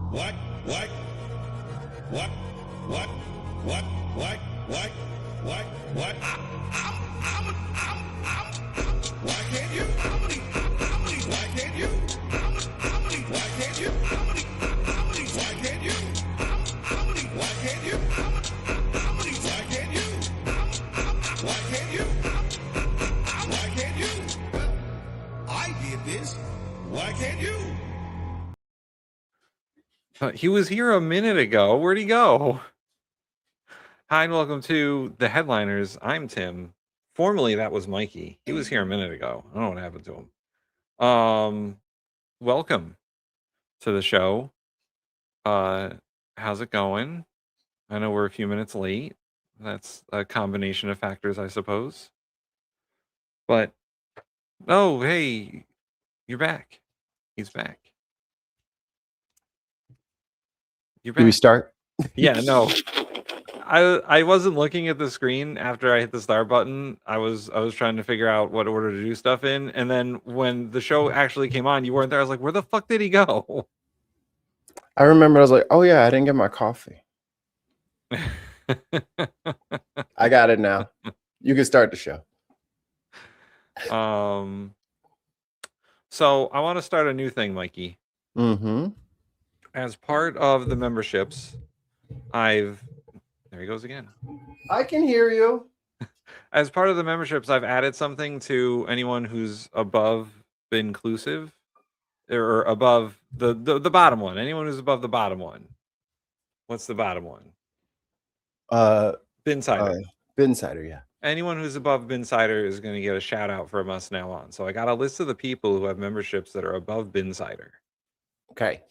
What? What? What? What? What? What? What? What? What? Why can't you? Why can't you? Why can't you? Why can't you? Why can't you? Why can't you? Why can't you? Why can't you? I did this. Why can't you? He was here a minute ago. Where'd he go? Hi, and welcome to the Headliners. I'm Tim. Formerly, that was Mikey. He was here a minute ago. I don't know what happened to him. Welcome to the show. How's it going? I know we're a few minutes late. That's a combination of factors, I suppose. But, oh, hey, you're back. He's back. You're back. Do we start? Yeah, no. I wasn't looking at the screen after I hit the start button. I was trying to figure out what order to do stuff in, and then when the show actually came on, you weren't there. I was like, where the fuck did he go? I remember I was like, oh yeah, I didn't get my coffee. I got it now. You can start the show. So I want to start a new thing, Mikey. Mm-hmm. As part of the memberships, there he goes again. I can hear you. As part of the memberships, I've added something to anyone who's above inclusive, or above the bottom one. Anyone who's above the bottom one. What's the bottom one? Binsider. Binsider, yeah. Anyone who's above Binsider is going to get a shout out from us now on. So I got a list of the people who have memberships that are above Binsider. Okay.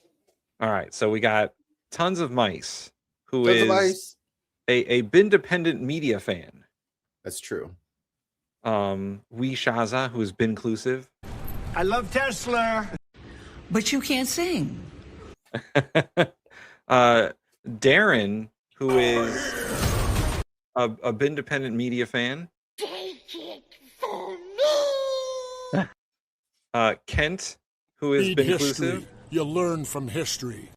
All right. So we got Tons of Mice, who is a bin-dependent media fan. That's true. Wee Shaza, who is bin-clusive. I love Tesla. But you can't sing. Darren, who is a bin-dependent media fan. Take it from me. Kent, who is bin-clusive. You learn from history.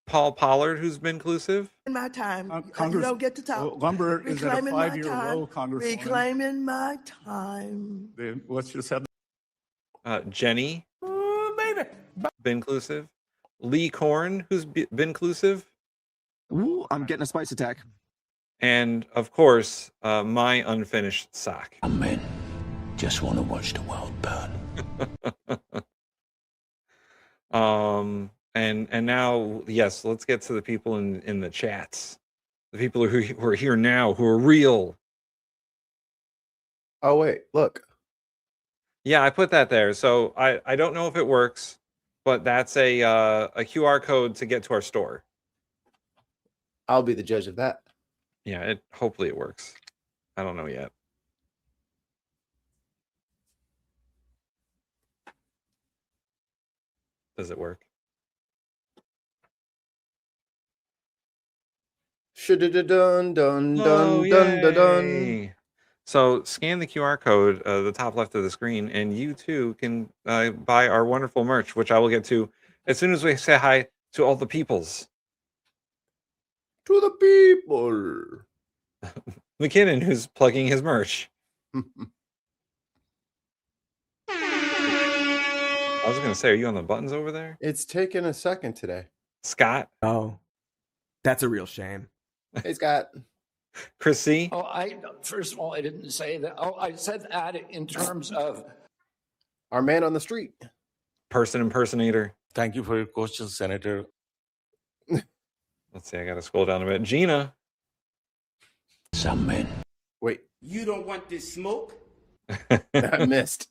Paul Pollard, who's bin-clusive. In my time, Congress, you don't get to talk. lumber is at a Reclaiming my 5-year time. low, Congresswoman. Reclaiming my time. Let's just have. Jenny, Baby. bin-clusive. Lee Korn, who's bin-clusive. Ooh, I'm getting a spice attack. And, of course, my unfinished sock. Men just want to watch the world burn. And now, yes, let's get to the people in the chats. The people who are here now, who are real. Oh wait, look. Yeah, I put that there. So I don't know if it works, but that's a QR code to get to our store. I'll be the judge of that. Yeah, hopefully it works. I don't know yet. Does it work? Dun. So scan the QR code, the top left of the screen, and you too can buy our wonderful merch, which I will get to as soon as we say hi to all the peoples. To the people. McKinnon, who's plugging his merch. I was gonna say, are you on the buttons over there? It's taken a second today. Scott. Oh, that's a real shame. Hey, Scott. Chris C. Oh, first of all, I didn't say that. Oh, I said that in terms of Our man on the street. Person impersonator. Thank you for your question, Senator. Let's see, I gotta scroll down a bit. Gina. Some men. Wait, You don't want this smoke? I missed.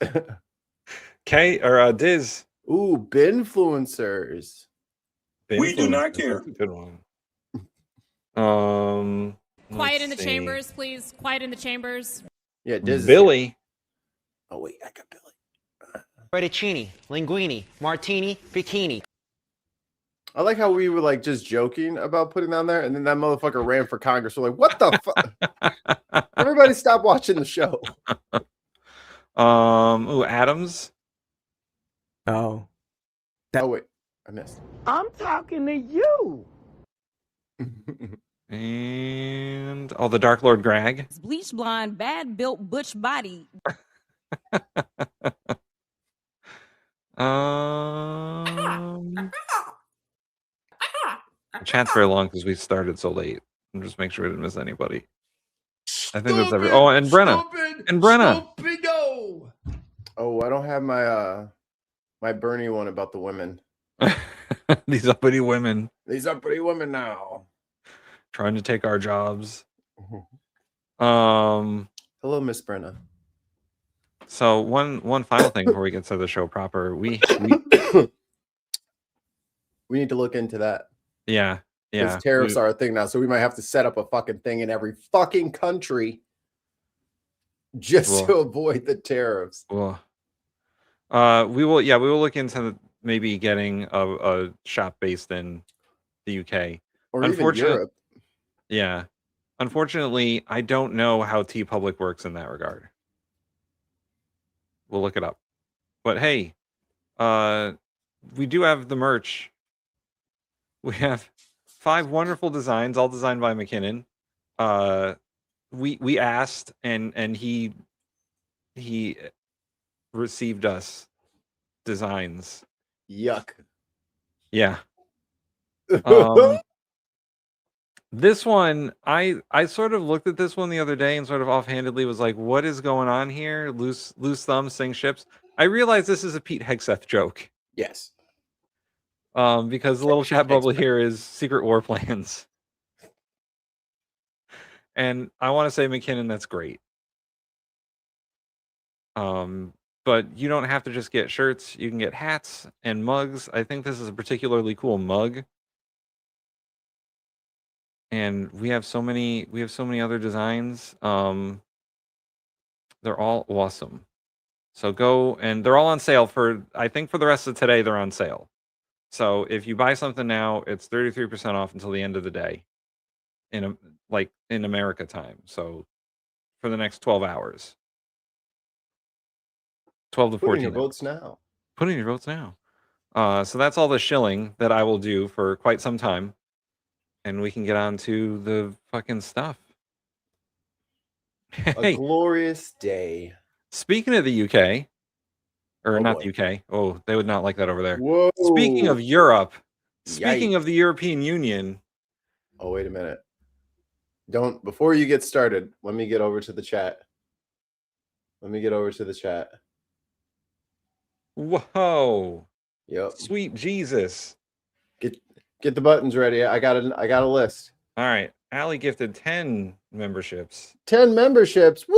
Diz. Ooh, binfluencers. We do not care. That's a good one. Quiet in the chambers, please. Quiet in the chambers. Yeah, Diz. Billy. Oh wait, I got Billy. Fettuccine, linguine, martini, bikini. I like how we were like just joking about putting down there, and then that motherfucker ran for Congress. We're like, what the fuck? Everybody stop watching the show. Adams. Oh. Oh wait. I missed. I'm talking to you. And the Dark Lord Grag. Bleach blonde, bad built butch body. The chat's very long because we started so late. And just make sure we didn't miss anybody. I think that's every. Oh, and Brenna. And Brenna. Stupido. Oh, I don't have my my Bernie one about the women. These uppity women. These uppity women now. Trying to take our jobs. Hello, Miss Brenna. So one final thing before we get to the show proper, we need to look into that. Yeah. Because tariffs are a thing now, so we might have to set up a fucking thing in every fucking country just to avoid the tariffs. Well, we will look into maybe getting a shop based in the UK or even Europe. Yeah. Unfortunately, I don't know how TeePublic works in that regard. We'll look it up. But hey, we do have the merch. We have 5 wonderful designs, all designed by McKinnon. We asked, and he received us designs. Yuck. Yeah. This one, I sort of looked at this one the other day and sort of offhandedly was like, what is going on here? Loose thumbs, sing ships. I realized this is a Pete Hegseth joke. Yes. Because the little chat bubble here is Secret War Plans. And I want to say, McKinnon, that's great. But you don't have to just get shirts. You can get hats and mugs. I think this is a particularly cool mug. And we have so many other designs. They're all awesome. So go, and they're all on sale I think for the rest of today, they're on sale. So if you buy something now, it's 33% off until the end of the day in America time. So for the next 12 hours. 12 to 14. Put in your votes now. Put in your votes now. So that's all the shilling that I will do for quite some time. And we can get on to the fucking stuff. A glorious day. Speaking of the UK, or not boy. the UK. Oh, they would not like that over there. Whoa. Speaking of Europe, speaking Yikes. of the European Union. Oh, wait a minute. Before you get started, let me get over to the chat. Whoa. Yep. Sweet Jesus. Get the buttons ready. I got a list. All right. Allie gifted 10 memberships. 10 memberships. Woo!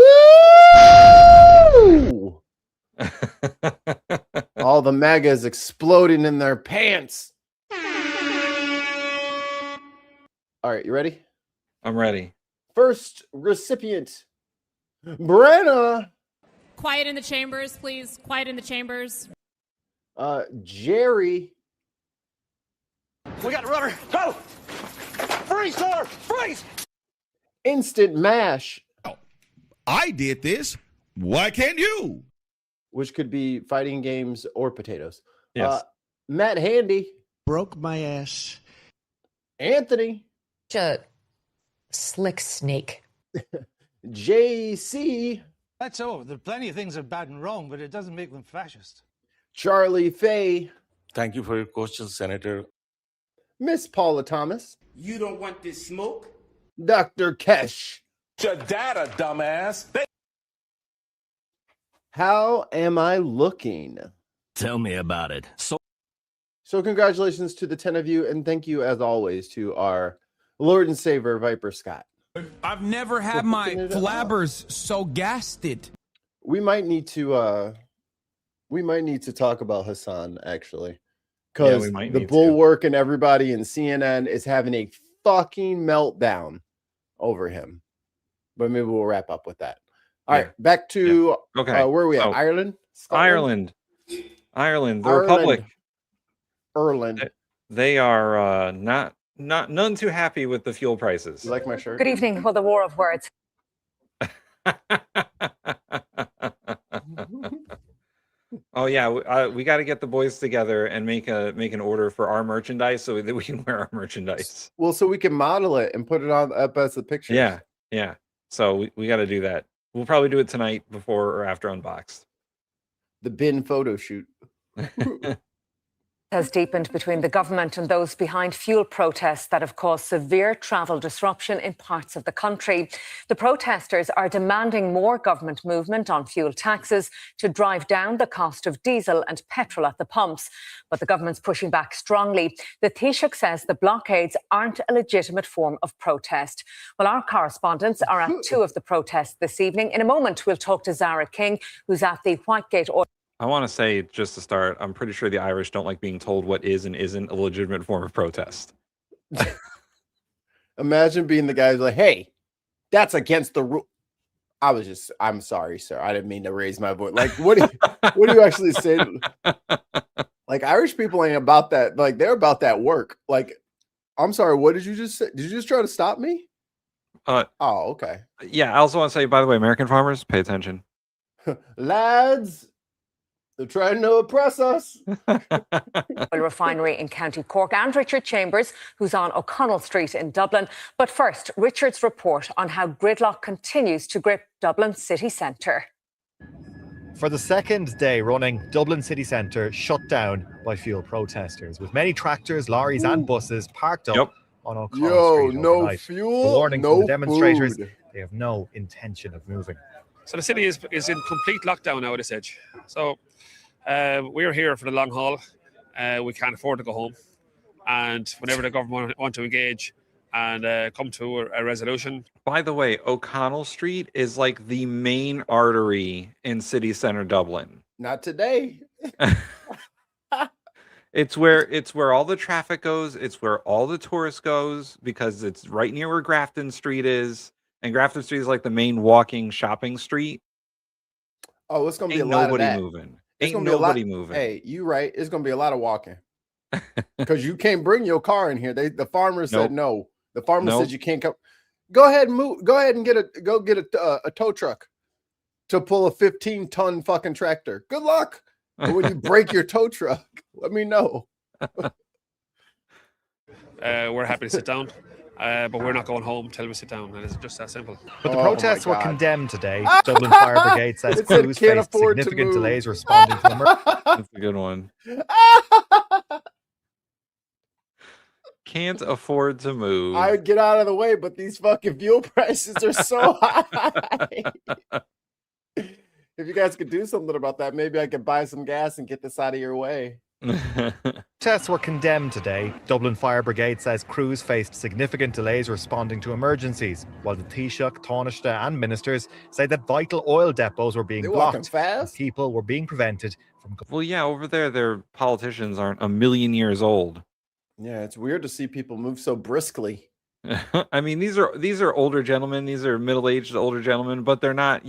All the MAGAs exploding in their pants. All right, you ready? I'm ready. First recipient, Brenna. Quiet in the chambers, please. Quiet in the chambers. Jerry. We got rubber. Go! Freeze, Thur! Freeze! Instant Mash. I did this. Why can't you? Which could be fighting games or potatoes. Yes. Matt Handy. Broke my ass. Anthony. Slick snake. JC. That's all. There are plenty of things that are bad and wrong, but it doesn't make them fascist. Charlie Fay. Thank you for your question, Senator. Miss Paula Thomas. You don't want this smoke? Dr. Kesh. Your data, dumbass. How am I looking? Tell me about it. So congratulations to the 10 of you, and thank you as always to our Lord and Savior Viper Scott. I've never had my flabbers so gasted. We might need to talk about Hassan actually. Because the Bulwark and everybody in CNN is having a fucking meltdown over him. But maybe we'll wrap up with that. All right, back to where are we at? Ireland? Scotland? Ireland, the Republic. Ireland. They are none too happy with the fuel prices. You like my shirt? Good evening. Well, the war of words. Oh yeah, we got to get the boys together and make an order for our merchandise so that we can wear our merchandise. Well, so we can model it and put it on up as the pictures. Yeah, yeah. So we got to do that. We'll probably do it tonight before or after Unboxed. The bin photo shoot. Has deepened between the government and those behind fuel protests that have caused severe travel disruption in parts of the country. The protesters are demanding more government movement on fuel taxes to drive down the cost of diesel and petrol at the pumps. But the government's pushing back strongly. The Taoiseach says the blockades aren't a legitimate form of protest. Well, our correspondents are at two of the protests this evening. In a moment, we'll talk to Zara King, who's at the Whitegate oil. I want to say, just to start, I'm pretty sure the Irish don't like being told what is and isn't a legitimate form of protest. Imagine being the guy who's like, hey, that's against the rule. I'm sorry, sir. I didn't mean to raise my voice. Like, what do you actually say? Like, Irish people ain't about that. Like, they're about that work. Like, I'm sorry, what did you just say? Did you just try to stop me? Oh, okay. Yeah, I also want to say, by the way, American farmers, pay attention. Lads, they're trying to oppress us. Refinery in County Cork, and Richard Chambers, who's on O'Connell Street in Dublin. But first, Richard's report on how gridlock continues to grip Dublin city centre. For the second day running, Dublin city centre shut down by fuel protesters, with many tractors, lorries and buses parked up on O'Connell Street overnight. No fuel, the warning no from the demonstrators, food. They have no intention of moving. So the city is in complete lockdown now at this edge. So we're here for the long haul. We can't afford to go home. And whenever the government want to engage and come to a resolution. By the way, O'Connell Street is like the main artery in city center Dublin. Not today. It's where all the traffic goes. It's where all the tourists goes because it's right near where Grafton Street is. And Grafton Street is like the main walking shopping street. Oh, it's going to be a lot of that. Moving. Ain't nobody moving. Hey, you right. It's going to be a lot of walking. Because you can't bring your car in here. The farmers said no. The farmer said you can't come. Go ahead and move. Go ahead and get a tow truck to pull a 15-ton fucking tractor. Good luck. But when you break your tow truck, let me know. We're happy to sit down. But we're not going home till we sit down, and it's just that simple. But the protests were condemned today. Dublin Fire Brigade says crews faced significant delays responding to emergencies. That's a good one. Can't afford to move. I would get out of the way, but these fucking fuel prices are so high. If you guys could do something about that, maybe I could buy some gas and get this out of your way. Protests were condemned today. Dublin Fire Brigade says crews faced significant delays responding to emergencies, while the Taoiseach, Taoiseach and ministers say that vital oil depots were being blocked and people were being prevented from... Well, yeah, over there, their politicians aren't a million years old. Yeah, it's weird to see people move so briskly. I mean, these are older gentlemen. These are middle-aged older gentlemen, but they're not,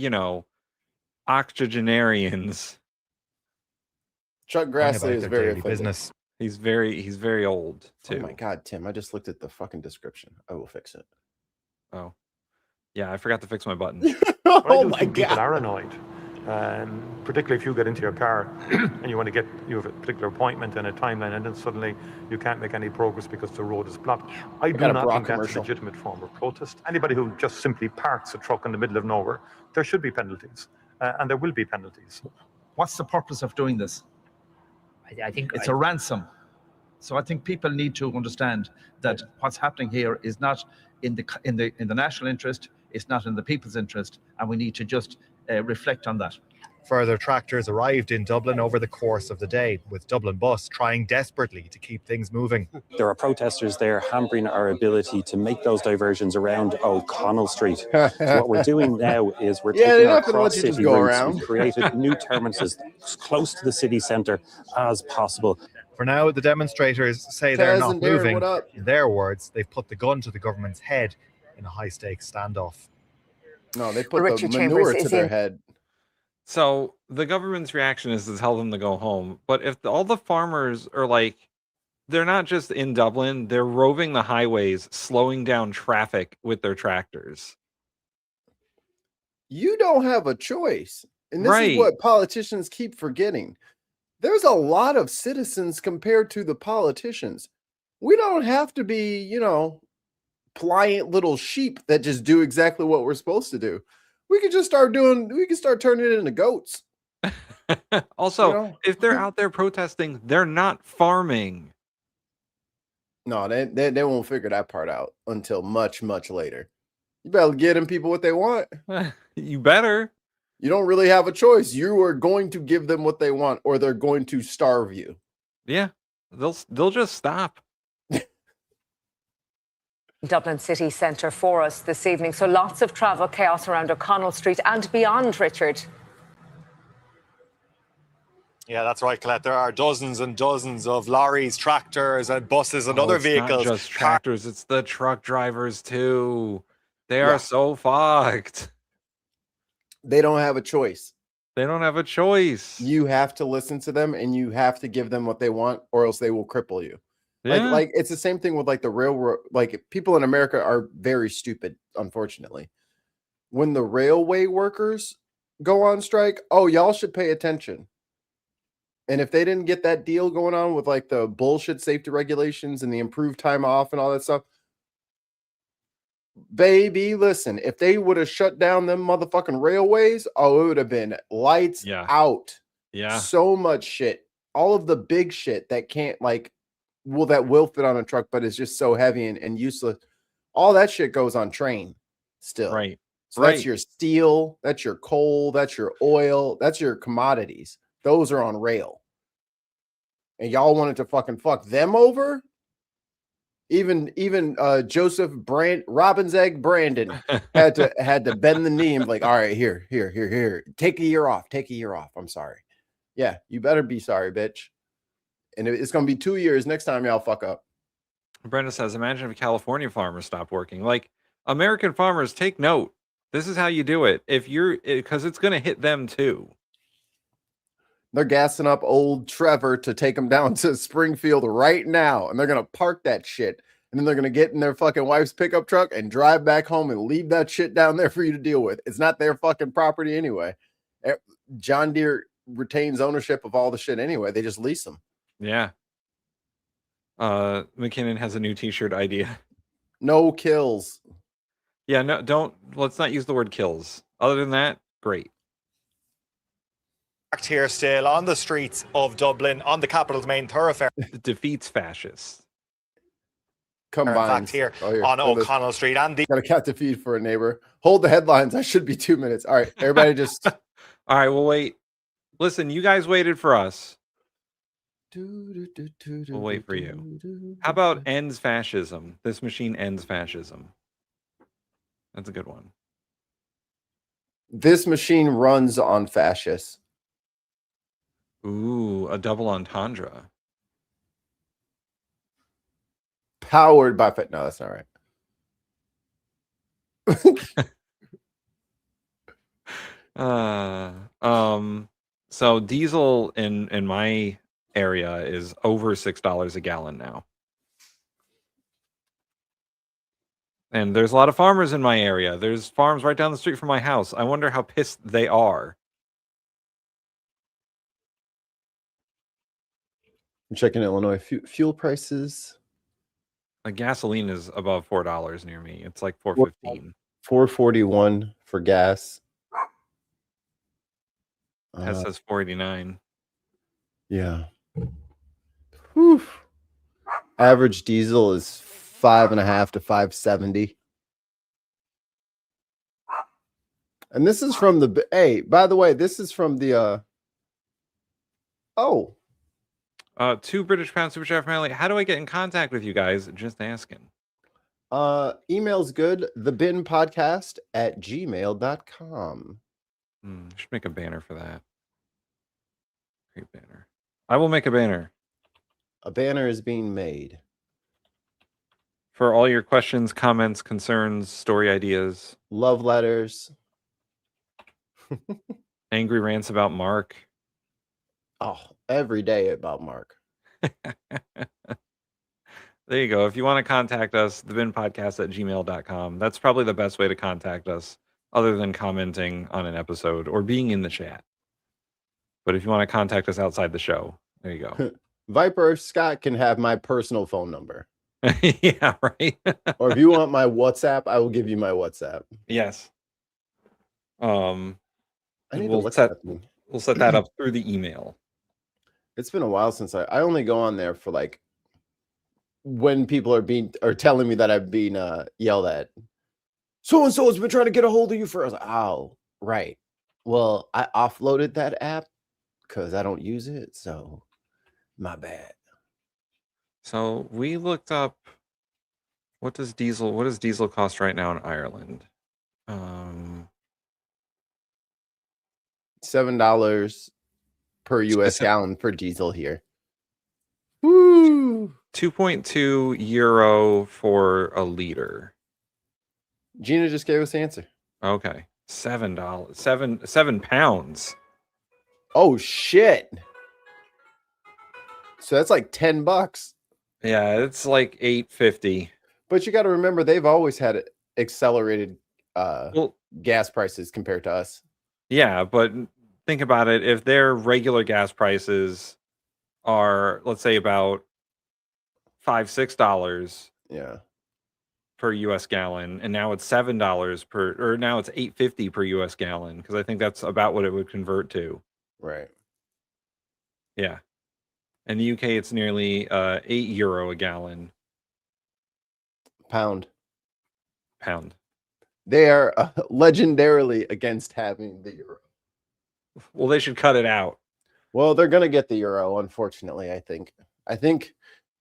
octogenarians. Chuck Grassley is very business. He's very old too. Oh my God, Tim! I just looked at the fucking description. I will fix it. Oh, yeah, I forgot to fix my button. Oh my God! People are annoyed, particularly if you get into your car and you have a particular appointment and a timeline, and then suddenly you can't make any progress because the road is blocked. I do not think that's a legitimate form of protest. Anybody who just simply parks a truck in the middle of nowhere, there should be penalties, and there will be penalties. What's the purpose of doing this? I think it's a ransom. So I think people need to understand that what's happening here is not in the national interest. It's not in the people's interest, and we need to just reflect on that. Further tractors arrived in Dublin over the course of the day, with Dublin Bus trying desperately to keep things moving. There are protesters there hampering our ability to make those diversions around O'Connell Street. So what we're doing now is we're taking our cross-city routes. We've created new terminuses as close to the city centre as possible. For now, the demonstrators say they're not moving. In their words, they've put the gun to the government's head in a high-stakes standoff. No, they put the manure to their head. So the government's reaction is to tell them to go home. But if all the farmers are like, they're not just in Dublin, they're roving the highways, slowing down traffic with their tractors. You don't have a choice. And this is what politicians keep forgetting. there's a lot of citizens compared to the politicians. We don't have to be, you know, pliant little sheep that just do exactly what we're supposed to do. We can start turning it into goats. Also, you know? If they're out there protesting, they're not farming. No, they won't figure that part out until much, much later. You better get them people what they want. You better. You don't really have a choice. You are going to give them what they want, or they're going to starve you. Yeah, they'll just stop. Dublin city centre for us this evening. So lots of travel chaos around O'Connell Street and beyond, Richard. Yeah, that's right, Colette. There are dozens and dozens of lorries, tractors, and buses and other vehicles. Not just tractors, it's the truck drivers too. They are so fucked. They don't have a choice. They don't have a choice. You have to listen to them, and you have to give them what they want, or else they will cripple you. Yeah. Like it's the same thing with like the railroad. Like people in America are very stupid, unfortunately. When the railway workers go on strike, oh, y'all should pay attention. And if they didn't get that deal going on with like the bullshit safety regulations and the improved time off and all that stuff, baby, listen, if they would have shut down them motherfucking railways, oh, it would have been lights out. Yeah. So much shit. All of the big shit that can't like, well, that will fit on a truck, but it's just so heavy and useless. All that shit goes on train still. Right. So that's your steel, that's your coal, that's your oil, that's your commodities. Those are on rail. And y'all wanted to fucking fuck them over? Even Joseph Robin's egg Brandon had to bend the knee and be like, all right, here. Take a year off. I'm sorry. Yeah, you better be sorry, bitch. And it's gonna be 2 years next time y'all fuck up. Brenda says, imagine if California farmers stopped working. Like, American farmers, take note. This is how you do it. Because it's gonna hit them too. They're gassing up old Trevor to take him down to Springfield right now. And they're going to park that shit. And then they're going to get in their fucking wife's pickup truck and drive back home and leave that shit down there for you to deal with. It's not their fucking property anyway. John Deere retains ownership of all the shit anyway. They just lease them. Yeah. McKinnon has a new t-shirt idea. No kills. Yeah, no, let's not use the word kills. Other than that, great. Here still on the streets of Dublin, on the capital's main thoroughfare. Defeats fascists. Combines. Here on O'Connell Street. And got a cat to feed for a neighbor. Hold the headlines. I should be 2 minutes. All right, everybody just... All right, we'll wait. Listen, you guys waited for us. We'll wait for you. How about ends fascism? This machine ends fascism. That's a good one. This machine runs on fascists. Ooh, a double entendre. Powered by no, that's not right. So diesel in my area is over $6 a gallon now. And there's a lot of farmers in my area. There's farms right down the street from my house. I wonder how pissed they are. I'm checking Illinois fuel prices. Gasoline is above $4 near me. It's like $4.15. $4.41 for gas. That says $4.89. Yeah. Whew. Average diesel is $5.50 to $5.70. And this is from the by the way, this is from the 2 British pound super chat family. How do I get in contact with you guys? Just asking. Email's good. thebinpodcast@gmail.com. Should make a banner for that. Great banner. I will make a banner. A banner is being made. For all your questions, comments, concerns, story ideas. Love letters. Angry rants about Mark. Oh, every day about Mark. There you go. If you want to contact us, thebinpodcast@gmail.com. That's probably the best way to contact us, other than commenting on an episode or being in the chat. But if you want to contact us outside the show, there you go. Viper Scott can have my personal phone number. Yeah, right. Or if you want my WhatsApp, I will give you my WhatsApp. Yes. I need we'll to look set at that. we'll set that up through the email. It's been a while since I only go on there for like when people are telling me that I've been yelled at. So and so has been trying to get a hold of you for. I was like, oh, right. Well, I offloaded that app because I don't use it, so my bad. So we looked up what does diesel cost right now in Ireland? $7 per US gallon for diesel here. Woo! 2.2 euro for a liter. Gina just gave us the answer. Okay. $7. 7 pounds. Oh shit. So that's like $10. Yeah, it's like $8.50. But you got to remember they've always had accelerated gas prices compared to us. Yeah, but think about it. If their regular gas prices are, let's say, about $5-6 per US gallon, and now it's $7 per, or now it's $8.50 per US gallon, because I think that's about what it would convert to. Right. Yeah. In the UK, it's nearly €8 a gallon. Pound. They are legendarily against having the euro. Well, they should cut it out. Well, they're going to get the euro, unfortunately, I think.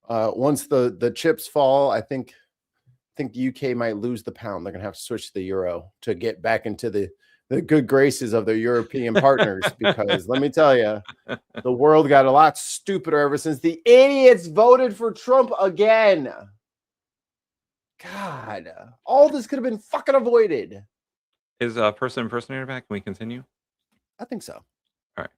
Once the chips fall, I think the UK might lose the pound. They're going to have to switch to the euro to get back into the good graces of their European partners, because let me tell you, the world got a lot stupider ever since the idiots voted for Trump again. God, all this could have been fucking avoided. Is person impersonator back? Can we continue? I think so. All right.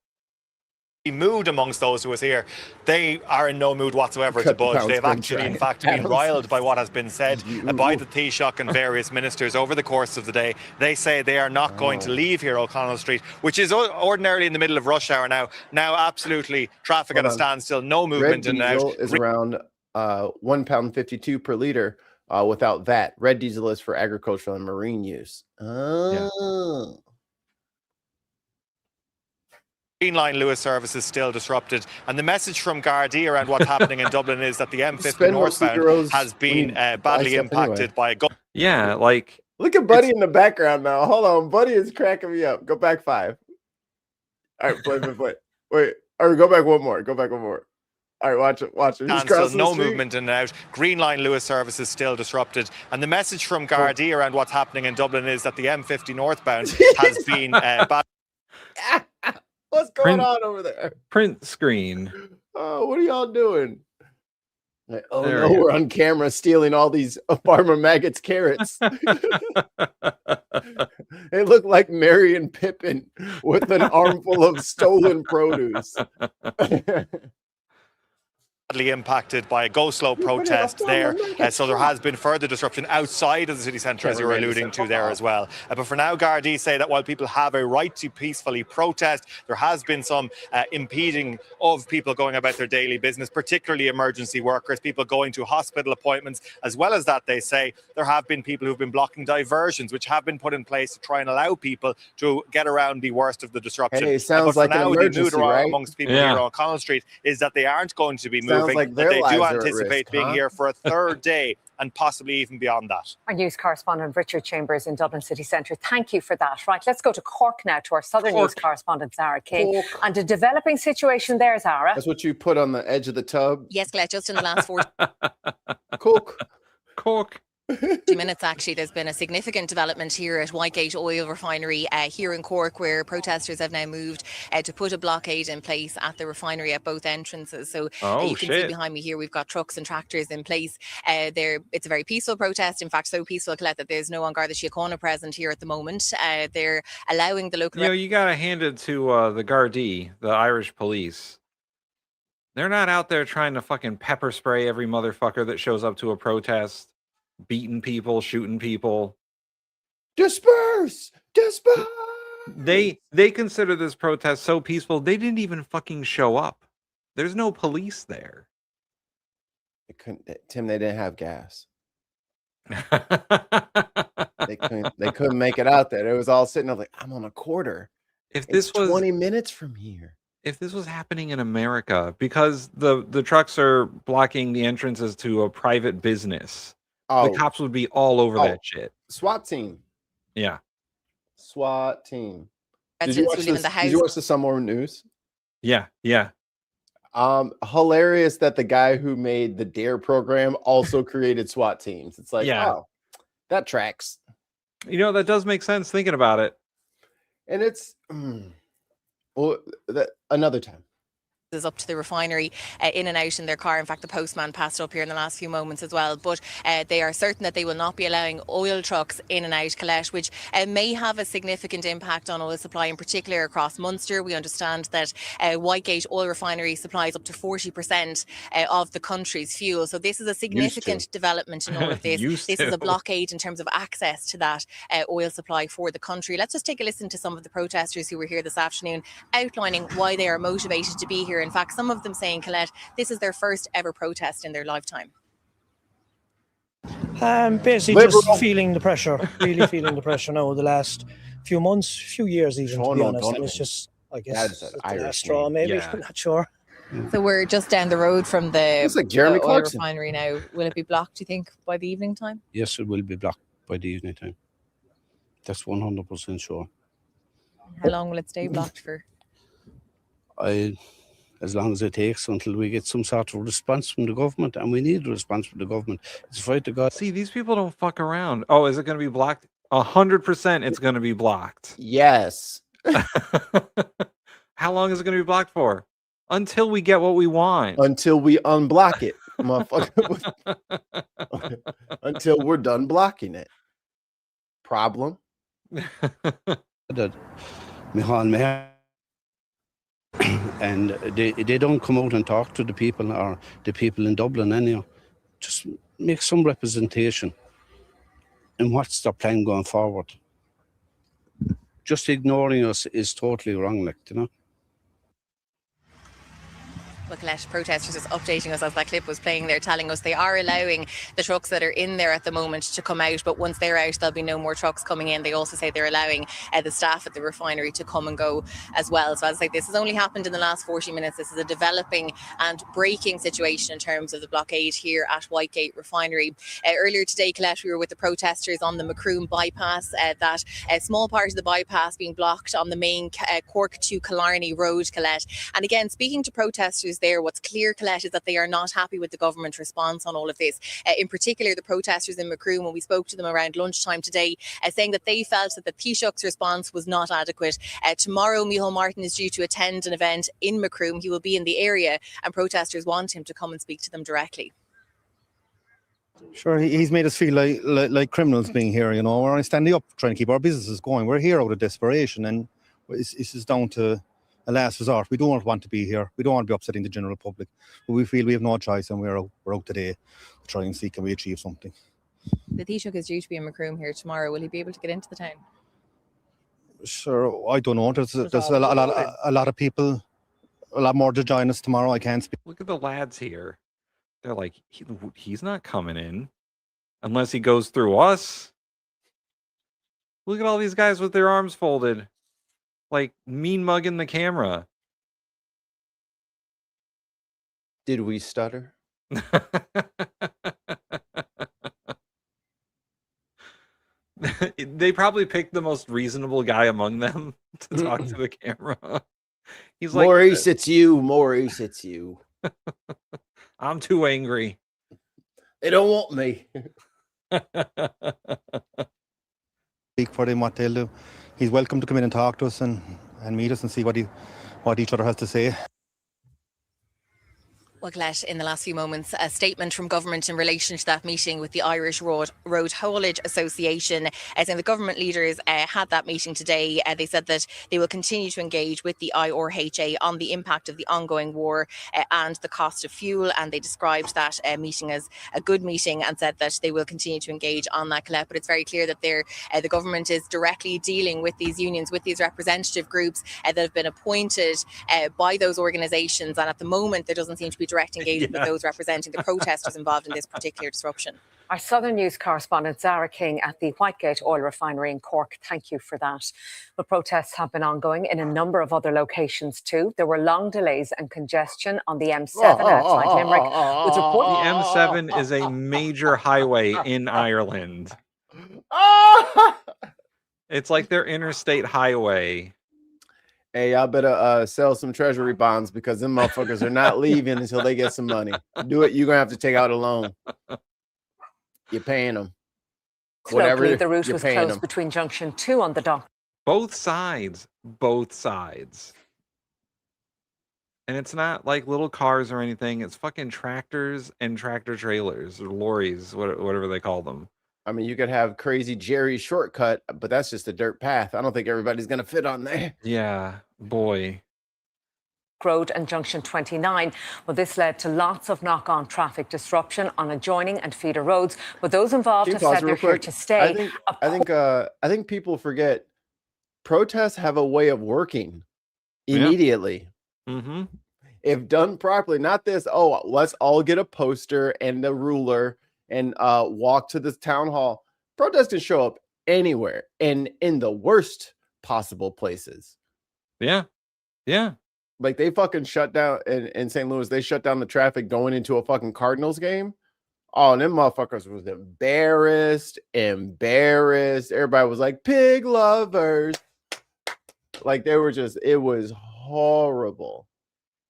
Mood amongst those who was here, they are in no mood whatsoever to budge. They've actually, in fact, been riled by what has been said by the Taoiseach and various ministers over the course of the day. They say they are not going to leave here O'Connell Street, which is ordinarily in the middle of rush hour now. Now, absolutely traffic at a standstill, no movement in and out. Is around £1.52 per liter. Without that, red diesel is for agricultural and marine use. Oh. Green Line Lewis service is still disrupted, and the message from Gardaí around what's happening in Dublin is that the M50 northbound has been badly impacted by a Yeah, like look at Buddy in the background now. Hold on, Buddy is cracking me up. Go back 5. All right, play. Wait, all right, go back one more. All right, watch it. He's crossing no movement in and out. Green Line Lewis service is still disrupted, and the message from Gardaí around what's happening in Dublin is that the M50 northbound has been bad. What's going on over there? Print screen. Oh, what are y'all doing? Oh no, we're on camera stealing all these farmer maggots carrots. They look like Merry and Pippin with an armful of stolen produce. Badly impacted by a go-slow protest there, so there has been further disruption outside of the city centre, as you were alluding to there as well. But for now, Gardaí say that while people have a right to peacefully protest, there has been some impeding of people going about their daily business, particularly emergency workers, people going to hospital appointments. As well as that, they say there have been people who've been blocking diversions, which have been put in place to try and allow people to get around the worst of the disruption. Hey, it sounds like an emergency, the mood right? amongst people here on O'Connell Street is that they aren't going to be moving. Like but they do anticipate being here for a third day and possibly even beyond that. Our news correspondent Richard Chambers in Dublin City Centre, thank you for that. Right, let's go to Cork now to our southern news correspondent Zara King. And a developing situation there, Zara. That's what you put on the edge of the tub? Yes, Glenn, just in the last 4 Cork. 2 minutes, actually, there's been a significant development here at Whitegate Oil Refinery here in Cork, where protesters have now moved to put a blockade in place at the refinery at both entrances. So you can see behind me here, we've got trucks and tractors in place. It's a very peaceful protest. In fact, so peaceful, Colette, that there's no Garda Síochána present here at the moment. They're allowing the local... You got to hand it to the Gardaí, the Irish police. They're not out there trying to fucking pepper spray every motherfucker that shows up to a protest. Beating people, shooting people. Disperse! They consider this protest so peaceful, they didn't even fucking show up. There's no police there. Tim, they didn't have gas. They couldn't make it out there. It was all sitting there like, I'm on a quarter. If this was 20 minutes from here. If this was happening in America, because the trucks are blocking the entrances to a private business, the cops would be all over that shit. SWAT team. Yeah. SWAT team. Did you watch the Summer News? Yeah. Hilarious that the guy who made the DARE program also created SWAT teams. It's like, oh, that tracks. You know, that does make sense thinking about it. And it's another time. Is up to the refinery in and out in their car. In fact, the postman passed up here in the last few moments as well. But they are certain that they will not be allowing oil trucks in and out, Colette, which may have a significant impact on oil supply, in particular across Munster. We understand that Whitegate Oil Refinery supplies up to 40% of the country's fuel. So this is a significant development in all of this. This is a blockade in terms of access to that oil supply for the country. Let's just take a listen to some of the protesters who were here this afternoon outlining why they are motivated to be here. In fact, some of them saying, Colette, this is their first ever protest in their lifetime. Basically just feeling the pressure, really feeling the pressure now the last few months, few years even, to be honest. And it's just, I guess, the last straw maybe, I'm not sure. So we're just down the road from the, Jeremy oil refinery now. Will it be blocked, do you think, by the evening time? Yes, it will be blocked by the evening time. That's 100% sure. How long will it stay blocked for? As long as it takes until we get some sort of response from the government, and we need a response from the government. It's fight to God. See, these people don't fuck around. Oh, is it going to be blocked? 100% it's going to be blocked. Yes. How long is it going to be blocked for? Until we get what we want. Until we unblock it, motherfucker. Until we're done blocking it. Problem? And they don't come out and talk to the people or the people in Dublin anyhow. Just make some representation in what's their plan going forward. Just ignoring us is totally wrong, like, you know. Look, protesters is updating us as that clip was playing there, telling us they are allowing the trucks that are in there at the moment to come out, but once they're out, there'll be no more trucks coming in. They also say they're allowing the staff at the refinery to come and go as well. So as I say, this has only happened in the last 40 minutes. This is a developing and breaking situation in terms of the blockade here at Whitegate Refinery. Earlier today, Colette, we were with the protesters on the Macroom bypass, that small part of the bypass being blocked on the main Cork to Killarney road, Colette. And again, speaking to protesters there, what's clear, Colette, is that they are not happy with the government response on all of this. In particular, the protesters in Macroom, when we spoke to them around lunchtime today, saying that they felt that the Taoiseach's response was not adequate. Tomorrow, Micheál Martin is due to attend an event in Macroom. He will be in the area, and protesters want him to come and speak to them directly. Sure, he's made us feel like criminals being here, you know. We're only standing up, trying to keep our businesses going. We're here out of desperation, and this is down to a last resort. We don't want to be here. We don't want to be upsetting the general public. But we feel we have no choice, and we're out today to try and see can we achieve something. The Taoiseach is due to be in Macroom here tomorrow. Will he be able to get into the town? Sure, I don't know. There's a lot of people, a lot more to join us tomorrow. I can't speak. Look at the lads here. They're like, he's not coming in unless he goes through us. Look at all these guys with their arms folded, like mean mugging the camera. Did we stutter? They probably picked the most reasonable guy among them to talk to the camera. He's like, Maurice, it's you. Maurice, it's you. I'm too angry. They don't want me. Speak for them what they'll do. He's welcome to come in and talk to us and meet us and see what each other has to say. Well, Colette, in the last few moments, a statement from government in relation to that meeting with the Irish Road Haulage Association, saying the government leaders had that meeting today. They said that they will continue to engage with the IRHA on the impact of the ongoing war and the cost of fuel. And they described that meeting as a good meeting and said that they will continue to engage on that, Colette. But it's very clear that the government is directly dealing with these unions, with these representative groups that have been appointed by those organisations. And at the moment, there doesn't seem to be direct engagement with those representing the protesters involved in this particular disruption. Our Southern News correspondent Zara King at the Whitegate oil refinery in Cork, thank you for that. But protests have been ongoing in a number of other locations too. There were long delays and congestion on the M7 outside Limerick. With reports the M7 is a major highway in Ireland. It's like their interstate highway. Hey, y'all better sell some treasury bonds because them motherfuckers are not leaving until they get some money. Do it. You're going to have to take out a loan. You're paying them. Locally, the route was closed between Junction 2 on the dock. Both sides. Both sides. And it's not like little cars or anything. It's fucking tractors and tractor trailers or lorries, whatever they call them. I mean, you could have Crazy Jerry's shortcut, but that's just a dirt path. I don't think everybody's going to fit on there. Yeah, boy. Road and Junction 29. Well, this led to lots of knock-on traffic disruption on adjoining and feeder roads. But those involved have said they're here to stay. I think people forget protests have a way of working immediately. Yeah. Mm-hmm. If done properly, not this, oh, let's all get a poster and a ruler and walk to this town hall. Protests can show up anywhere and in the worst possible places. Yeah. Yeah. Like they fucking shut down in St. Louis, they shut down the traffic going into a fucking Cardinals game. Oh, and them motherfuckers was embarrassed. Everybody was like, pig lovers. Like they were just, it was horrible.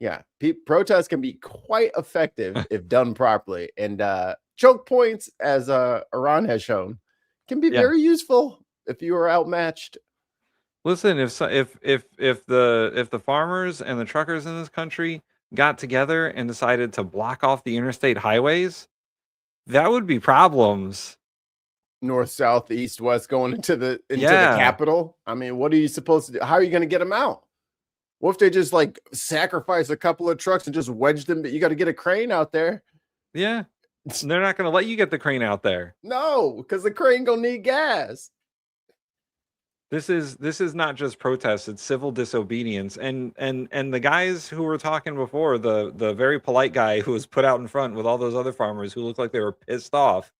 Yeah. Protests can be quite effective if done properly. And choke points, as Iran has shown, can be very useful if you are outmatched. Listen, if the farmers and the truckers in this country got together and decided to block off the interstate highways, that would be problems. North, south, east, west, going into the capital. I mean, what are you supposed to do? How are you going to get them out? What if they just like sacrifice a couple of trucks and just wedge them? You got to get a crane out there. Yeah. They're not going to let you get the crane out there. No, because the crane gonna need gas. This is not just protests; it's civil disobedience. And the guys who were talking before, the very polite guy who was put out in front with all those other farmers who looked like they were pissed off,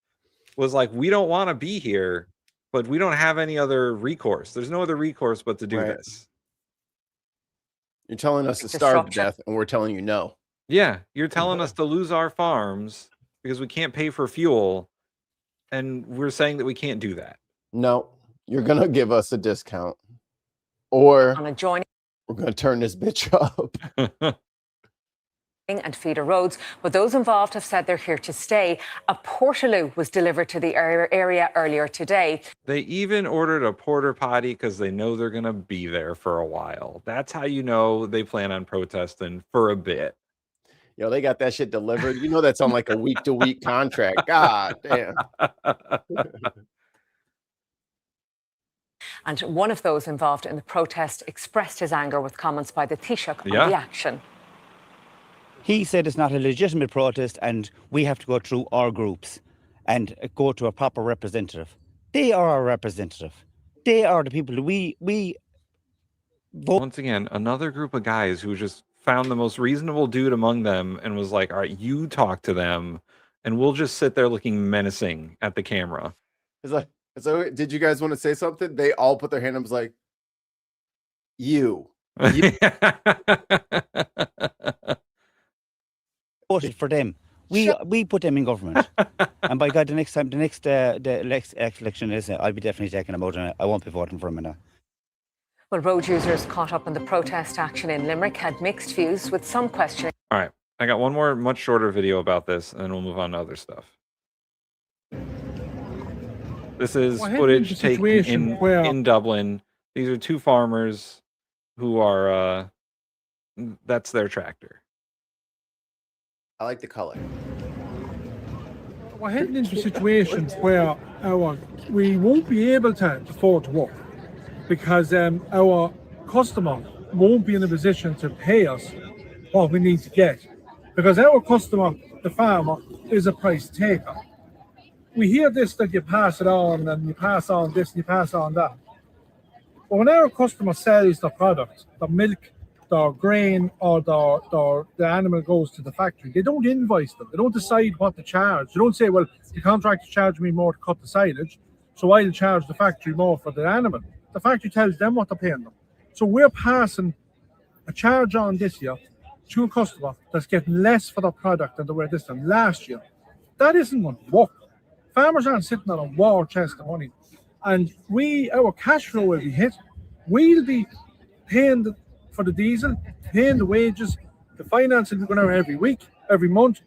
was like, "We don't want to be here, but we don't have any other recourse. There's no other recourse but to do this." You're telling us to starve to death, and we're telling you no. Yeah, you're telling us to lose our farms because we can't pay for fuel, and we're saying that we can't do that. No, you're going to give us a discount, or on adjoining, we're going to turn this bitch up. And feeder roads, but those involved have said they're here to stay. A portaloo was delivered to the area earlier today. They even ordered a porter potty because they know they're going to be there for a while. That's how you know they plan on protesting for a bit. Yo, they got that shit delivered. You know that's on like a week-to-week contract. God damn. And one of those involved in the protest expressed his anger with comments by the Taoiseach on the action. He said it's not a legitimate protest and we have to go through our groups and go to a proper representative. They are our representative. They are the people we vote. Once again, another group of guys who just found the most reasonable dude among them and was like, all right, you talk to them and we'll just sit there looking menacing at the camera. It's like, so did you guys want to say something? They all put their hand up, was like, you. Voted for them. We put them in government, and by God, the next election is, I'll be definitely taking them out, and I won't be voting for them now. Well, road users caught up in the protest action in Limerick had mixed views, with some questioning. All right, I got one more much shorter video about this, and then we'll move on to other stuff. This is footage taken in Dublin. These are two farmers who are that's their tractor. I like the color. We're heading into situations where we won't be able to afford to work because our customer won't be in a position to pay us what we need to get. Because our customer, the farmer, is a price taker. We hear this that you pass it on and you pass on this and you pass on that. But when our customer sells the product, the milk, the grain, or the animal goes to the factory, they don't invoice them. They don't decide what to charge. They don't say, well, the contractor charged me more to cut the silage, so I'll charge the factory more for the animal. The factory tells them what they're paying them. So we're passing a charge on this year to a customer that's getting less for the product than they were this time last year. That isn't going to work. Farmers aren't sitting on a war chest of money. And our cash flow will be hit. We'll be paying for the diesel, paying the wages, the finance will be going out every week, every month,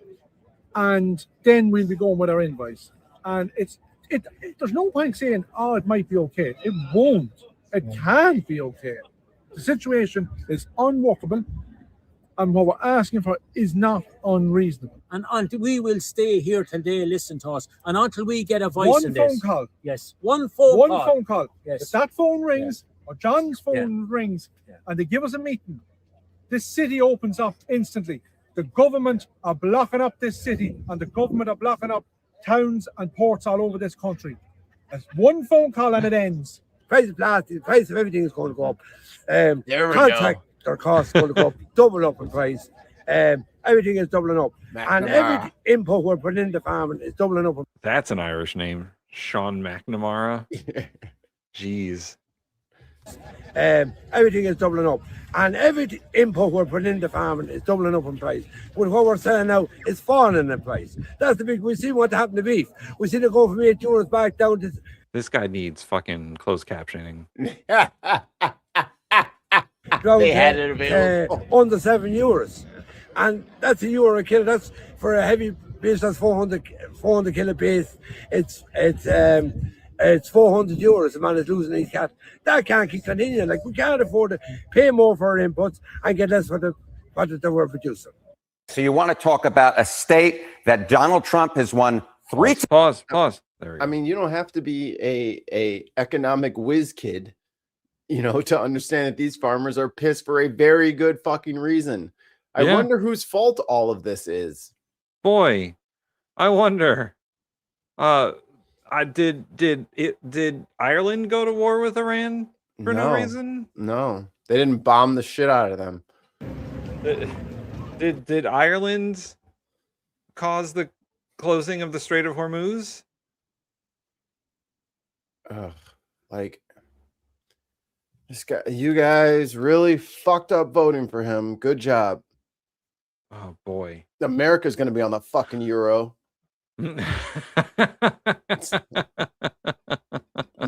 and then we'll be going with our invoice. And there's no point saying, oh, it might be okay. It won't. It can't be okay. The situation is unworkable, and what we're asking for is not unreasonable. And until we will stay here till they listen to us, and until we get a voice in this. One phone call. Yes. One phone call. Yes. If that phone rings, or John's phone rings, and they give us a meeting, this city opens up instantly. The government are blocking up this city, and the government are blocking up towns and ports all over this country. That's one phone call and it ends. Price of plastic, the price of everything is going to go up. There we Contractor costs going to go up, double up in price. Everything is doubling up. And every input we're putting into farming is doubling up. That's an Irish name. Sean McNamara. Jeez. Everything is doubling up. And every input we're putting into farming is doubling up in price. But what we're selling now is falling in price. That's the big, we see what happened to beef. We see it go from €8 back down to... This guy needs fucking closed captioning. They had it available. Under €7. And that's €1 a kilo. That's for a heavy base, that's 400 kilo base. It's €400 a man is losing his cat. That can't keep continuing. Like, we can't afford to pay more for our inputs and get less for the product that we're producing. So you want to talk about a state that Donald Trump has won three times. Pause. There we go. I mean, you don't have to be a economic whiz kid, to understand that these farmers are pissed for a very good fucking reason. I wonder whose fault all of this is. Boy, I wonder. Did Ireland go to war with Iran for no reason? No, they didn't bomb the shit out of them. Did Ireland cause the closing of the Strait of Hormuz? This guy, you guys really fucked up voting for him. Good job. Oh boy, America's gonna be on the fucking euro.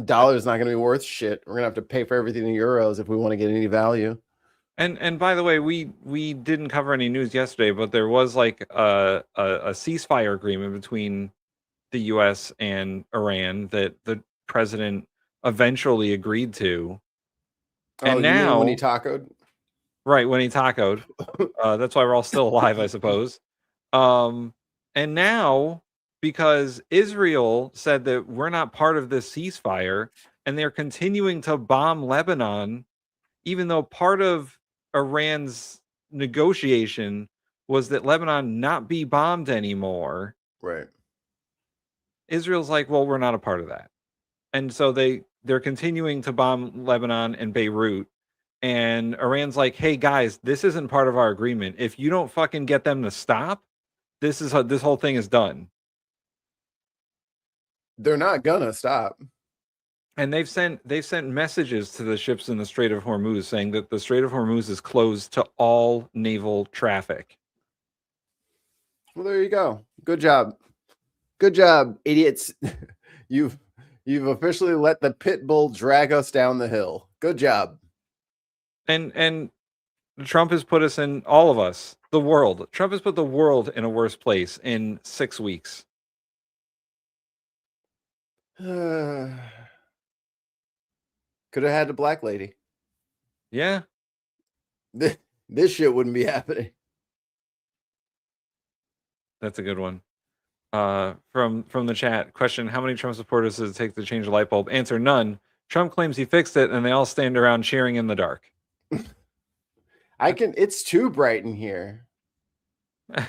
Dollar's not gonna be worth shit. We're gonna have to pay for everything in euros if we want to get any value. And by the way, we didn't cover any news yesterday, but there was like a ceasefire agreement between the U.S. and Iran that the president eventually agreed to. And now, when he tacoed? Right, when he tacoed. That's why we're all still alive, I suppose. And now, because Israel said that we're not part of this ceasefire, and they're continuing to bomb Lebanon, even though part of Iran's negotiation was that Lebanon not be bombed anymore. Right. Israel's like, well, we're not a part of that. And so they're continuing to bomb Lebanon and Beirut. And Iran's like, hey, guys, this isn't part of our agreement. If you don't fucking get them to stop, this whole thing is done. They're not gonna stop. And they've sent messages to the ships in the Strait of Hormuz saying that the Strait of Hormuz is closed to all naval traffic. Well, there you go. Good job. Good job, idiots. You've officially let the pit bull drag us down the hill. Good job. And Trump has put us in, all of us, the world. Trump has put the world in a worse place in 6 weeks. Could have had a black lady. Yeah. This shit wouldn't be happening. That's a good one. From the chat, question: how many Trump supporters does it take to change a light bulb? Answer: none. Trump claims he fixed it, and they all stand around cheering in the dark. It's too bright in here. There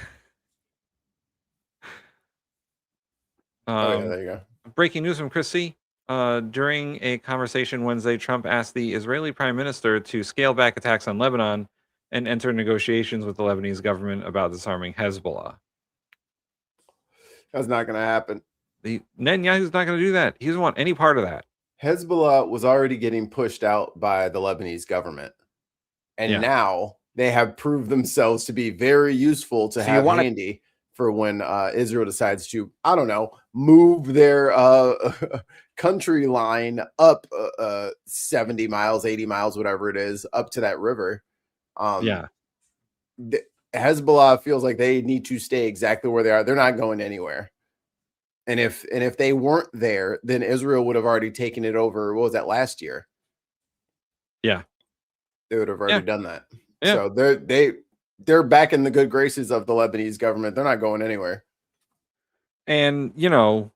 you go. Breaking news from Chris C. During a conversation Wednesday, Trump asked the Israeli prime minister to scale back attacks on Lebanon and enter negotiations with the Lebanese government about disarming Hezbollah. That's not going to happen. Netanyahu's not going to do that. He doesn't want any part of that. Hezbollah was already getting pushed out by the Lebanese government. And now they have proved themselves to be very useful to have handy for when Israel decides to, I don't know, move their country line up 70 miles, 80 miles, whatever it is, up to that river. Hezbollah feels like they need to stay exactly where they are. They're not going anywhere. And if they weren't there, then Israel would have already taken it over. What was that, last year? Yeah. They would have already done that. Yeah. So they're back in the good graces of the Lebanese government. They're not going anywhere. And, you know,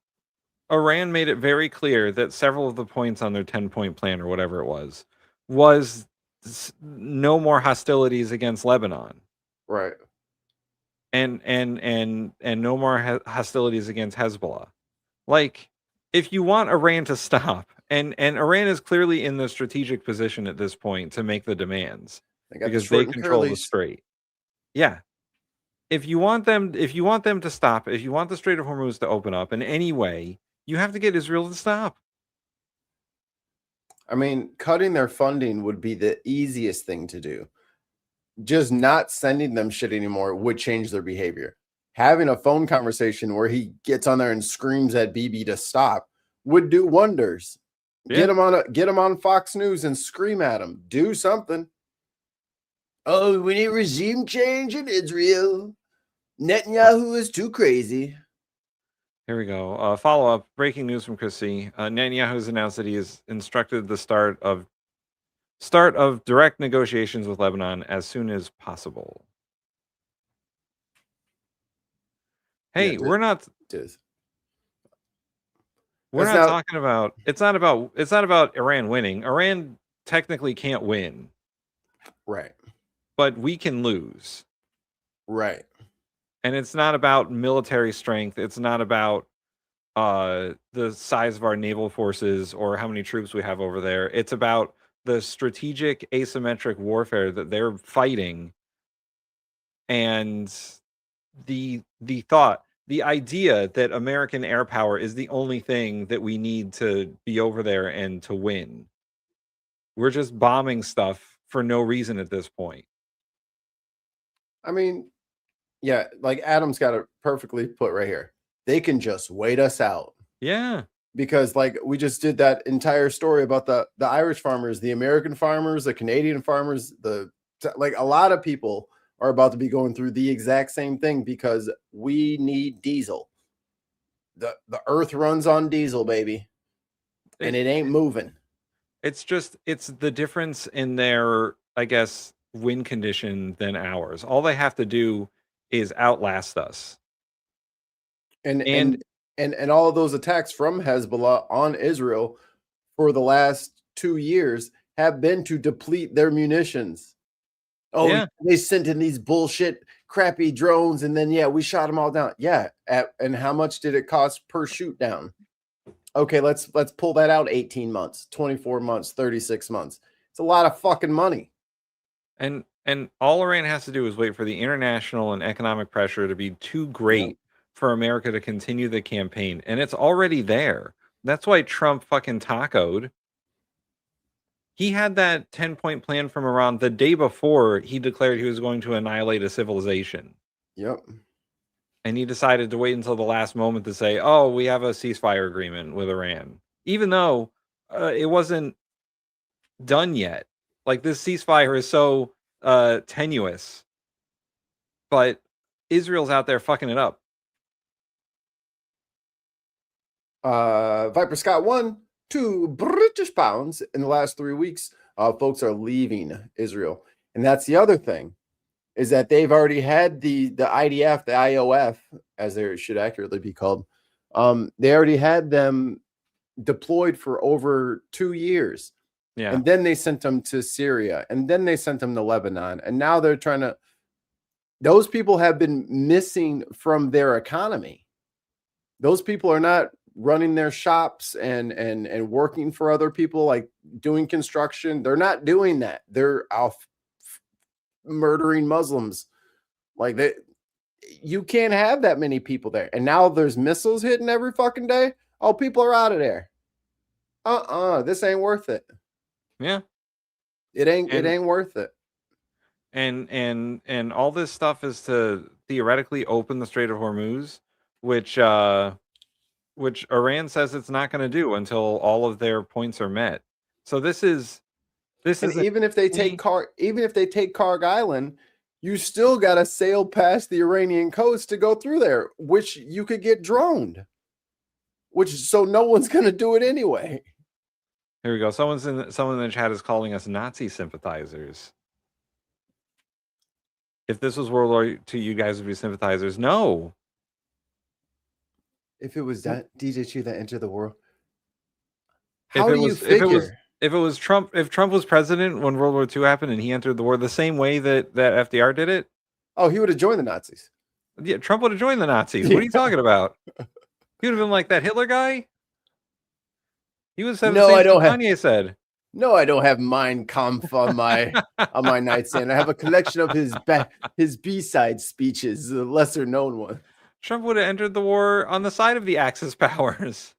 Iran made it very clear that several of the points on their 10-point plan or whatever it was no more hostilities against Lebanon. Right. And no more hostilities against Hezbollah. Like, if you want Iran to stop, and Iran is clearly in the strategic position at this point to make the demands because they control the strait. Yeah. If you want them to stop, if you want the Strait of Hormuz to open up in any way, you have to get Israel to stop. I mean, cutting their funding would be the easiest thing to do. Just not sending them shit anymore would change their behavior. Having a phone conversation where he gets on there and screams at Bibi to stop would do wonders. Yeah. Get him on Fox News and scream at him. Do something. Oh, we need regime change in Israel. Netanyahu is too crazy. Here we go. Follow up. Breaking news from Chris C. Netanyahu has announced that he has instructed the start of direct negotiations with Lebanon as soon as possible. Hey, we're not talking about. It's not about Iran winning. Iran technically can't win. Right. But we can lose. Right. And it's not about military strength. It's not about the size of our naval forces or how many troops we have over there. It's about the strategic asymmetric warfare that they're fighting, and the idea that American air power is the only thing that we need to be over there and to win. We're just bombing stuff for no reason at this point. I mean, yeah, like Adam's got it perfectly put right here. They can just wait us out. Yeah. Because like we just did that entire story about the Irish farmers, the American farmers, the Canadian farmers, like a lot of people are about to be going through the exact same thing because we need diesel. The earth runs on diesel, baby. And it ain't moving. It's the difference in their, I guess, win condition than ours. All they have to do is outlast us. And all of those attacks from Hezbollah on Israel for the last 2 years have been to deplete their munitions. Oh, yeah. They sent in these bullshit crappy drones and then we shot them all down. Yeah. And how much did it cost per shoot down? Okay, let's pull that out 18 months, 24 months, 36 months. It's a lot of fucking money. And all Iran has to do is wait for the international and economic pressure to be too great for America to continue the campaign. And it's already there. That's why Trump fucking tacoed. He had that 10-point plan from Iran the day before he declared he was going to annihilate a civilization. Yep. And he decided to wait until the last moment to say, oh, we have a ceasefire agreement with Iran. Even though it wasn't done yet. Like, this ceasefire is so tenuous. But Israel's out there fucking it up. Viper Scott won 2 British pounds in the last 3 weeks. Folks are leaving Israel. And that's the other thing, is that they've already had the IDF, the IOF, as they should accurately be called. They already had them deployed for over 2 years. Yeah. And then they sent them to Syria, and then they sent them to Lebanon. And now they're trying to, those people have been missing from their economy. Those people are not running their shops and working for other people, like doing construction. They're not doing that. They're out murdering Muslims. Like you can't have that many people there. And now there's missiles hitting every fucking day. Oh, people are out of there. This ain't worth it. Yeah. It ain't worth it. And all this stuff is to theoretically open the Strait of Hormuz, which Iran says it's not going to do until all of their points are met. So this is even if they take Karg Island, you still got to sail past the Iranian coast to go through there, which you could get droned. So no one's going to do it anyway. Here we go. Someone in the chat is calling us Nazi sympathizers. If this was World War II, you guys would be sympathizers. No. If it was that DJ2 that entered the world, how do you figure? If it was Trump, if Trump was president when World War II happened and he entered the war the same way that FDR did it, oh, he would have joined the Nazis. Yeah, Trump would have joined the Nazis. What are you talking about? He would have been like that Hitler guy. He was said the same thing Kanye said. No, I don't have Mein Kampf on my nightstand. I have a collection of his B-side speeches, the lesser known one. Trump would have entered the war on the side of the Axis powers.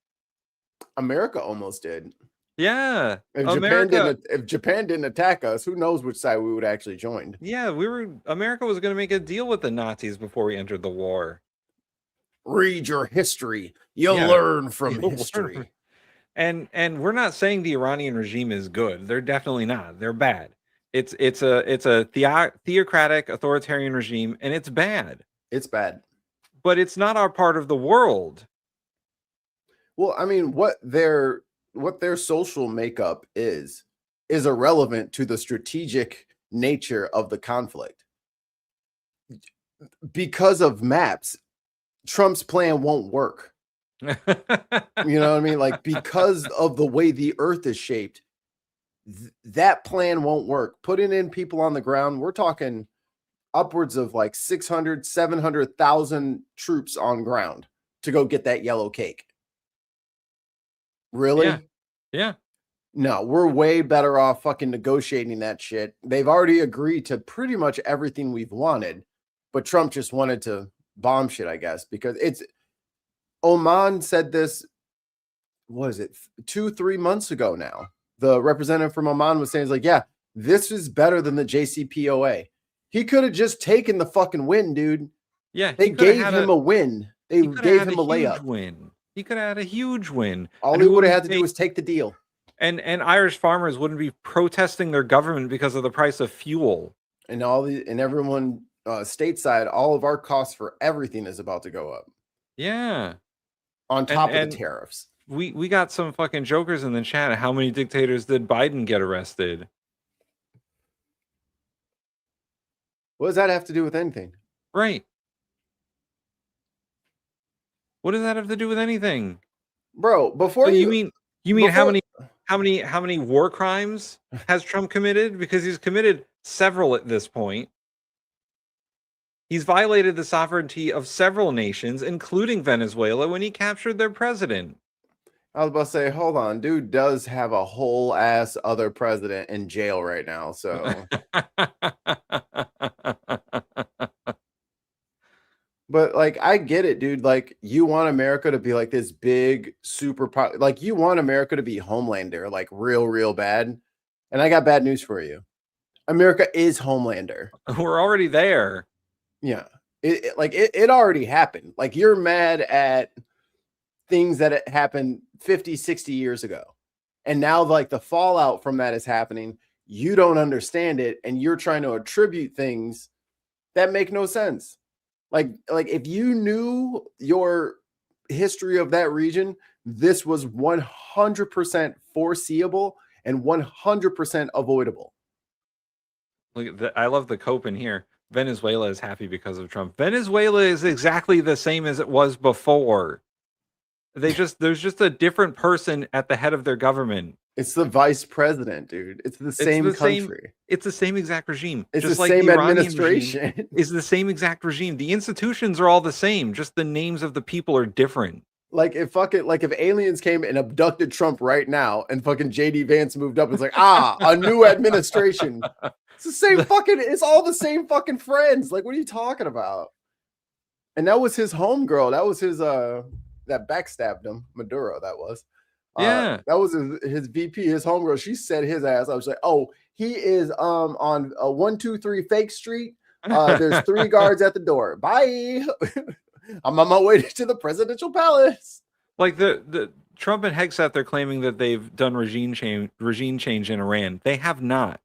America almost did. Yeah. If Japan didn't attack us, who knows which side we would actually join? Yeah, America was going to make a deal with the Nazis before we entered the war. Read your history. You'll learn from history. And we're not saying the Iranian regime is good. They're definitely not. They're bad. It's a theocratic authoritarian regime, and it's bad. It's bad. But it's not our part of the world. Well, I mean, what their social makeup is irrelevant to the strategic nature of the conflict. Because of maps, Trump's plan won't work. You know what I mean? Like, because of the way the earth is shaped, that plan won't work. Putting in people on the ground, we're talking upwards of like 600, 700,000 troops on ground to go get that yellow cake. Really? Yeah. No, we're way better off fucking negotiating that shit. They've already agreed to pretty much everything we've wanted, but Trump just wanted to bomb shit, I guess, because Oman said this, what is it, 2-3 months ago now. The representative from Oman was saying, like, yeah, this is better than the JCPOA. He could have just taken the fucking win, dude. Yeah. They gave him a win. They gave him a layup. Win. He could have had a huge win. All he would have had to do was take the deal. And Irish farmers wouldn't be protesting their government because of the price of fuel. And everyone stateside, all of our costs for everything is about to go up. Yeah. On top of the tariffs. We got some fucking jokers in the chat. How many dictators did Biden get arrested? What does that have to do with anything? Right. What does that have to do with anything? Bro, you mean how many war crimes has Trump committed? Because he's committed several at this point. He's violated the sovereignty of several nations, including Venezuela, when he captured their president. I was about to say, hold on, dude does have a whole ass other president in jail right now, so. But like, I get it, dude. Like, you want America to be like this big like, you want America to be Homelander, like real bad. And I got bad news for you. America is Homelander. We're already there. Yeah. It already happened. Like, you're mad at things that happened 50, 60 years ago. And now, like, the fallout from that is happening. You don't understand it. And you're trying to attribute things that make no sense. Like if you knew your history of that region, this was 100% foreseeable and 100% avoidable. Look at I love the cope in here. Venezuela is happy because of Trump. Venezuela is exactly the same as it was before. There's just a different person at the head of their government. It's the vice president, dude. It's the same country. It's the same exact regime. It's just the like same the Iranian administration. regime is the same exact regime. The institutions are all the same. Just the names of the people are different. Like if aliens came and abducted Trump right now and fucking JD Vance moved up, it's like, a new administration. It's the same it's all the same fucking friends. Like, what are you talking about? And that was his homegirl. That was his that backstabbed him, Maduro. That was that was his VP, his homegirl. She said his ass. I was like, oh, he is on 123 Fake Street. There's 3 guards at the door. Bye. I'm on my way to the presidential palace. Like the Trump and Hegseth, they're claiming that they've done regime change in Iran. They have not.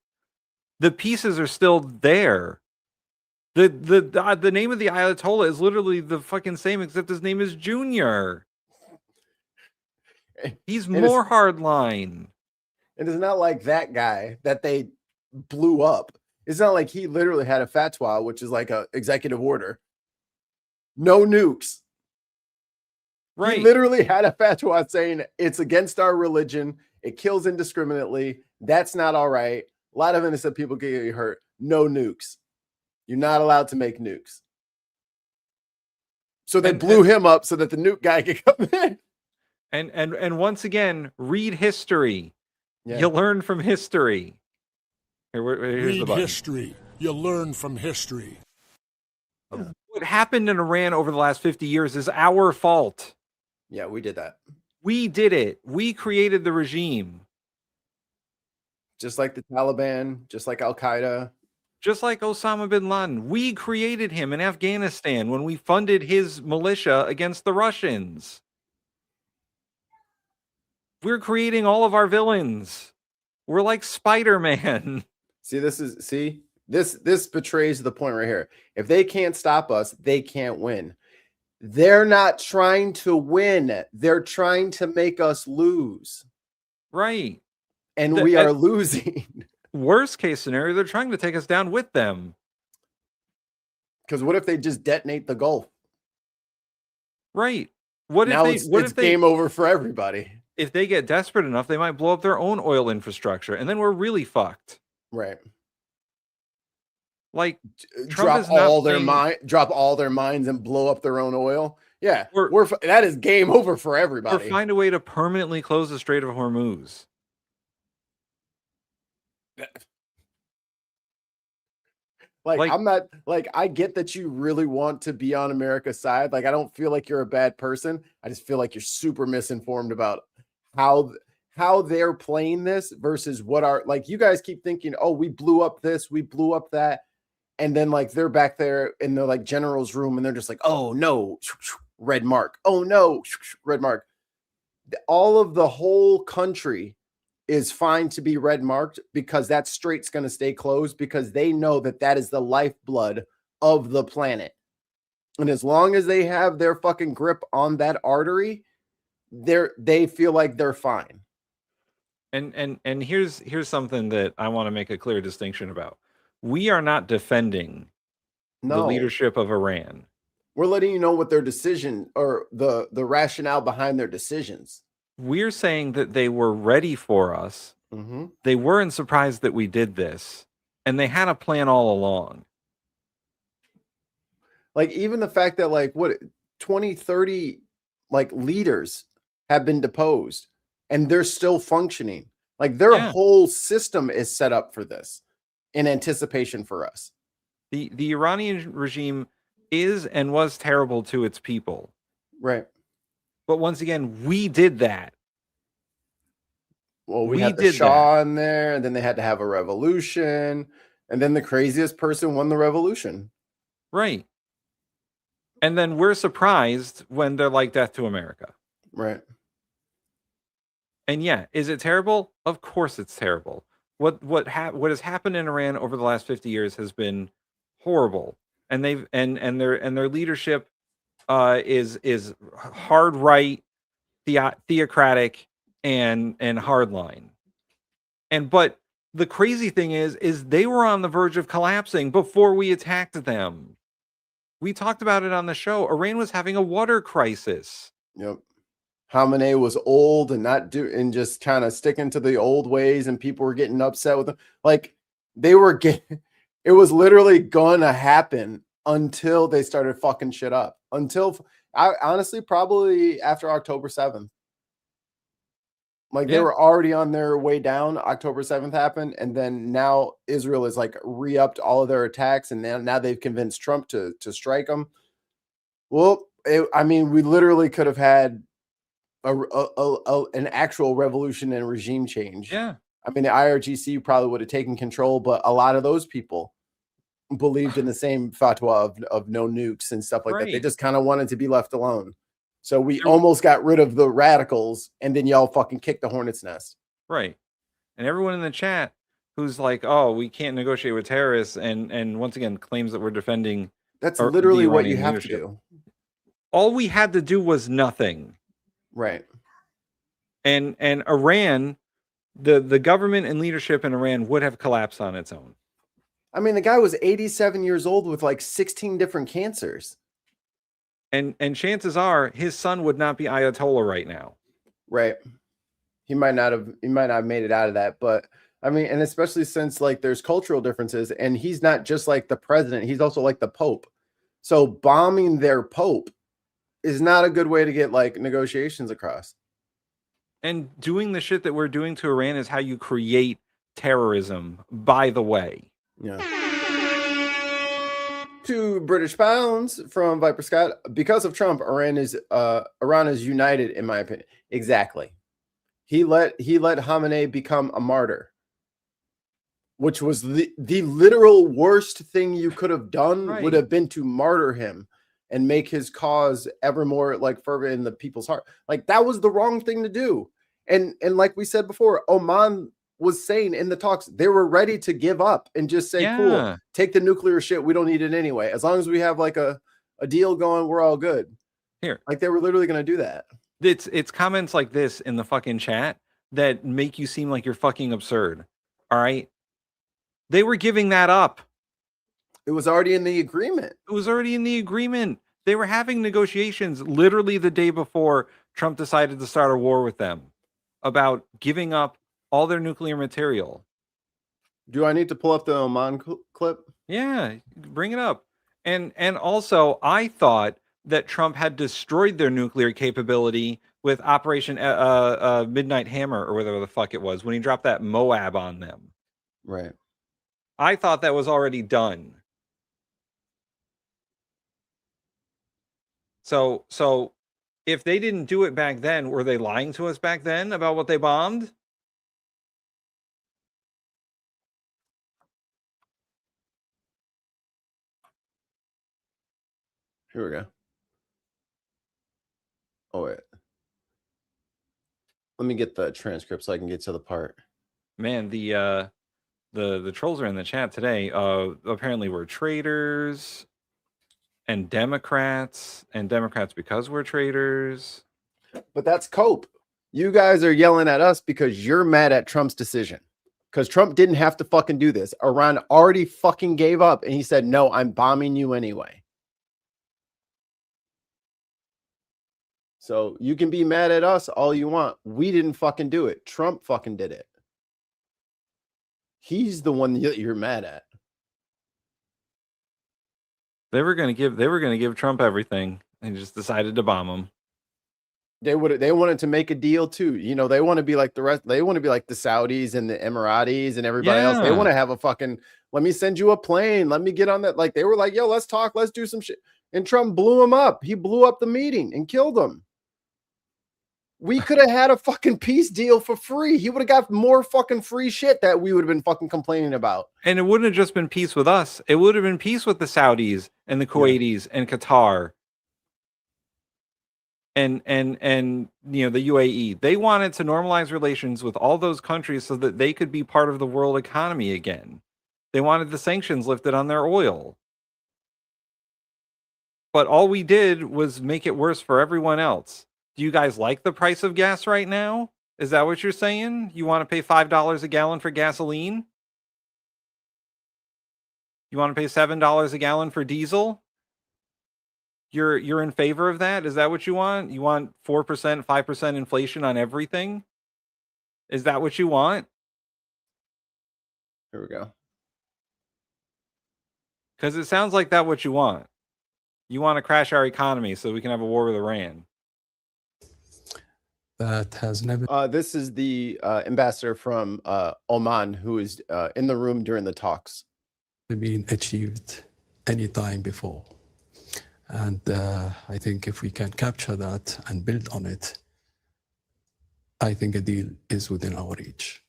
The pieces are still there. The name of the Ayatollah is literally the fucking same, except his name is Junior. He's more hardline. And it's not like that guy that they blew up. It's not like he literally had a fatwa, which is like a executive order. No nukes. Right. He literally had a fatwa saying it's against our religion. It kills indiscriminately. That's not all right. A lot of innocent people get hurt. No nukes. You're not allowed to make nukes. So they blew him up so that the nuke guy could come in. And once again, read history. Yeah. You learn from history. Here's the button. History. You learn from history. What happened in Iran over the last 50 years is our fault. Yeah, we did that. We did it. We created the regime. Just like the Taliban, just like Al-Qaeda. Just like Osama bin Laden. We created him in Afghanistan when we funded his militia against the Russians. We're creating all of our villains. We're like Spider-Man. This betrays the point right here. If they can't stop us, they can't win. They're not trying to win. They're trying to make us lose. Right. And we are losing. Worst case scenario, they're trying to take us down with them. Because what if they just detonate the Gulf? Right. It's game over for everybody. If they get desperate enough, they might blow up their own oil infrastructure, and then we're really fucked. Right. Like drop all their mines and blow up their own oil. Yeah, that is game over for everybody. Or find a way to permanently close the Strait of Hormuz. I'm not I get that you really want to be on America's side. Like, I don't feel like you're a bad person. I just feel like you're super misinformed about how they're playing this versus you guys keep thinking, oh, we blew up this, we blew up that. And then they're back there in the general's room and they're just like, oh no, red mark. Oh no, red mark. All of the whole country is fine to be red marked because that strait's going to stay closed because they know that is the lifeblood of the planet. And as long as they have their fucking grip on that artery, they feel like they're fine. And here's something that I want to make a clear distinction about. We are not defending the leadership of Iran. We're letting you know what their decision or the rationale behind their decisions. We're saying that they were ready for us. Mm-hmm. They weren't surprised that we did this. And they had a plan all along. Even the fact that 20, 30 leaders have been deposed and they're still functioning. Their whole system is set up for this in anticipation for us. The Iranian regime is and was terrible to its people. Right. But once again, we did that. Well, we had the Shah in there, and then they had to have a revolution, and then the craziest person won the revolution. Right. And then we're surprised when they're like death to America. Right. And yeah, is it terrible? Of course it's terrible. What has happened in Iran over the last 50 years has been horrible. And their leadership is hard right, theocratic, and hardline. But the crazy thing is they were on the verge of collapsing before we attacked them. We talked about it on the show. Iran was having a water crisis. Yep. Khamenei was old and just kind of sticking to the old ways, and people were getting upset with them. Like they were getting, it was literally gonna happen until they started fucking shit up. Honestly, probably after October 7th. Like they were already on their way down. October 7th happened, and then now Israel is like re-upped all of their attacks, and now they've convinced Trump to strike them. Well, we literally could have had an actual revolution and regime change. Yeah. I mean, the IRGC probably would have taken control, but a lot of those people believed in the same fatwa of no nukes and stuff like that. They just kind of wanted to be left alone. So we almost got rid of the radicals, and then y'all fucking kicked the hornet's nest. Right. And everyone in the chat who's like, oh, we can't negotiate with terrorists, and once again claims that we're defending. That's literally what you have to do. All we had to do was nothing. Right. And Iran, the government and leadership in Iran would have collapsed on its own. I mean, the guy was 87 years old with like 16 different cancers. And chances are his son would not be Ayatollah right now. Right. He might not have made it out of that. But I mean, and especially since like there's cultural differences, and he's not just like the president, he's also like the Pope. So bombing their Pope is not a good way to get like negotiations across. And doing the shit that we're doing to Iran is how you create terrorism, by the way. Yeah. 2 British pounds from Viper Scott. Because of Trump, Iran is united, in my opinion. Exactly. He let Khamenei become a martyr, which was the literal worst thing you could have done. Would have been to martyr him and make his cause ever more like fervent in the people's heart. Like that was the wrong thing to do. And like we said before, Oman was saying in the talks, they were ready to give up and just say, cool, take the nuclear shit. We don't need it anyway. As long as we have like a deal going, we're all good. Here. Like they were literally going to do that. It's comments like this in the fucking chat that make you seem like you're fucking absurd. All right. They were giving that up. It was already in the agreement. It was already in the agreement. They were having negotiations literally the day before Trump decided to start a war with them about giving up all their nuclear material. Do I need to pull up the Oman clip? Yeah, bring it up. And also, I thought that Trump had destroyed their nuclear capability with Operation Midnight Hammer or whatever the fuck it was when he dropped that Moab on them. Right. I thought that was already done. So if they didn't do it back then, were they lying to us back then about what they bombed? Here we go. Oh, wait. Let me get the transcript so I can get to the part. Man, the trolls are in the chat today. Apparently we're traitors and Democrats because we're traitors. But that's cope. You guys are yelling at us because you're mad at Trump's decision. Because Trump didn't have to fucking do this. Iran already fucking gave up and he said, no, I'm bombing you anyway. So you can be mad at us all you want. We didn't fucking do it. Trump fucking did it. He's the one that you're mad at. They were going to give Trump everything and just decided to bomb him. They wanted to make a deal too. You know, they want to be like the rest. They want to be like the Saudis and the Emiratis and everybody else. They want to have a fucking, let me send you a plane. Let me get on that. Like they were like, yo, let's talk. Let's do some shit. And Trump blew him up. He blew up the meeting and killed him. We could have had a fucking peace deal for free. He would have got more fucking free shit that we would have been fucking complaining about. And it wouldn't have just been peace with us. It would have been peace with the Saudis and the Kuwaitis and Qatar. And you know, the UAE. They wanted to normalize relations with all those countries so that they could be part of the world economy again. They wanted the sanctions lifted on their oil. But all we did was make it worse for everyone else. Do you guys like the price of gas right now? Is that what you're saying? You want to pay $5 a gallon for gasoline? You want to pay $7 a gallon for diesel? You're in favor of that? Is that what you want? You want 4%, 5% inflation on everything? Is that what you want? Here we go. Because it sounds like that's what you want. You want to crash our economy so we can have a war with Iran. That has never. This is the ambassador from Oman who is in the room during the talks. Been achieved any time before. And I think if we can capture that and build on it, I think a deal is within our reach.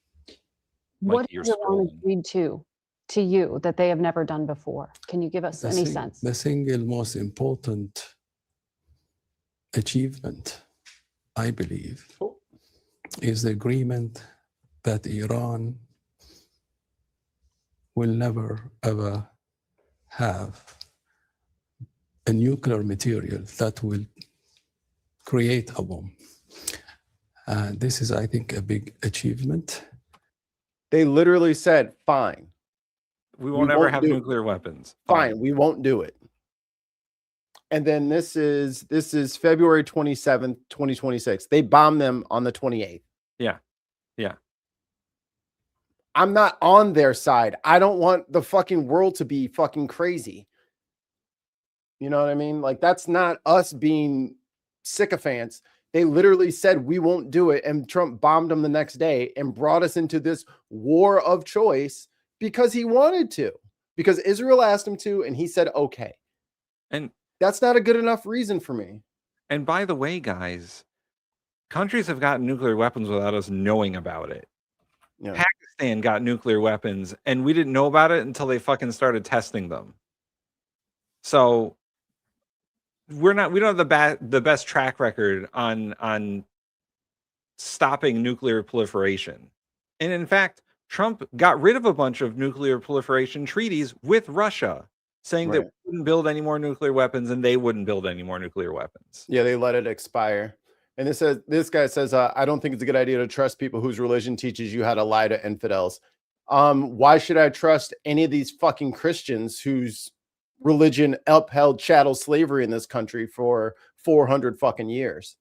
What has Iran agreed to you that they have never done before? Can you give us any sense? The single most important achievement, I believe, is the agreement that Iran will never, ever have a nuclear material that will create a bomb. And this is, I think, a big achievement. They literally said, fine. We won't ever have nuclear weapons. Fine, we won't do it. And then this is February 27th, 2026. They bombed them on the 28th. Yeah. Yeah. I'm not on their side. I don't want the fucking world to be fucking crazy. You know what I mean? Like, that's not us being sycophants. They literally said we won't do it, and Trump bombed them the next day and brought us into this war of choice because he wanted to, because Israel asked him to, and he said okay. And that's not a good enough reason for me. And by the way, guys, countries have gotten nuclear weapons without us knowing about it. Yeah. Pakistan got nuclear weapons, and we didn't know about it until they fucking started testing them. So we don't have the best track record on stopping nuclear proliferation. And in fact, Trump got rid of a bunch of nuclear proliferation treaties with Russia, saying that we wouldn't build any more nuclear weapons and they wouldn't build any more nuclear weapons. Yeah, they let it expire. And this guy says, I don't think it's a good idea to trust people whose religion teaches you how to lie to infidels. Why should I trust any of these fucking Christians whose religion upheld chattel slavery in this country for 400 fucking years?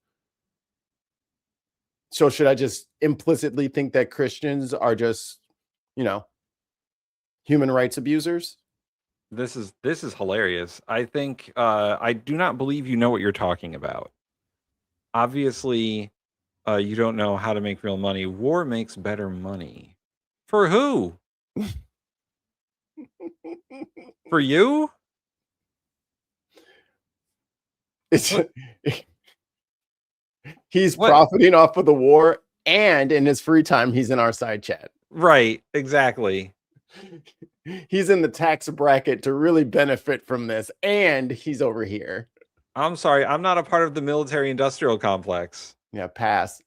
So should I just implicitly think that Christians are just, human rights abusers? This is hilarious. I think I do not believe you know what you're talking about. Obviously, you don't know how to make real money. War makes better money. For who? For you? He's profiting off of the war, and in his free time, he's in our side chat. Right, exactly. He's in the tax bracket to really benefit from this, and he's over here. I'm sorry, I'm not a part of the military-industrial complex. Yeah, pass.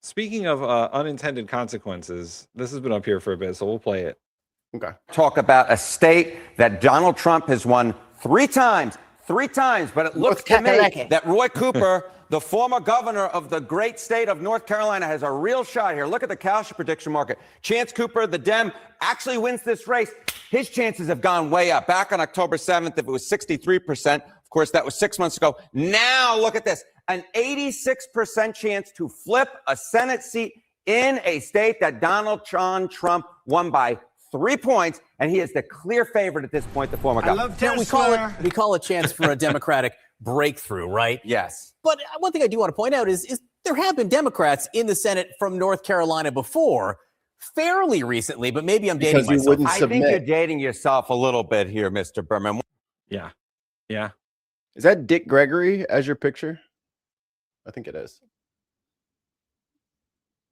Speaking of unintended consequences, this has been up here for a bit, so we'll play it. Okay. Talk about a state that Donald Trump has won three times, but it looks to me that Roy Cooper, the former governor of the great state of North Carolina, has a real shot here. Look at the Kalshi prediction market. Chance Cooper, the Dem, actually wins this race. His chances have gone way up. Back on October 7th, if it was 63%, of course, that was 6 months ago. Now, look at this, an 86% chance to flip a Senate seat in a state that Donald John Trump won by 3 points, and he is the clear favorite at this point, the former governor. We call it chance for a Democratic breakthrough, right? Yes. But one thing I do want to point out is there have been Democrats in the Senate from North Carolina before, fairly recently, but maybe I'm dating myself. I think you're dating yourself a little bit here, Mr. Berman. Yeah. Yeah. Is that Dick Gregory as your picture? I think it is.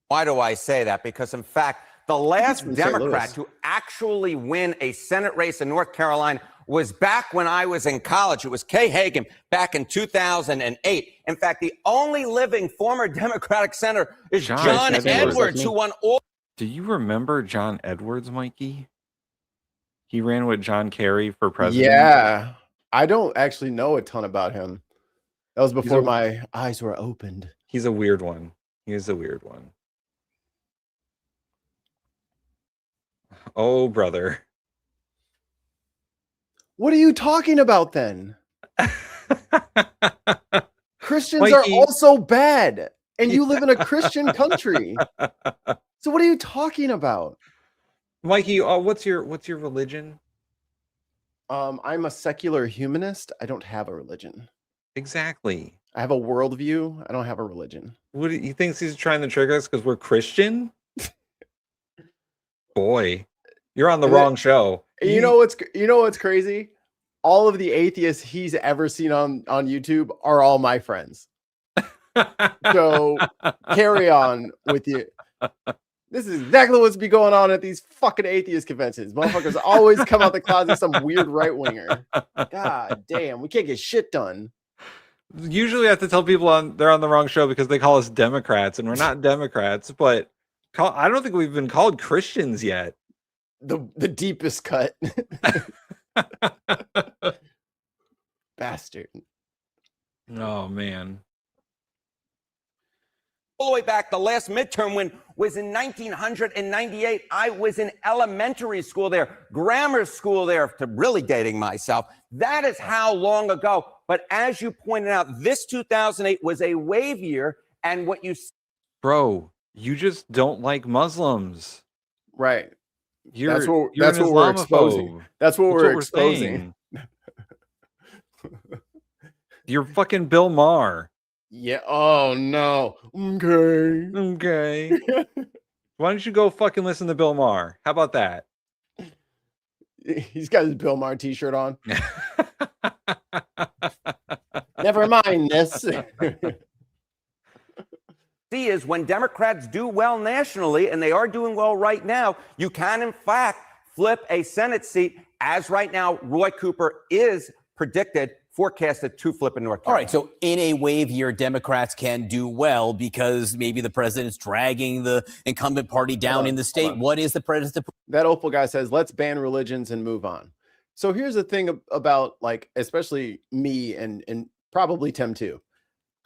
Why do I say that? Because, in fact, the last Democrat to actually win a Senate race in North Carolina was back when I was in college. It was Kay Hagan back in 2008. In fact, the only living former Democratic senator is John Edwards, who won all. Do you remember John Edwards, Mikey? He ran with John Kerry for president. Yeah. I don't actually know a ton about him. That was before my eyes were opened. He's a weird one. He is a weird one. Oh, brother. What are you talking about then? Christians are also bad, and you live in a Christian country. So what are you talking about? Mikey, what's your religion? I'm a secular humanist. I don't have a religion. Exactly. I have a worldview. I don't have a religion. What do you think he's trying to trick us because we're Christian? Boy, you're on the wrong show. You know what's crazy? All of the atheists he's ever seen on YouTube are all my friends. So carry on with you. This is exactly what's be going on at these fucking atheist conventions. Motherfuckers always come out the closet some weird right winger. God damn, we can't get shit done. Usually I have to tell people they're on the wrong show because they call us Democrats, and we're not Democrats, but I don't think we've been called Christians yet. The deepest cut. Bastard. Oh, man. All the way back, the last midterm win was in 1998. I was in elementary school there, grammar school there, to really dating myself. That is how long ago. But as you pointed out, this 2008 was a wave year. And what you... Bro, you just don't like Muslims. Right. That's what we're exposing. That's what we're exposing. You're fucking Bill Maher. Yeah. Oh no. Okay. Why don't you go fucking listen to Bill Maher? How about that? He's got his Bill Maher t-shirt on. Never mind this. Is when Democrats do well nationally, and they are doing well right now, you can in fact flip a Senate seat, as right now Roy Cooper is forecasted to flip in North Carolina. All right, so in a wave year, Democrats can do well because maybe the president's dragging the incumbent party down in the state. What is the president? That Opal guy says, let's ban religions and move on. So here's the thing about, like, especially me and probably Tim too.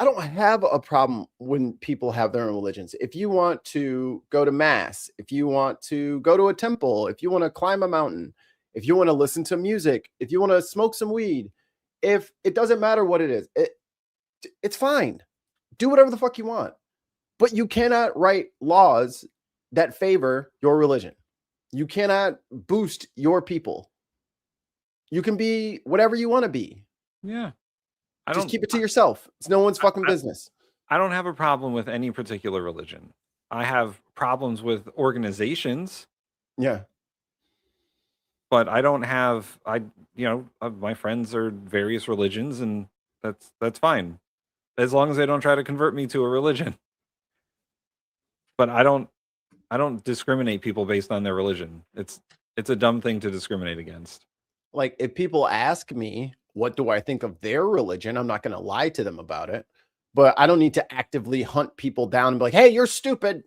I don't have a problem when people have their own religions. If you want to go to mass, if you want to go to a temple, if you want to climb a mountain, if you want to listen to music, if you want to smoke some weed, if it doesn't matter what it is, it's fine. Do whatever the fuck you want. But you cannot write laws that favor your religion. You cannot boost your people. You can be whatever you want to be. Yeah. Just keep it to yourself. It's no one's fucking business. I don't have a problem with any particular religion. I have problems with organizations. Yeah. But I don't have, my friends are various religions, and that's fine. As long as they don't try to convert me to a religion. But I don't discriminate people based on their religion. It's a dumb thing to discriminate against. Like, if people ask me, what do I think of their religion? I'm not going to lie to them about it, but I don't need to actively hunt people down and be like, hey, you're stupid.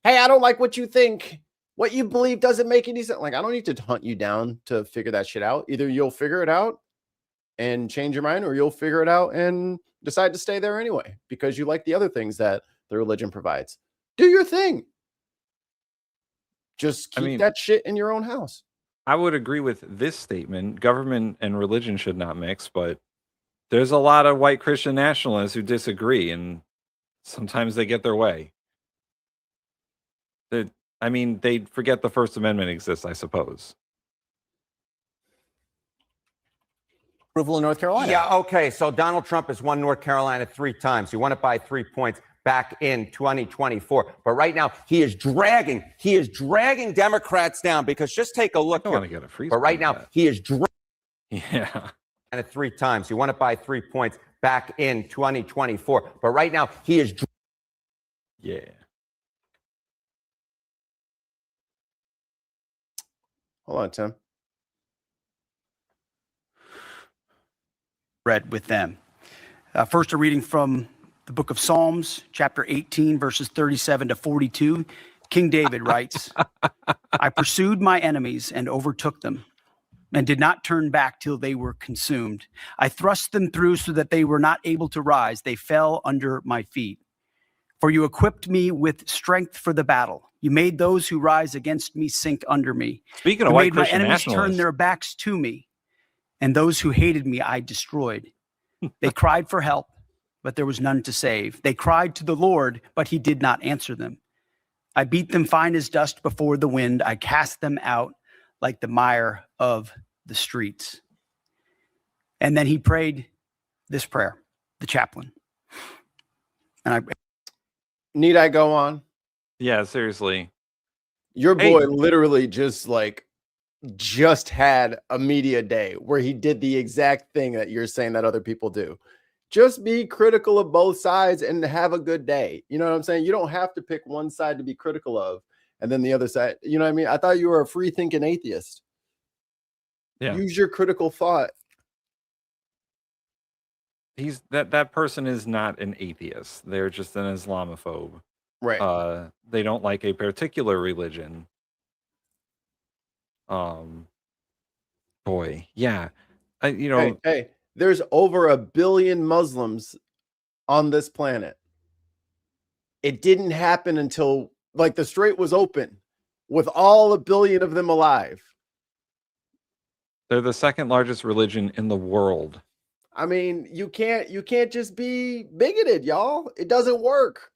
Hey, I don't like what you think. What you believe doesn't make any sense. Like, I don't need to hunt you down to figure that shit out. Either you'll figure it out and change your mind, or you'll figure it out and decide to stay there anyway, because you like the other things that the religion provides. Do your thing. Just keep that shit in your own house. I would agree with this statement. Government and religion should not mix, but there's a lot of white Christian nationalists who disagree, and sometimes they get their way. They forget the First Amendment exists, I suppose. Approval in North Carolina. Yeah, okay. So Donald Trump has won North Carolina 3 times. He won it by 3 points back in 2024. But right now, he is dragging Democrats down, because just take a look. I don't want to get a free. But right now, he is dragging. Yeah. And 3 times. He won it by 3 points back in 2024. But right now, he is. Yeah. Hold on, Tim. Read with them. First, a reading from the book of Psalms, chapter 18, verses 37 to 42. King David writes, I pursued my enemies and overtook them. and did not turn back till they were consumed. I thrust them through so that they were not able to rise. They fell under my feet. For you equipped me with strength for the battle. You made those who rise against me sink under me. Speaking of you white made my Christian enemies turn nationalists. their backs to me, and those who hated me I destroyed. They cried for help, but there was none to save. They cried to the Lord, but he did not answer them. I beat them fine as dust before the wind. I cast them out like the mire of the streets. And then he prayed this prayer, the chaplain. And need I go on? Yeah, seriously. Your boy literally just had a media day where he did the exact thing that you're saying that other people do. Just be critical of both sides and have a good day. You know what I'm saying? You don't have to pick one side to be critical of and then the other side. You know what I mean? I thought you were a free thinking atheist. Yeah. Use your critical thought. He's that person is not an atheist. They're just an Islamophobe. Right. They don't like a particular religion. Boy, yeah. Hey, there's over 1 billion Muslims on this planet. It didn't happen until the Strait was open with all 1 billion of them alive. They're the second largest religion in the world. I mean, you can't just be bigoted, y'all. It doesn't work.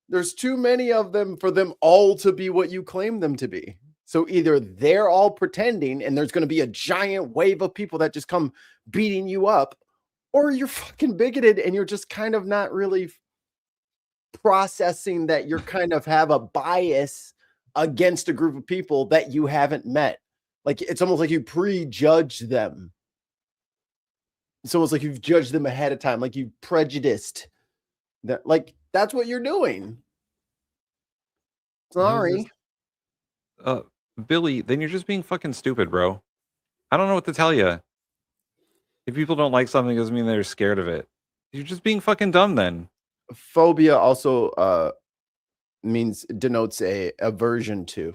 There's too many of them for them all to be what you claim them to be. So either they're all pretending and there's going to be a giant wave of people that just come beating you up, or you're fucking bigoted and you're just kind of not really processing that you're kind of have a bias against a group of people that you haven't met. It's almost like you prejudge them. It's almost like you've judged them ahead of time, like you've prejudiced that. That's what you're doing. Sorry. Billy, then you're just being fucking stupid, bro. I don't know what to tell you. If people don't like something, it doesn't mean they're scared of it. You're just being fucking dumb then. Phobia also denotes a aversion to.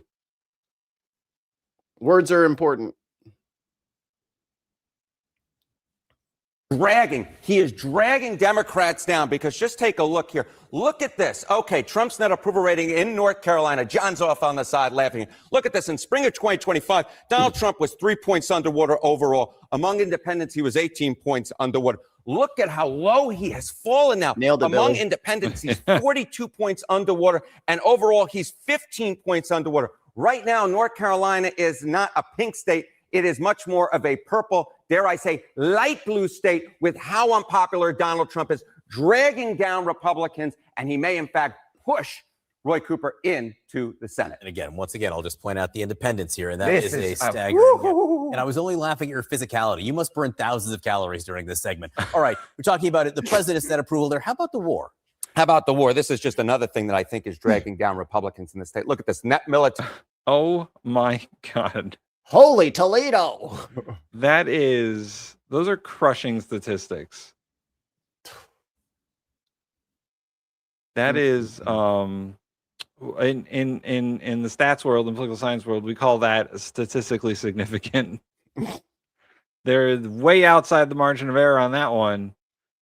Words are important. He is dragging Democrats down because just take a look here. Look at this. Okay, Trump's net approval rating in North Carolina. John's off on the side laughing. Look at this. In spring of 2025, Donald Trump was 3 points underwater overall. Among independents, he was 18 points underwater. Look at how low he has fallen now. Nailed it, Among Billy. independents, he's 42 points underwater. And overall, he's 15 points underwater. Right now, North Carolina is not a pink state. It is much more of a purple, dare I say, light blue state with how unpopular Donald Trump is, dragging down Republicans, and he may, in fact, push Roy Cooper into the Senate. And again, once again, I'll just point out the independents here, and that is a staggering. And I was only laughing at your physicality. You must burn thousands of calories during this segment. All right, we're talking about it. The president's net approval there. How about the war? How about the war? This is just another thing that I think is dragging down Republicans in the state. Look at this net military. Oh, my God. Holy Toledo. Those are crushing statistics. That is in the stats world and political science world, we call that statistically significant. They're way outside the margin of error on that one.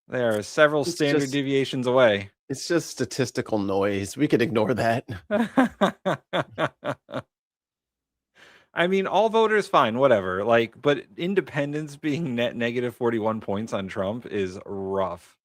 They are several standard deviations away. It's just statistical noise. We could ignore that. I mean, all voters, fine, whatever. But independents being net negative 41 points on Trump is rough.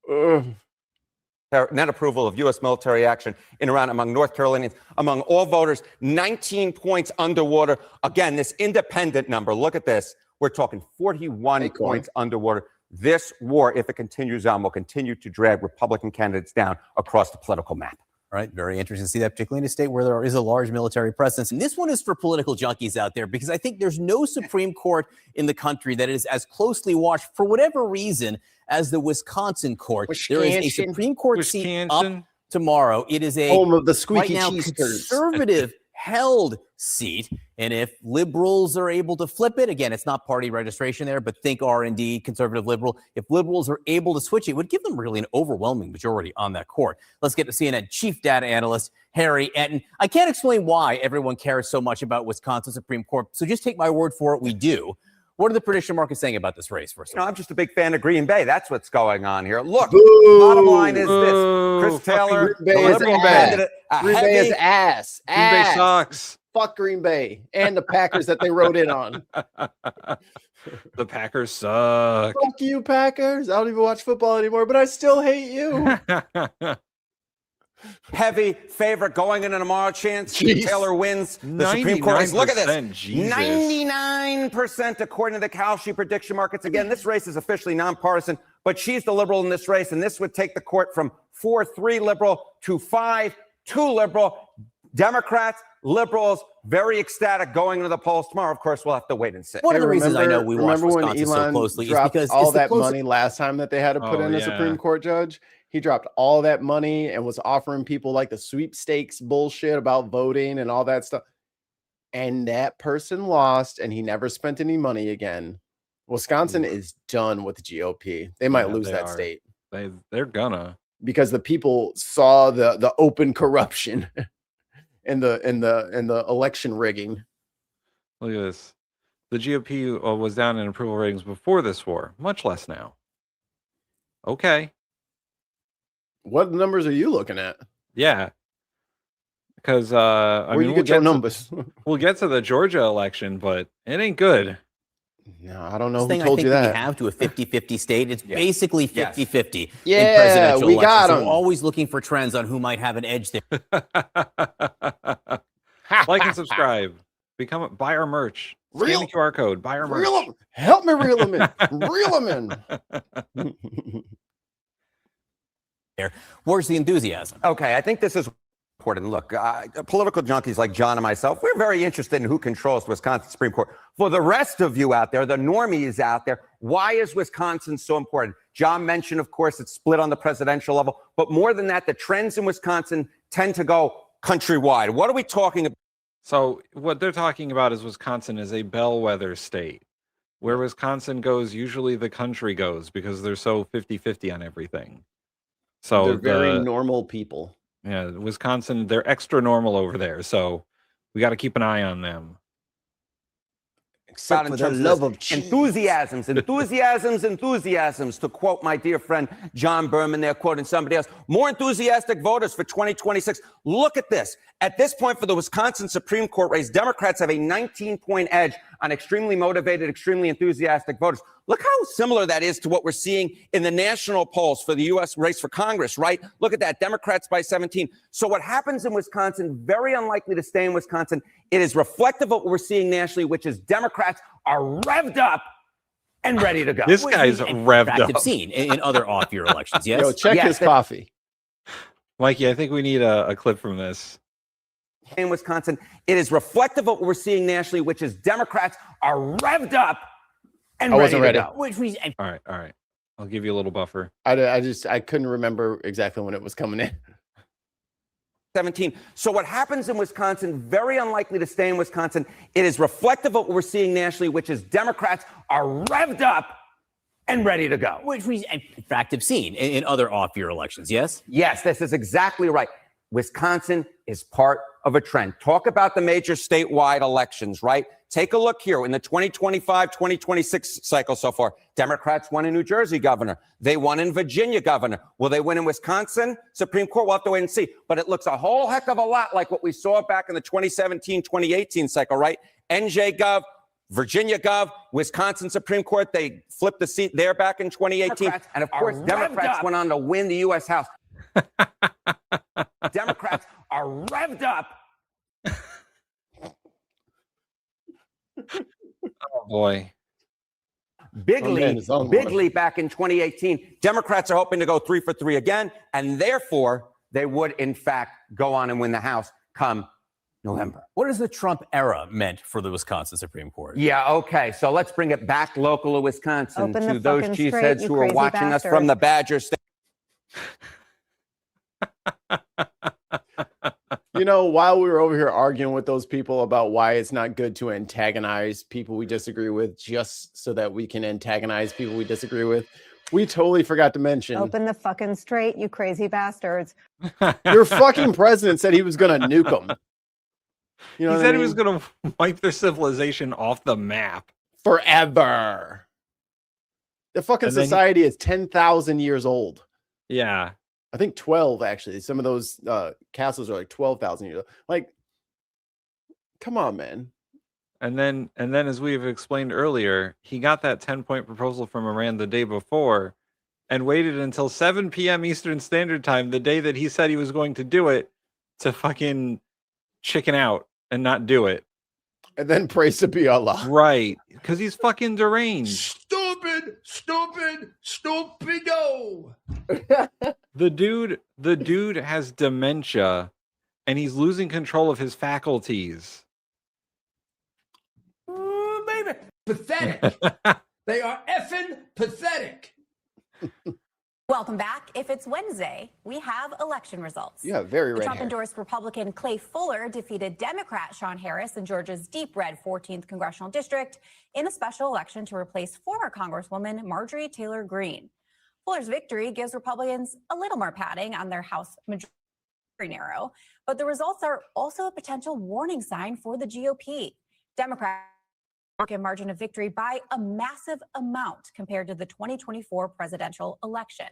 Net approval of U.S. military action in Iran among North Carolinians, among all voters, 19 points underwater. Again, this independent number, look at this. We're talking 41 points underwater. This war, if it continues on, will continue to drag Republican candidates down across the political map. All right, very interesting to see that, particularly in a state where there is a large military presence. And this one is for political junkies out there, because I think there's no Supreme Court in the country that is as closely watched, for whatever reason, as the Wisconsin court. There is a Supreme Court seat up tomorrow. It is a home of the squeaky right now cheesters. conservative held seat. And if liberals are able to flip it, again, it's not party registration there, but think R&D, conservative liberal. If liberals are able to switch it would give them really an overwhelming majority on that court. Let's get to CNN chief data analyst Harry Etten. I can't explain why everyone cares so much about Wisconsin Supreme Court, so just take my word for it, we do. What are the prediction markets saying about this race, first of all? I'm just a big fan of Green Bay. That's what's going on here. Look, the bottom line is this. Chris Taylor, Green Bay is ass. Green Bay is ass. Green Bay sucks. Fuck Green Bay and the Packers that they rode in on. The Packers suck. Fuck you, Packers. I don't even watch football anymore, but I still hate you. Heavy favorite going into tomorrow. Chance Taylor wins the Supreme Court race. Look at this. 99% according to the Kalshi prediction markets. Again, this race is officially nonpartisan, but she's the liberal in this race, and this would take the court from 4-3 liberal to 5-2 liberal. Democrats, liberals, very ecstatic going into the polls tomorrow. Of course, we'll have to wait and see. One of the reasons I know we watch Wisconsin when Elon so closely is dropped because all that money last time that they had to put in a Supreme Court judge. He dropped all that money and was offering people like the sweepstakes bullshit about voting and all that stuff. And that person lost, and he never spent any money again. Wisconsin is done with the GOP. They might lose that state. They're gonna, because the people saw the open corruption and the election rigging. Look at this. The GOP was down in approval ratings before this war, much less now. Okay. What numbers are you looking at? Yeah. Because I mean, you get your numbers. We'll get to the Georgia election, but it ain't good. No, I don't know who thing told I think you that. We have to a 50-50 state. It's basically 50-50 in Yeah, presidential we elections. got So 'em. we're always looking for trends on who might have an edge there. Like and subscribe. Buy our merch. Scan the QR code. Buy our merch. Reel 'em. Help me reel them in. Reel them in. Where's the enthusiasm? Okay, I think this is important. Look, political junkies like John and myself, we're very interested in who controls Wisconsin Supreme Court. For the rest of you out there, the normies out there, why is Wisconsin so important? John mentioned, of course, it's split on the presidential level, but more than that, the trends in Wisconsin tend to go countrywide. What are we talking about? So what they're talking about is Wisconsin is a bellwether state. Where Wisconsin goes, usually the country goes, because they're so 50-50 on everything. So they're very normal people. Yeah, Wisconsin, they're extra normal over there. So we got to keep an eye on them. Except for the love of cheese. Enthusiasms, to quote my dear friend John Berman there, quoting somebody else. More enthusiastic voters for 2026. Look at this. At this point for the Wisconsin Supreme Court race, Democrats have a 19-point edge on extremely motivated, extremely enthusiastic voters. Look how similar that is to what we're seeing in the national polls for the U.S. race for Congress, right? Look at that, Democrats by 17. So what happens in Wisconsin, very unlikely to stay in Wisconsin. It is reflective of what we're seeing nationally, which is Democrats are revved up and ready to go. This guy's revved up. Seen in other off-year elections, yes? Yo, check his coffee. Mikey, I think we need a clip from this. In Wisconsin, it is reflective of what we're seeing nationally, which is Democrats are revved up and ready to go. All right. I'll give you a little buffer. I couldn't remember exactly when it was coming in. 17. So what happens in Wisconsin, very unlikely to stay in Wisconsin. It is reflective of what we're seeing nationally, which is Democrats are revved up and ready to go. Which we, in fact, have seen in other off-year elections, yes? Yes, this is exactly right. Wisconsin is part of a trend. Talk about the major statewide elections, right? Take a look here in the 2025-2026 cycle so far. Democrats won in New Jersey governor. They won in Virginia governor. Will they win in Wisconsin? Supreme Court, we'll have to wait and see. But it looks a whole heck of a lot like what we saw back in the 2017-2018 cycle, right? NJ Gov, Virginia Gov, Wisconsin Supreme Court, they flipped the seat there back in 2018. And of course, Democrats went on to win the U.S. House. Democrats are revved up. Oh, boy. Bigly back in 2018. Democrats are hoping to go 3 for 3 again, and therefore they would, in fact, go on and win the House come November. What has the Trump era meant for the Wisconsin Supreme Court? Yeah, okay. So let's bring it back local to Wisconsin Open to the those fucking strait, cheeseheads you who are crazy watching us from the Badger State. You know, while we were over here arguing with those people about why it's not good to antagonize people we disagree with just so that we can antagonize people we disagree with, we totally forgot to mention. Open the fucking straight, you crazy bastards. Your fucking president said he was going to nuke them. You know he said he was going to wipe their civilization off the map. Forever. The fucking society is 10,000 years old. Yeah. I think 12, actually. Some of those castles are like 12,000 years old. Like, come on, man. And then, as we've explained earlier, he got that 10-point proposal from Iran the day before and waited until 7 p.m. Eastern Standard Time, the day that he said he was going to do it, to fucking chicken out and not do it. And then praise to be Allah. Right. Because he's fucking deranged. Stupido. The dude has dementia and he's losing control of his faculties. Ooh, baby. Pathetic. They are effing pathetic. Welcome back. If it's Wednesday, we have election results. Yeah, very The red Trump-endorsed Republican Clay Fuller defeated Democrat Sean Harris in Georgia's deep red 14th congressional district in a special election to replace former Congresswoman Marjorie Taylor Greene. Fuller's victory gives Republicans a little more padding on their House majority narrow, but the results are also a potential warning sign for the GOP. Democrats a margin of victory by a massive amount compared to the 2024 presidential election.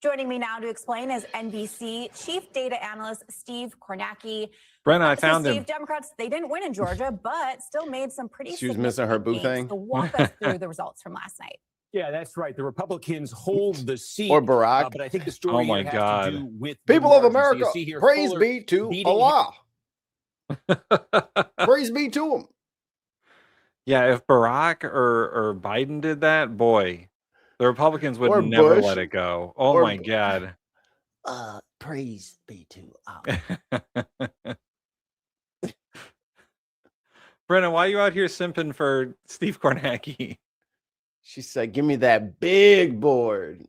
Joining me now to explain is NBC Chief Data Analyst Steve Kornacki. Brenna, I found him. Democrats, they didn't win in Georgia, but still made some pretty She was missing her boo thing. So walk us through the results from last night. Yeah, that's right. The Republicans hold the seat. Or Barack. But I think the story Oh my has God. to do with People of the margins. So America, you see here, praise Fuller be to beating- Allah. Praise be to him. Yeah, if Barack or Biden did that, boy, the Republicans would Or never Bush. let it go. Oh Or my God. Praise be to Allah. Brenna, why are you out here simping for Steve Kornacki? She said, give me that big board.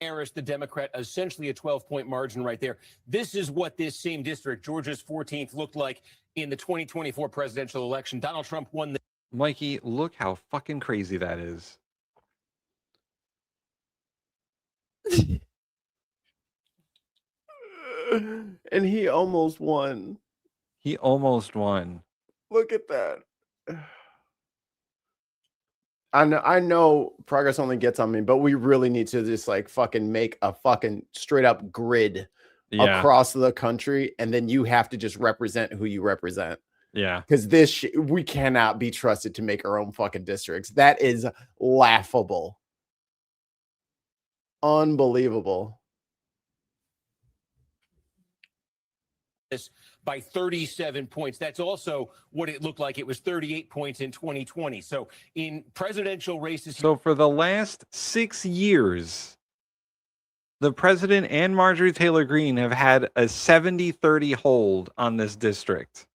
Harris, the Democrat, essentially a 12-point margin right there. This is what this same district, Georgia's 14th, looked like in the 2024 presidential election. Donald Trump won the Mikey, look how fucking crazy that is. And he almost won. He almost won. Look at that. I know progress only gets on me, but we really need to just like fucking make a fucking straight up grid across the country. And then you have to just represent who you represent. Yeah. Because we cannot be trusted to make our own fucking districts. That is laughable. Unbelievable. by 37 points. That's also what it looked like. It was 38 points in 2020. So in presidential races. So for the last 6 years, the president and Marjorie Taylor Greene have had a 70-30 hold on this district.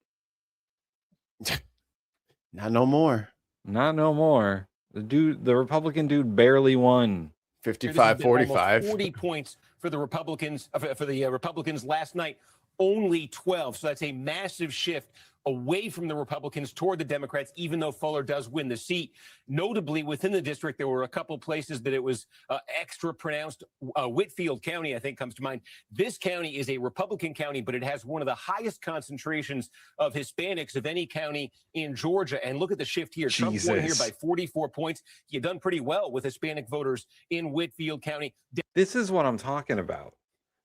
Not no more. Not no more. The Republican dude barely won. 55-45. 40 points for the Republicans Republicans last night. Only 12. So that's a massive shift away from the Republicans toward the Democrats, even though Fuller does win the seat. Notably, within the district, there were a couple places that it was extra pronounced. Whitfield County, I think, comes to mind. This county is a Republican county, but it has one of the highest concentrations of Hispanics of any county in Georgia. And look at the shift here. Trump won here by 44 points. You've done pretty well with Hispanic voters in Whitfield County. This is what I'm talking about.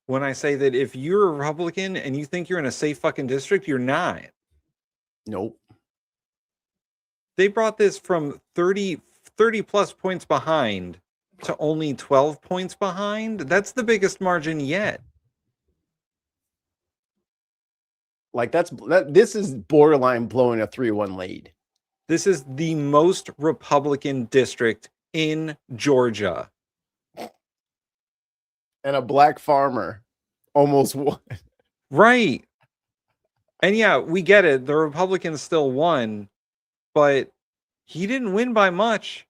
When I say that if you're a Republican and you think you're in a safe fucking district, you're not. Nope. They brought this from 30 plus points behind to only 12 points behind. That's the biggest margin yet. Like this is borderline blowing a 3-1 lead. This is the most Republican district in Georgia. And a black farmer almost won. Right. And yeah, we get it. The Republicans still won, but he didn't win by much.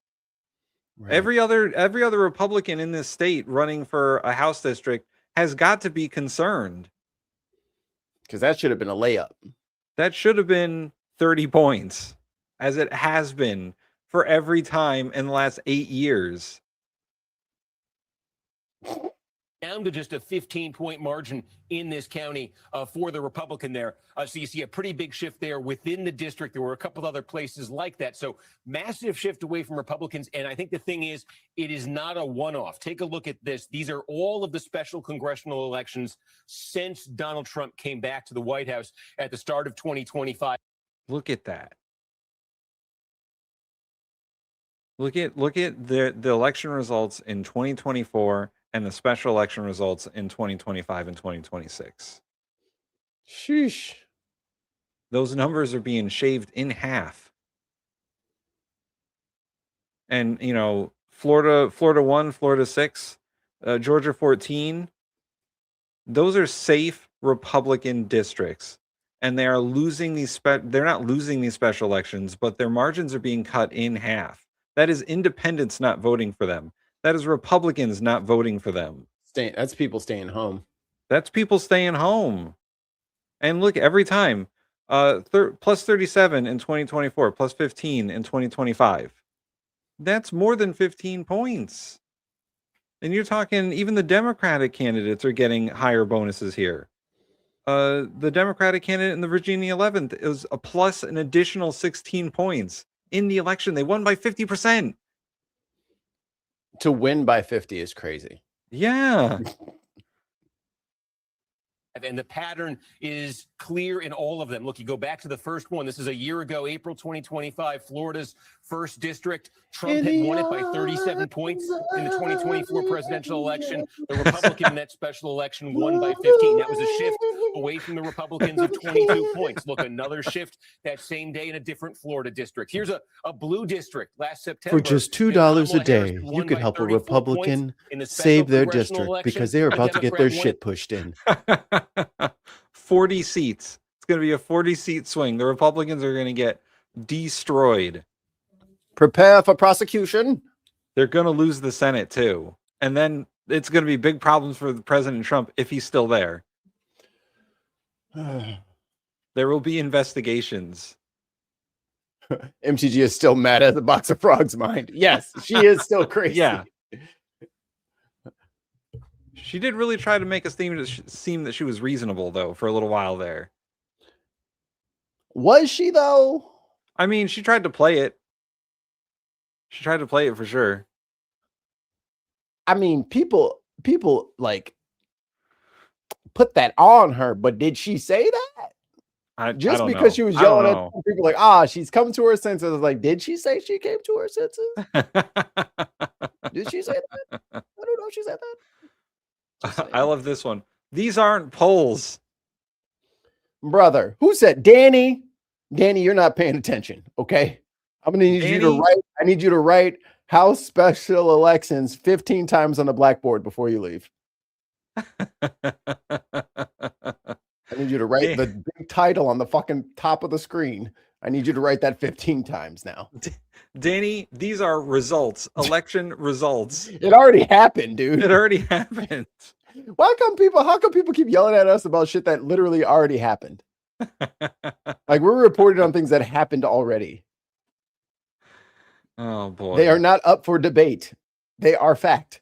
Right. Every other Republican in this state running for a House district has got to be concerned. Because that should have been a layup. That should have been 30 points, as it has been for every time in the last 8 years. Down to just a 15-point margin in this county for the Republican there. So you see a pretty big shift there within the district. There were a couple other places like that. So massive shift away from Republicans. And I think the thing is, it is not a one-off. Take a look at this. These are all of the special congressional elections since Donald Trump came back to the White House at the start of 2025. Look at that. Look at the election results in 2024 and the special election results in 2025 and 2026. Sheesh. Those numbers are being shaved in half. And, you know, Florida 1, Florida 6, Georgia 14, those are safe Republican districts. And they are losing these they're not losing these special elections, but their margins are being cut in half. That is independents not voting for them. That is Republicans not voting for them. That's people staying home. That's people staying home. And look, every time, plus 37 in 2024, plus 15 in 2025. That's more than 15 points. And you're talking, even the Democratic candidates are getting higher bonuses here. The Democratic candidate in the Virginia 11th is a plus an additional 16 points in the election. They won by 50%. To win by 50 is crazy. Yeah. And the pattern is clear in all of them. Look, you go back to the first one. This is a year ago, April 2025, Florida's first district. Trump had won it by 37 points in the 2024 presidential election. The Republican in that special election won by 15. That was a shift away from the Republicans of 22 points. Look, another shift that same day in a different Florida district. Here's a blue district last September. For just $2 a day, you could help a Republican save their district because they are about to get their shit pushed in. 40 seats. It's going to be a 40-seat swing. The Republicans are going to get destroyed. Prepare for prosecution. They're going to lose the Senate too. And then it's going to be big problems for President Trump if he's still there. There will be investigations. MTG is still mad at the box of frogs mind. Yes, she is still crazy. Yeah. She did really try to make us seem that she was reasonable, though, for a little while there. Was she, though? I mean, she tried to play it. She tried to play it for sure. I mean, people like put that on her, but did she say that? Just I because she was yelling at people like, she's come to her senses. Like, did she say she came to her senses? Did she say that? I don't know if she said that. I love this one. These aren't polls. Brother, who said Danny? Danny, you're not paying attention. Okay. I'm gonna need you to write. I need you to write House special elections 15 times on the blackboard before you leave. I need you to write the big title on the fucking top of the screen. I need you to write that 15 times now. Danny, these are results, election results. It already happened, dude. It already happened. How come people keep yelling at us about shit that literally already happened? Like, we're reporting on things that happened already. Oh boy. They are not up for debate. They are fact.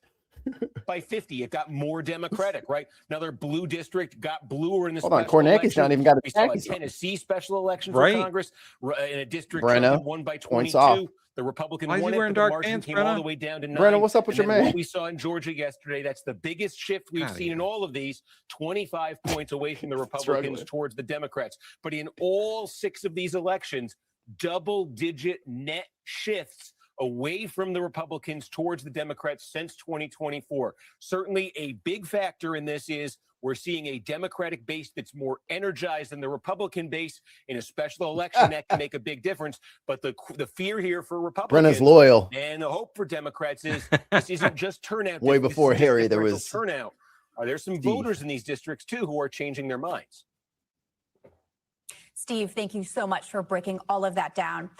By 50, it got more Democratic, right? Another blue district got bluer in this. Hold on, Kornacki's not even got a We saw a Tennessee special election for Right. Congress in a district Brenna, won by points off. 22. The Republican Why is he won it, wearing but the dark margin pants, came all Brenna? the way down to 9. Brenna, what's up with And your then man? What we saw in Georgia yesterday, that's the biggest shift we've seen in all of these, 25 points away from the Republicans towards the Democrats. But in all 6 of these elections, double-digit net shifts away from the Republicans towards the Democrats since 2024. Certainly a big factor in this is we're seeing a Democratic base that's more energized than the Republican base in a special election. That can make a big difference. But the fear here for Republicans Brenna's loyal. and the hope for Democrats is this isn't just turnout. Way This before is just Harry, there differential was turnout. Are there some voters in these districts, too, who are changing their minds? Steve, thank you so much for breaking all of that down.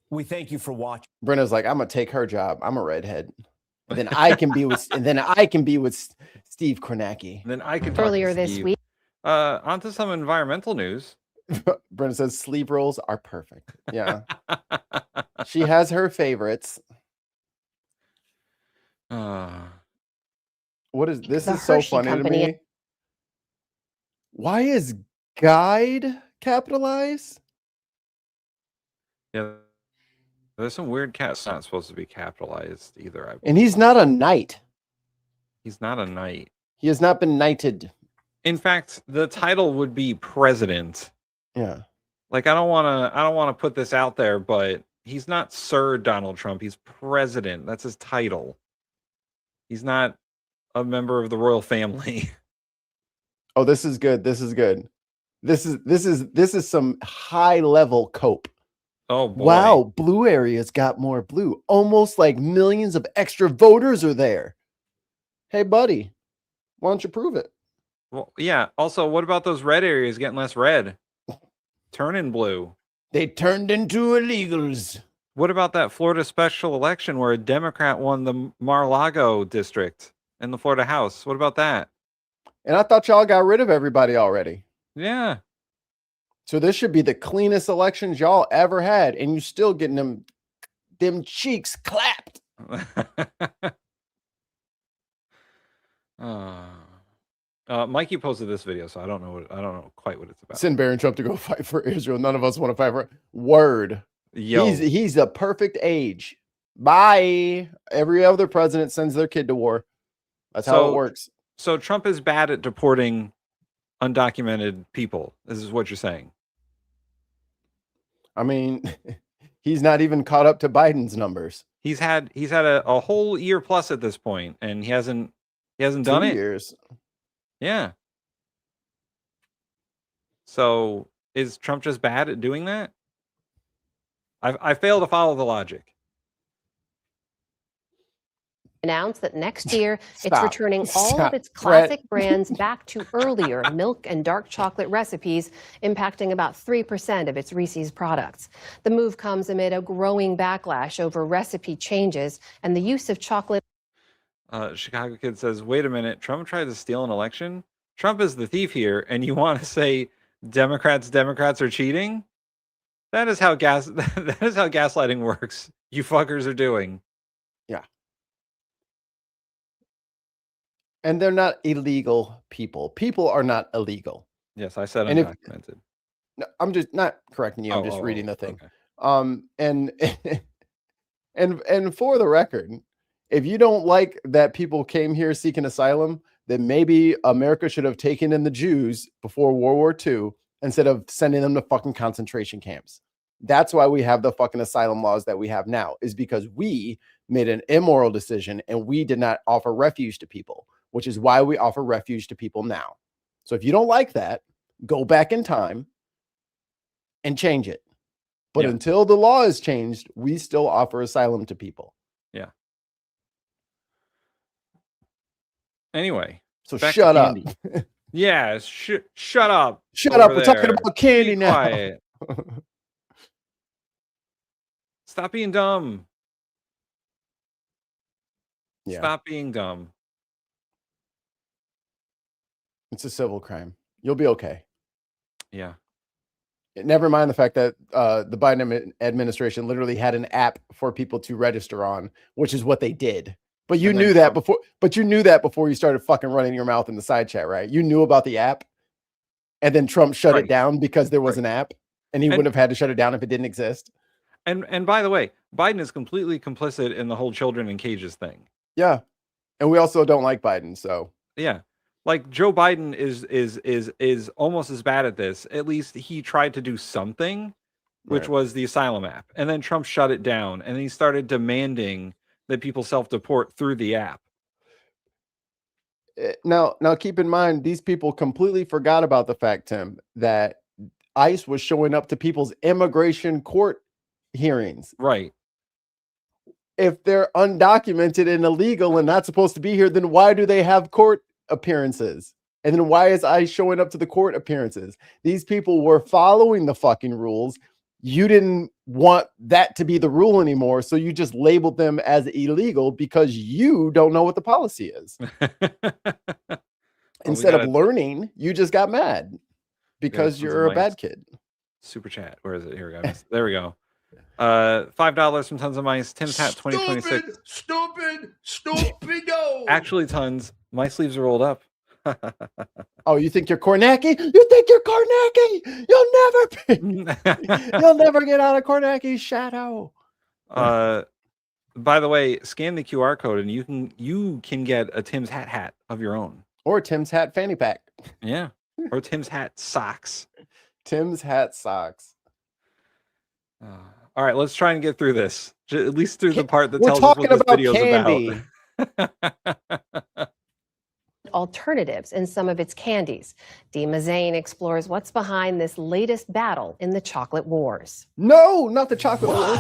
We thank you for watching. Brenna's like, I'm gonna take her job. I'm a redhead. And then I can be with Steve Kornacki. And then I can Earlier this week. Onto some environmental news. Brenda says sleeve rolls are perfect. Yeah. She has her favorites. What is this? Is so funny to me. Why is guide capitalized? Yeah. There's some weird cats not supposed to be capitalized either. And he's not a knight. He's not a knight. He has not been knighted. In fact, the title would be president. Yeah. Like I don't want to put this out there, but he's not Sir Donald Trump. He's president. That's his title. He's not a member of the royal family. Oh, this is good. This is good. This is some high level cope. Oh boy. Wow, blue areas got more blue. Almost like millions of extra voters are there. Hey, buddy, why don't you prove it? Well, yeah. Also, what about those red areas getting less red? Turning blue. They turned into illegals. What about that Florida special election where a Democrat won the Mar-a-Lago district in the Florida House? What about that? And I thought y'all got rid of everybody already. Yeah. So this should be the cleanest elections y'all ever had, and you still getting them cheeks clapped. Mikey posted this video, so I don't know quite what it's about. Send Barron Trump to go fight for Israel. None of us want to fight for word. Yo. He's the perfect age. Bye. Every other president sends their kid to war. That's how it works. So Trump is bad at deporting undocumented people. This is what you're saying. I mean, he's not even caught up to Biden's numbers. He's had a whole year plus at this point, and he hasn't done 2 it. years. Yeah. So is Trump just bad at doing that? I fail to follow the logic. Announced that next year it's returning all Stop. of its classic brands back to earlier milk and dark chocolate recipes, impacting about 3% of its Reese's products. The move comes amid a growing backlash over recipe changes and the use of chocolate. Chicago Kid says, wait a minute, Trump tried to steal an election? Trump is the thief here, and you want to say Democrats are cheating? That is how gaslighting works. You fuckers are doing. Yeah. And they're not illegal people. People are not illegal. Yes, I said And undocumented. No, I'm just not correcting you. I'm just reading the thing. Okay. And for the record, if you don't like that people came here seeking asylum, then maybe America should have taken in the Jews before World War II instead of sending them to fucking concentration camps. That's why we have the fucking asylum laws that we have now, is because we made an immoral decision and we did not offer refuge to people, which is why we offer refuge to people now. So if you don't like that, go back in time and change it. But until the law is changed, we still offer asylum to people. Yeah. Anyway. So shut up. Yeah, shut up. Shut up. We're talking about candy now. Quiet. Stop being dumb. Yeah. Stop being dumb. It's a civil crime. You'll be okay. Yeah. Never mind the fact that the Biden administration literally had an app for people to register on, which is what they did. But you knew that before. But you knew that before you started fucking running your mouth in the side chat, right? You knew about the app, and then Trump shut it down because there was an app, and he wouldn't have had to shut it down if it didn't exist. And by the way, Biden is completely complicit in the whole children in cages thing. Yeah, and we also don't like Biden, so yeah. Like Joe Biden is almost as bad at this. At least he tried to do something, which was the asylum app. And then Trump shut it down. And he started demanding that people self-deport through the app. Now keep in mind, these people completely forgot about the fact, Tim, that ICE was showing up to people's immigration court hearings. Right. If they're undocumented and illegal and not supposed to be here, then why do they have court appearances? And then why is ICE showing up to the court appearances? These people were following the fucking rules. You didn't want that to be the rule anymore, so you just labeled them as illegal because you don't know what the policy is. Instead of learning, you just got mad because you're a bad kid. Super chat. Where is it? Here, guys. There we go. $5 from Tons of Mice. Tim's hat 2026. Stupido. Actually, Tons, my sleeves are rolled up. Oh, you think you're Kornacki? You think you're Kornacki? You'll never get out of Kornacki's shadow. By the way, scan the QR code and you can get a Tim's hat of your own. Or Tim's hat fanny pack. Yeah. Or Tim's hat socks. Tim's hat socks. All right, let's try and get through this. At least through the part that tells us what this video is about. Alternatives in some of its candies. Dima Zain explores what's behind this latest battle in the chocolate wars. No, not the chocolate wars.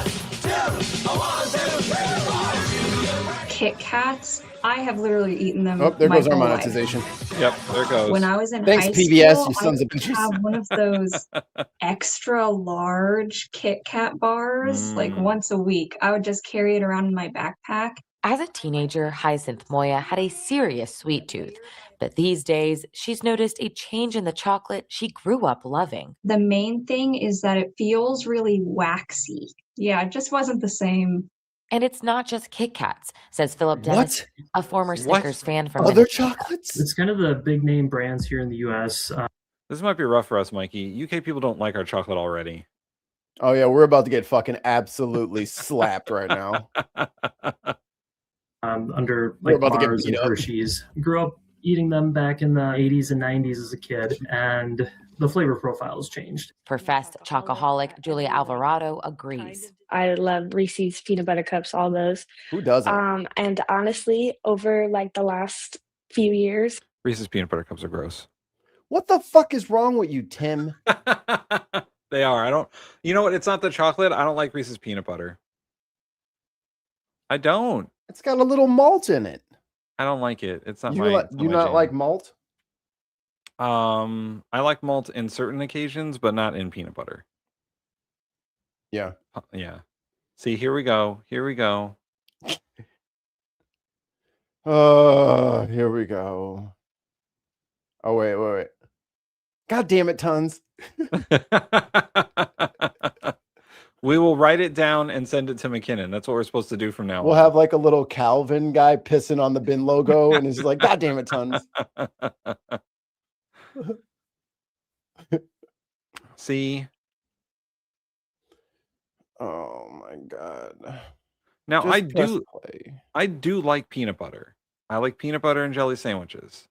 KitKats. I have literally eaten them. Oh, there goes our whole monetization. life. Yep, there it goes. When I was in Thanks, high PBS, school, you sons of I would bitches. have one of those extra large KitKat bars like once a week. I would just carry it around in my backpack. As a teenager, Hyacinth Moya had a serious sweet tooth. But these days, she's noticed a change in the chocolate she grew up loving. The main thing is that it feels really waxy. Yeah, it just wasn't the same. And it's not just KitKats, says Philip Dennis, a former Snickers fan from other chocolates. It's kind of the big name brands here in the U.S. This might be rough for us, Mikey. UK people don't like our chocolate already. Oh yeah, we're about to get fucking absolutely slapped right now. Under We're like about to get Mars and beat up. Hershey's. Grew up eating them back in the 80s and 90s as a kid, and the flavor profile has changed. Professed chocoholic Julia Alvarado agrees. I love Reese's peanut butter cups, all those. Who doesn't? And honestly, over like the last few years, Reese's peanut butter cups are gross. What the fuck is wrong with you, Tim? They are. You know what? It's not the chocolate. I don't like Reese's peanut butter. I don't. It's got a little malt in it. I don't like it. It's not You my. like, it's you my not jam. like malt? I like malt in certain occasions, but not in peanut butter. Yeah. Yeah. See, here we go. Here we go. Oh, here we go. Oh, wait. God damn it, Tons. We will write it down and send it to McKinnon. That's what we're supposed to do from now We'll on. have like a little Calvin guy pissing on the bin logo, and he's like, God damn it, Tons. See? Oh my God. Now Just press I do like peanut butter. I like peanut butter and jelly sandwiches.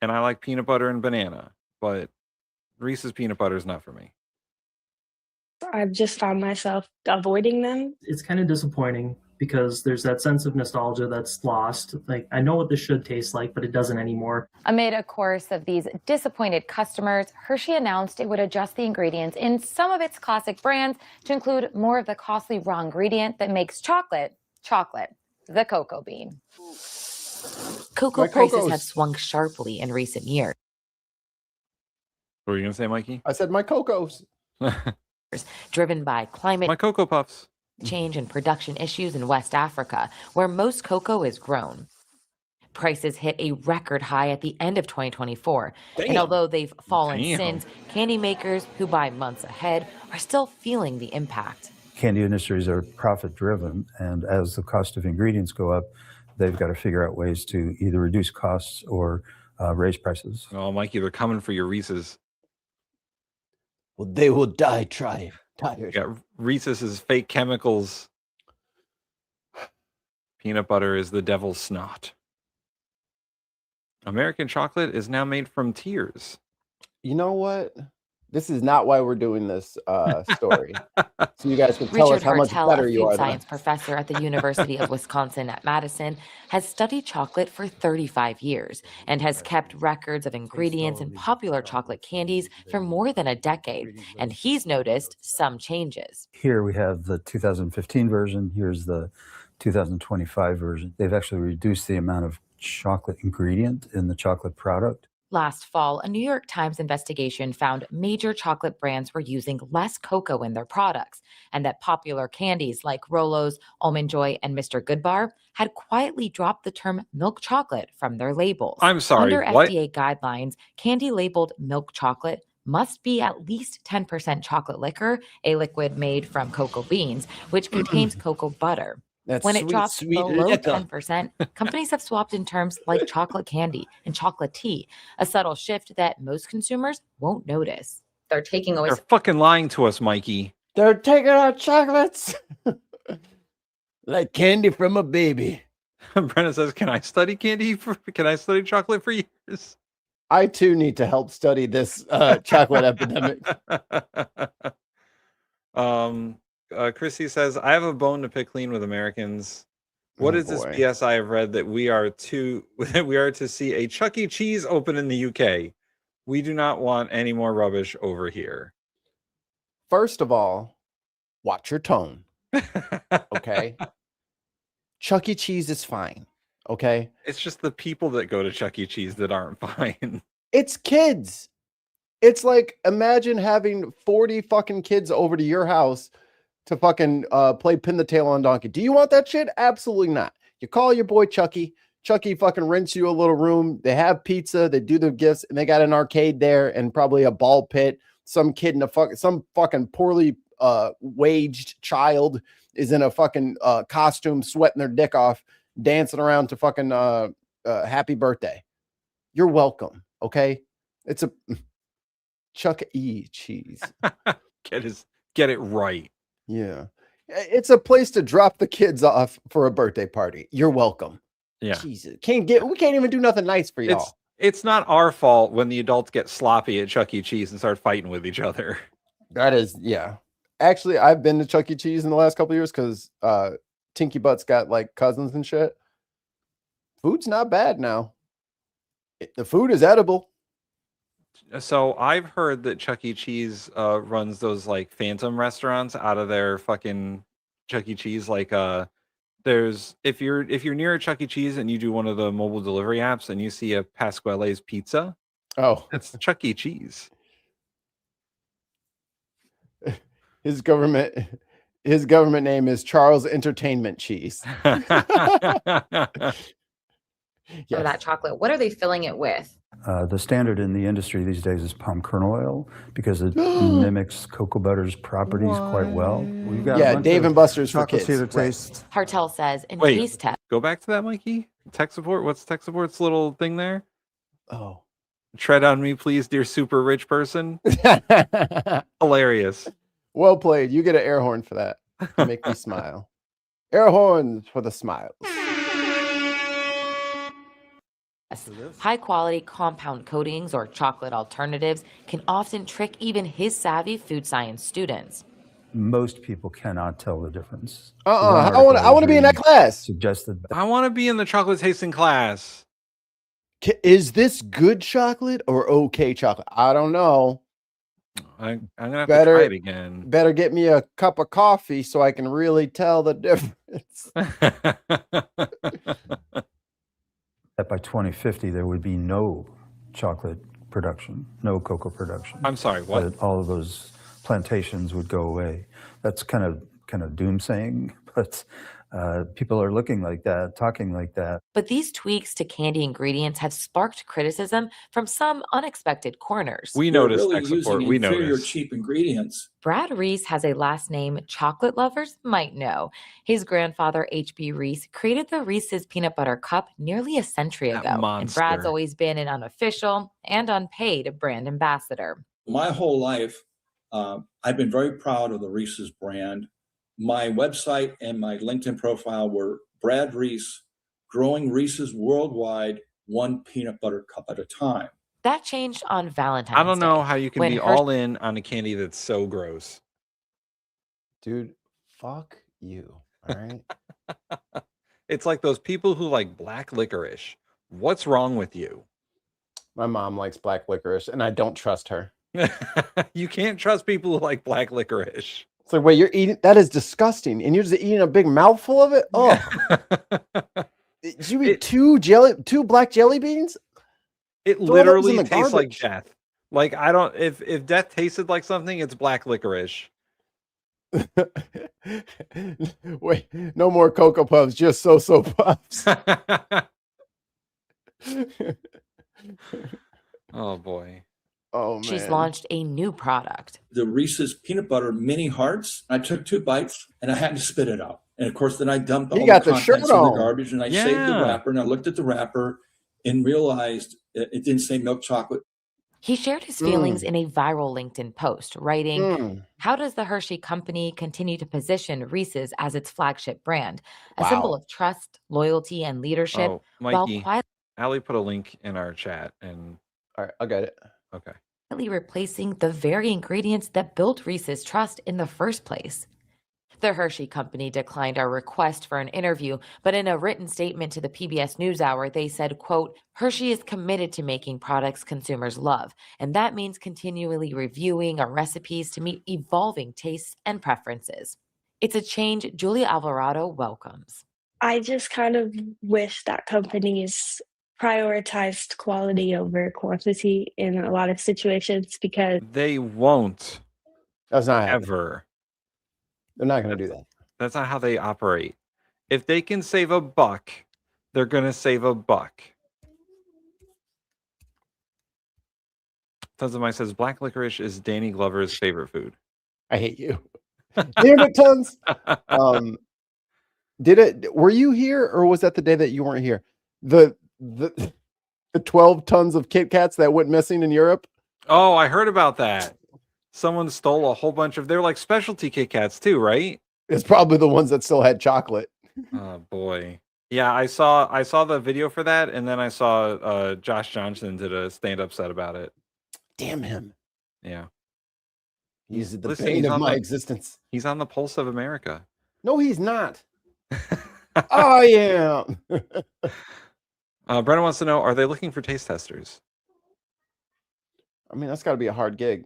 And I like peanut butter and banana, but Reese's peanut butter is not for me. I've just found myself avoiding them. It's kind of disappointing because there's that sense of nostalgia that's lost. Like, I know what this should taste like, but it doesn't anymore. Amid a chorus of these disappointed customers, Hershey announced it would adjust the ingredients in some of its classic brands to include more of the costly raw ingredient that makes chocolate, the cocoa bean. Cocoa prices have swung sharply in recent years. What were you going to say, Mikey? I said my cocos. Driven by climate My Cocoa Puffs. change and production issues in West Africa, where most cocoa is grown. Prices hit a record high at the end of 2024. And Damn. although they've fallen Damn. since, candy makers who buy months ahead are still feeling the impact. Candy industries are profit driven, and as the cost of ingredients go up, they've got to figure out ways to either reduce costs or raise prices. Oh, Mikey, they're coming for your Reese's. Well, they will die trying. Tired. Yeah, Reese's fake chemicals. Peanut butter is the devil's snot. American chocolate is now made from tears. You know what? This is not why we're doing this story. So you guys can tell us Richard how much Hartel, better a you food are. science professor at the University of Wisconsin at Madison, has studied chocolate for 35 years and has kept records of ingredients in popular chocolate candies for more than a decade. And he's noticed some changes. Here we have the 2015 version. Here's the 2025 version. They've actually reduced the amount of chocolate ingredient in the chocolate product. Last fall, a New York Times investigation found major chocolate brands were using less cocoa in their products, and that popular candies like Rolos, Almond Joy, and Mr. Goodbar had quietly dropped the term milk chocolate from their labels. I'm sorry, Under what? FDA guidelines, candy labeled milk chocolate must be at least 10% chocolate liquor, a liquid made from cocoa beans, which contains cocoa butter. That's When it sweet, drops sweet below liquor. 10%, companies have swapped in terms like chocolate candy and chocolate tea, a subtle shift that most consumers won't notice. They're taking away. They're fucking lying to us, Mikey. They're taking our chocolates like candy from a baby. Brenna says, "Can I study candy? Can I study chocolate for years?" I too need to help study this chocolate epidemic. Chrissy says, "I have a bone to pick clean with Americans. What is this BS I have read that we are to see a Chuck E. Cheese open in the UK? We do not want any more rubbish over here." First of all, watch your tone. Okay. Chuck E. Cheese is fine. Okay. It's just the people that go to Chuck E. Cheese that aren't fine. It's kids. It's like, imagine having 40 fucking kids over to your house to fucking play pin the tail on donkey. Do you want that shit? Absolutely not. You call your boy Chucky. Chucky fucking rents you a little room. They have pizza. They do the gifts, and they got an arcade there and probably a ball pit. Some kid in some fucking poorly waged child is in a fucking costume, sweating their dick off, dancing around to fucking happy birthday. You're welcome. Okay. It's a Chuck E. Cheese. Get it right. Yeah. It's a place to drop the kids off for a birthday party. You're welcome. Yeah. Jesus. We can't even do nothing nice for y'all. It's not our fault when the adults get sloppy at Chuck E. Cheese and start fighting with each other. That is, yeah. Actually, I've been to Chuck E. Cheese in the last couple of years because Tinky Butt's got like cousins and shit. Food's not bad now. The food is edible. So I've heard that Chuck E. Cheese runs those like phantom restaurants out of their fucking Chuck E. Cheese. Like there's if you're near a Chuck E. Cheese and you do one of the mobile delivery apps and you see a Pasquale's pizza, that's Chuck E. Cheese. His government name is Charles Entertainment Cheese. Yes. That chocolate, what are they filling it with? The standard in the industry these days is palm kernel oil because it mimics cocoa butter's properties quite well. We've got Dave and Buster's for kids. Taste. Hartel says in Wait, taste test. Go back to that, Mikey. Tech support. What's tech support's little thing there? Oh, tread on me, please, dear super rich person. Hilarious. Well played. You get an air horn for that. Make me smile. Air horns for the smiles. High quality compound coatings or chocolate alternatives can often trick even his savvy food science students. Most people cannot tell the difference. I want to be in that class. Suggested. I want to be in the chocolate tasting class. Is this good chocolate or okay chocolate? I don't know. I'm gonna have to try it again. Better get me a cup of coffee so I can really tell the difference. That by 2050 there would be no chocolate production, no cocoa production. I'm sorry, what? That all of those plantations would go away. That's kind of doomsaying, but people are looking like that, talking like that. But these tweaks to candy ingredients have sparked criticism from some unexpected corners. We noticed tech support. We noticed cheap ingredients. Brad Reese has a last name chocolate lovers might know. His grandfather, H.B. Reese, created the Reese's Peanut Butter Cup nearly a century ago. And Brad's always been an unofficial and unpaid brand ambassador. My whole life, I've been very proud of the Reese's brand. My website and my LinkedIn profile were Brad Reese, growing Reese's worldwide, one peanut butter cup at a time. That changed on Valentine's Day. I don't know how you can be all in on a candy that's so gross. Dude, fuck you. All right. It's like those people who like black licorice. What's wrong with you? My mom likes black licorice and I don't trust her. You can't trust people who like black licorice. It's like, wait, you're eating, that is disgusting. And you're just eating a big mouthful of it? Oh. Did you eat two black jelly beans? It literally tastes like death. Like, I don't, if death tasted like something, it's black licorice. Wait, no more Cocoa Puffs, just so Puffs. Oh boy. Oh man. She's launched a new product. The Reese's peanut butter mini hearts. I took 2 bites and I had to spit it out. And of course, then I dumped all the contents in the garbage and I saved the wrapper and I looked at the wrapper and realized it didn't say milk chocolate. He shared his feelings in a viral LinkedIn post, writing, "How does the Hershey company continue to position Reese's as its flagship brand, a symbol of trust, loyalty, and leadership?" Oh, Mikey, Allie put a link in our chat, and all right, I'll get it. Okay. Replacing the very ingredients that built Reese's trust in the first place. The Hershey company declined our request for an interview, but in a written statement to the PBS NewsHour, they said, quote, "Hershey is committed to making products consumers love, and that means continually reviewing our recipes to meet evolving tastes and preferences. It's a change Julia Alvarado welcomes." I just kind of wish that companies prioritized quality over quantity in a lot of situations, because they won't. That's not ever. They're not going to do that. That's not how they operate. If they can save a buck, they're going to save a buck. Tons of Mine says black licorice is Danny Glover's favorite food. I hate you. Damn it, Tons. Were you here, or was that the day that you weren't here? The 12 tons of KitKats that went missing in Europe? Oh, I heard about that. Someone stole a whole bunch of, they're like specialty KitKats too, right? It's probably the ones that still had chocolate. Oh boy. Yeah, I saw the video for that, and then I saw Josh Johnson did a stand-up set about it. Damn him. Yeah. He's the bane of my existence. He's on the pulse of America. No, he's not. Oh, yeah. Brennan wants to know, are they looking for taste testers? I mean, that's got to be a hard gig.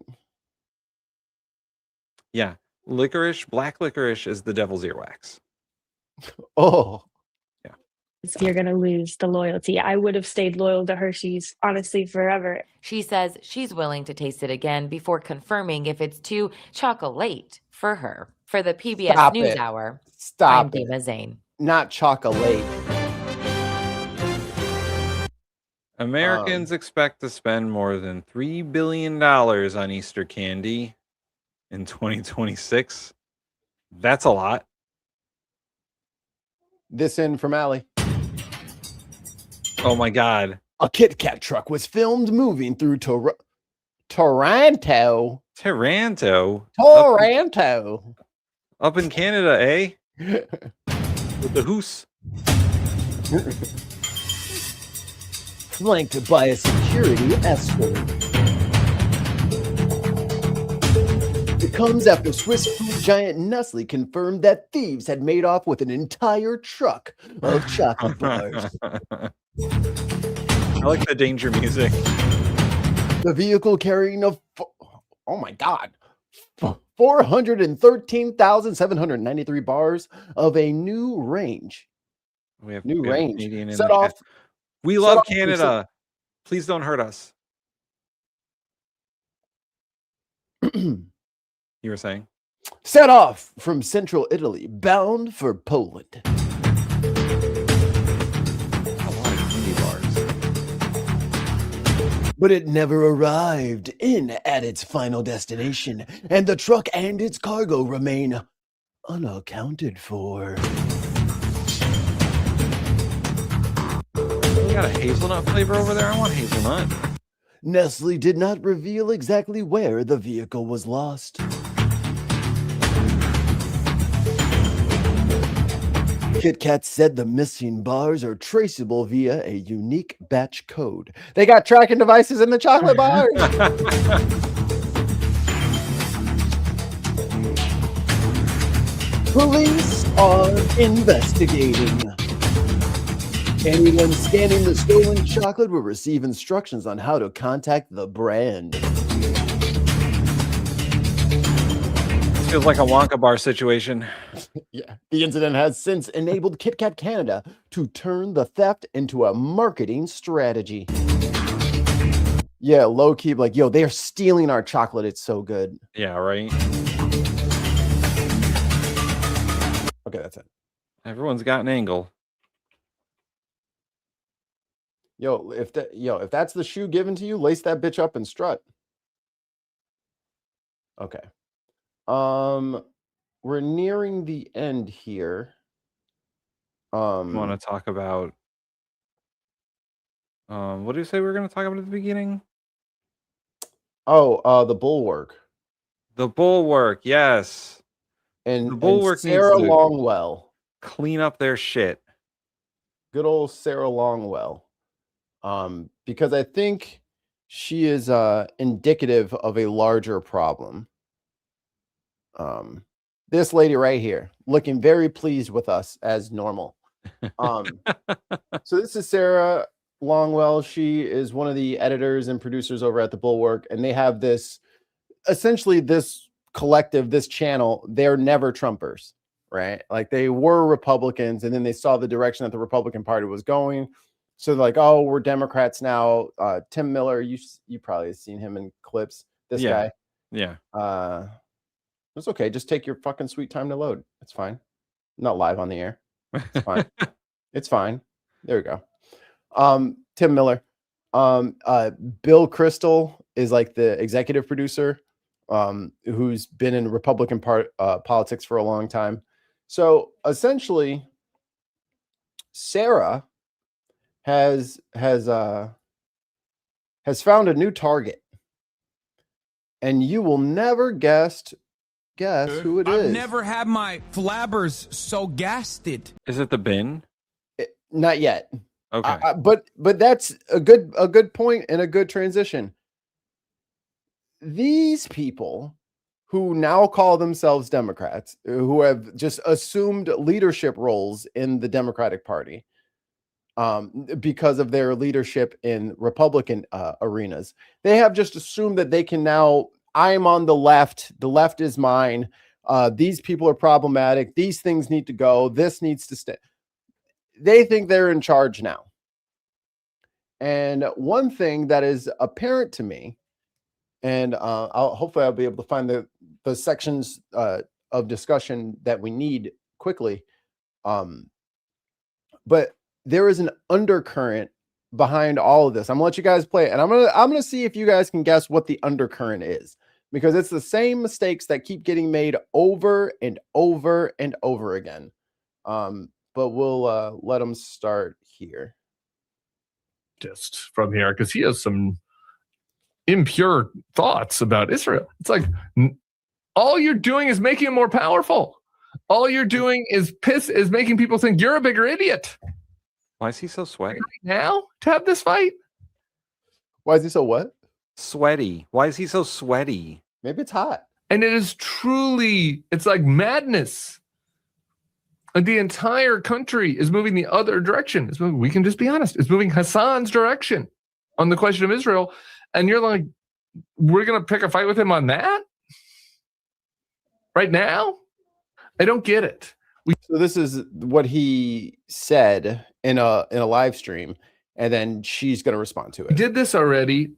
Yeah. Licorice, black licorice is the devil's earwax. Oh. Yeah. You're going to lose the loyalty. I would have stayed loyal to Hershey's, honestly, forever. She says she's willing to taste it again before confirming if it's too chocolate for her. For the PBS NewsHour, I'm Dima Zane. Not chocolate. Americans expect to spend more than $3 billion on Easter candy in 2026. That's a lot. This in from Allie. Oh my God. A KitKat truck was filmed moving through Toronto. Up in Canada, eh? With the hoose. Flanked by a security escort. It comes after Swiss food giant Nestle confirmed that thieves had made off with an entire truck of chocolate bars. I like the danger music. The vehicle carrying oh my God, 413,793 bars of a new range. We have new range. Set off. We love Canada. Please don't hurt us. You were saying? Set off from central Italy, bound for Poland. But it never arrived in at its final destination, and the truck and its cargo remain unaccounted for. You got a hazelnut flavor over there? I want hazelnut. Nestle did not reveal exactly where the vehicle was lost. KitKat said the missing bars are traceable via a unique batch code. They got tracking devices in the chocolate bars. Police are investigating. Anyone scanning the stolen chocolate will receive instructions on how to contact the brand. Feels like a Wonka bar situation. Yeah. The incident has since enabled KitKat Canada to turn the theft into a marketing strategy. Yeah, low key, like, yo, they're stealing our chocolate. It's so good. Yeah, right. Okay, that's it. Everyone's got an angle. Yo, if that's the shoe given to you, lace that bitch up and strut. Okay. We're nearing the end here. Want to talk about what do you say we were going to talk about at the beginning? Oh, the bulwark. The bulwark, yes. And the bulwark Sarah needs to Longwell. clean up their shit. Good old Sarah Longwell. Because I think she is indicative of a larger problem. This lady right here, looking very pleased with us as normal. So this is Sarah Longwell. She is one of the editors and producers over at the Bulwark, and they have this, essentially this collective, this channel. They're never Trumpers, right? Like they were Republicans, and then they saw the direction that the Republican Party was going. So they're like, oh, we're Democrats now. Tim Miller, you probably have seen him in clips. This guy. Yeah. It's okay. Just take your fucking sweet time to load. It's fine. I'm not live on the air. It's fine. It's fine. There we go. Tim Miller. Bill Crystal is like the executive producer, who's been in Republican politics for a long time. So essentially, Sarah has found a new target, and you will never guess who it is. I've never had my flabbers so gasted. Is it the bin? Not yet. Okay. But that's a good point and a good transition. These people who now call themselves Democrats, who have just assumed leadership roles in the Democratic Party, because of their leadership in Republican arenas, they have just assumed that they can now, I'm on the left is mine. These people are problematic. These things need to go. This needs to stay. They think they're in charge now. And one thing that is apparent to me, and hopefully I'll be able to find the sections of discussion that we need quickly. But there is an undercurrent behind all of this. I'm gonna let you guys play it, and I'm gonna see if you guys can guess what the undercurrent is, because it's the same mistakes that keep getting made over and over and over again. But we'll let them start here. Just from here, because he has some impure thoughts about Israel. It's like all you're doing is making him more powerful. All you're doing is making people think you're a bigger idiot. Why is he so sweaty now to have this fight? Why is he so what? Sweaty. Why is he so sweaty? Maybe it's hot. And it is truly, it's like madness. And the entire country is moving the other direction. We can just be honest. It's moving Hassan's direction on the question of Israel. And you're like, we're going to pick a fight with him on that? Right now? I don't get it. So this is what he said in a live stream, and then she's going to respond to it. We did this already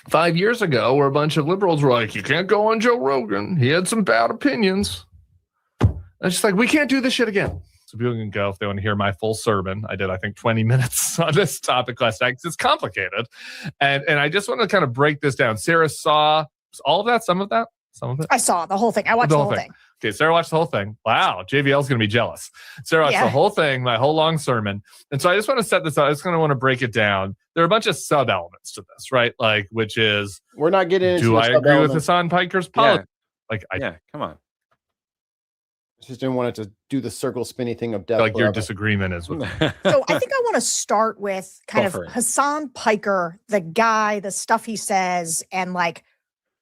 5 years ago, where a bunch of liberals were like, you can't go on Joe Rogan. He had some bad opinions. It's just like, we can't do this shit again. So people can go if they want to hear my full sermon. I did, I think, 20 minutes on this topic last night because it's complicated. And I just want to kind of break this down. Sarah saw all of that, some of that, some of it. I saw the whole thing. I watched the whole thing. Okay, Sarah watched the whole thing. Wow, JVL's going to be jealous. Sarah watched the whole thing, my whole long sermon. And so I just want to set this up. I just kind of want to break it down. There are a bunch of sub-elements to this, right? Like, which is... We're not getting into do I agree with Hassan Piker's politics? Come on. I just didn't want it to do the circle spinny thing of death. Like your disagreement is with me. So I think I want to start with kind of Hassan Piker, the guy, the stuff he says, and like,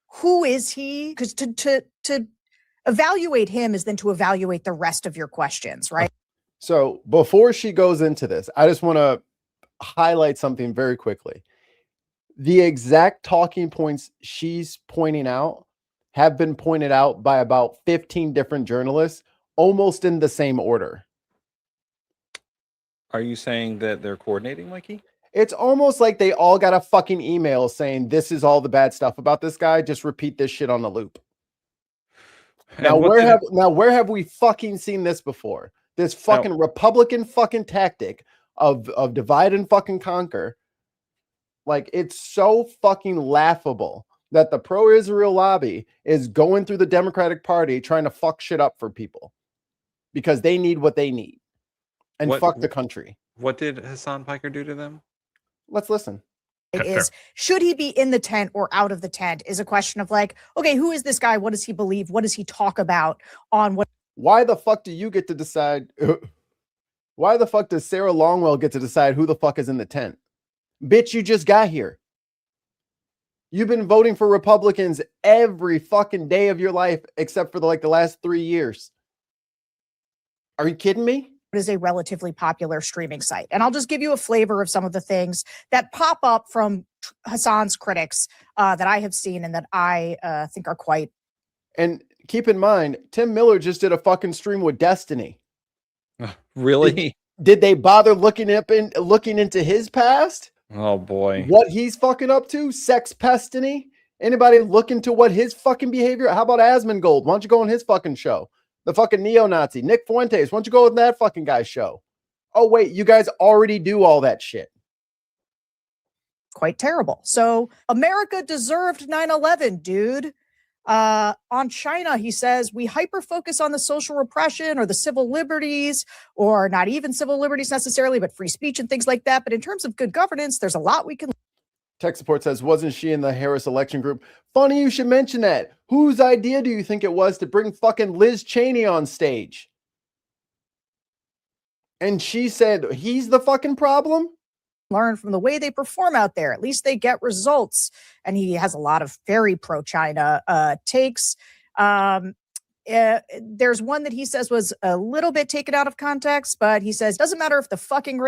who is he? Because to evaluate him is then to evaluate the rest of your questions, right? So before she goes into this, I just want to highlight something very quickly. The exact talking points she's pointing out have been pointed out by about 15 different journalists, almost in the same order. Are you saying that they're coordinating, Mikey? It's almost like they all got a fucking email saying this is all the bad stuff about this guy. Just repeat this shit on the loop. Now where have we fucking seen this before? This fucking Republican fucking tactic of divide and fucking conquer. Like, it's so fucking laughable that the pro-Israel lobby is going through the Democratic Party trying to fuck shit up for people because they need what they need and fuck the country. What did Hassan Piker do to them? Let's listen. It is, should he be in the tent or out of the tent is a question of like, okay, who is this guy? What does he believe? What does he talk about on what? Why the fuck do you get to decide? Why the fuck does Sarah Longwell get to decide who the fuck is in the tent? Bitch, you just got here. You've been voting for Republicans every fucking day of your life, except for the last 3 years. Are you kidding me? It is a relatively popular streaming site. And I'll just give you a flavor of some of the things that pop up from Hassan's critics that I have seen and that I think are quite. And keep in mind, Tim Miller just did a fucking stream with Destiny. Really? Did they bother looking into his past? Oh boy. What he's fucking up to? Sex Pestiny? Anybody look into what his fucking behavior? How about Asmongold? Why don't you go on his fucking show? The fucking neo-Nazi. Nick Fuentes. Why don't you go on that fucking guy's show? Oh, wait, you guys already do all that shit. Quite terrible. So America deserved 9/11, dude. On China, he says, we hyper-focus on the social repression or the civil liberties, or not even civil liberties necessarily, but free speech and things like that. But in terms of good governance, there's a lot we can. Tech Support says, wasn't she in the Harris election group? Funny you should mention that. Whose idea do you think it was to bring fucking Liz Cheney on stage? And she said, he's the fucking problem? Learn from the way they perform out there. At least they get results. And he has a lot of very pro-China takes. There's one that he says was a little bit taken out of context, but he says, doesn't matter if the fucking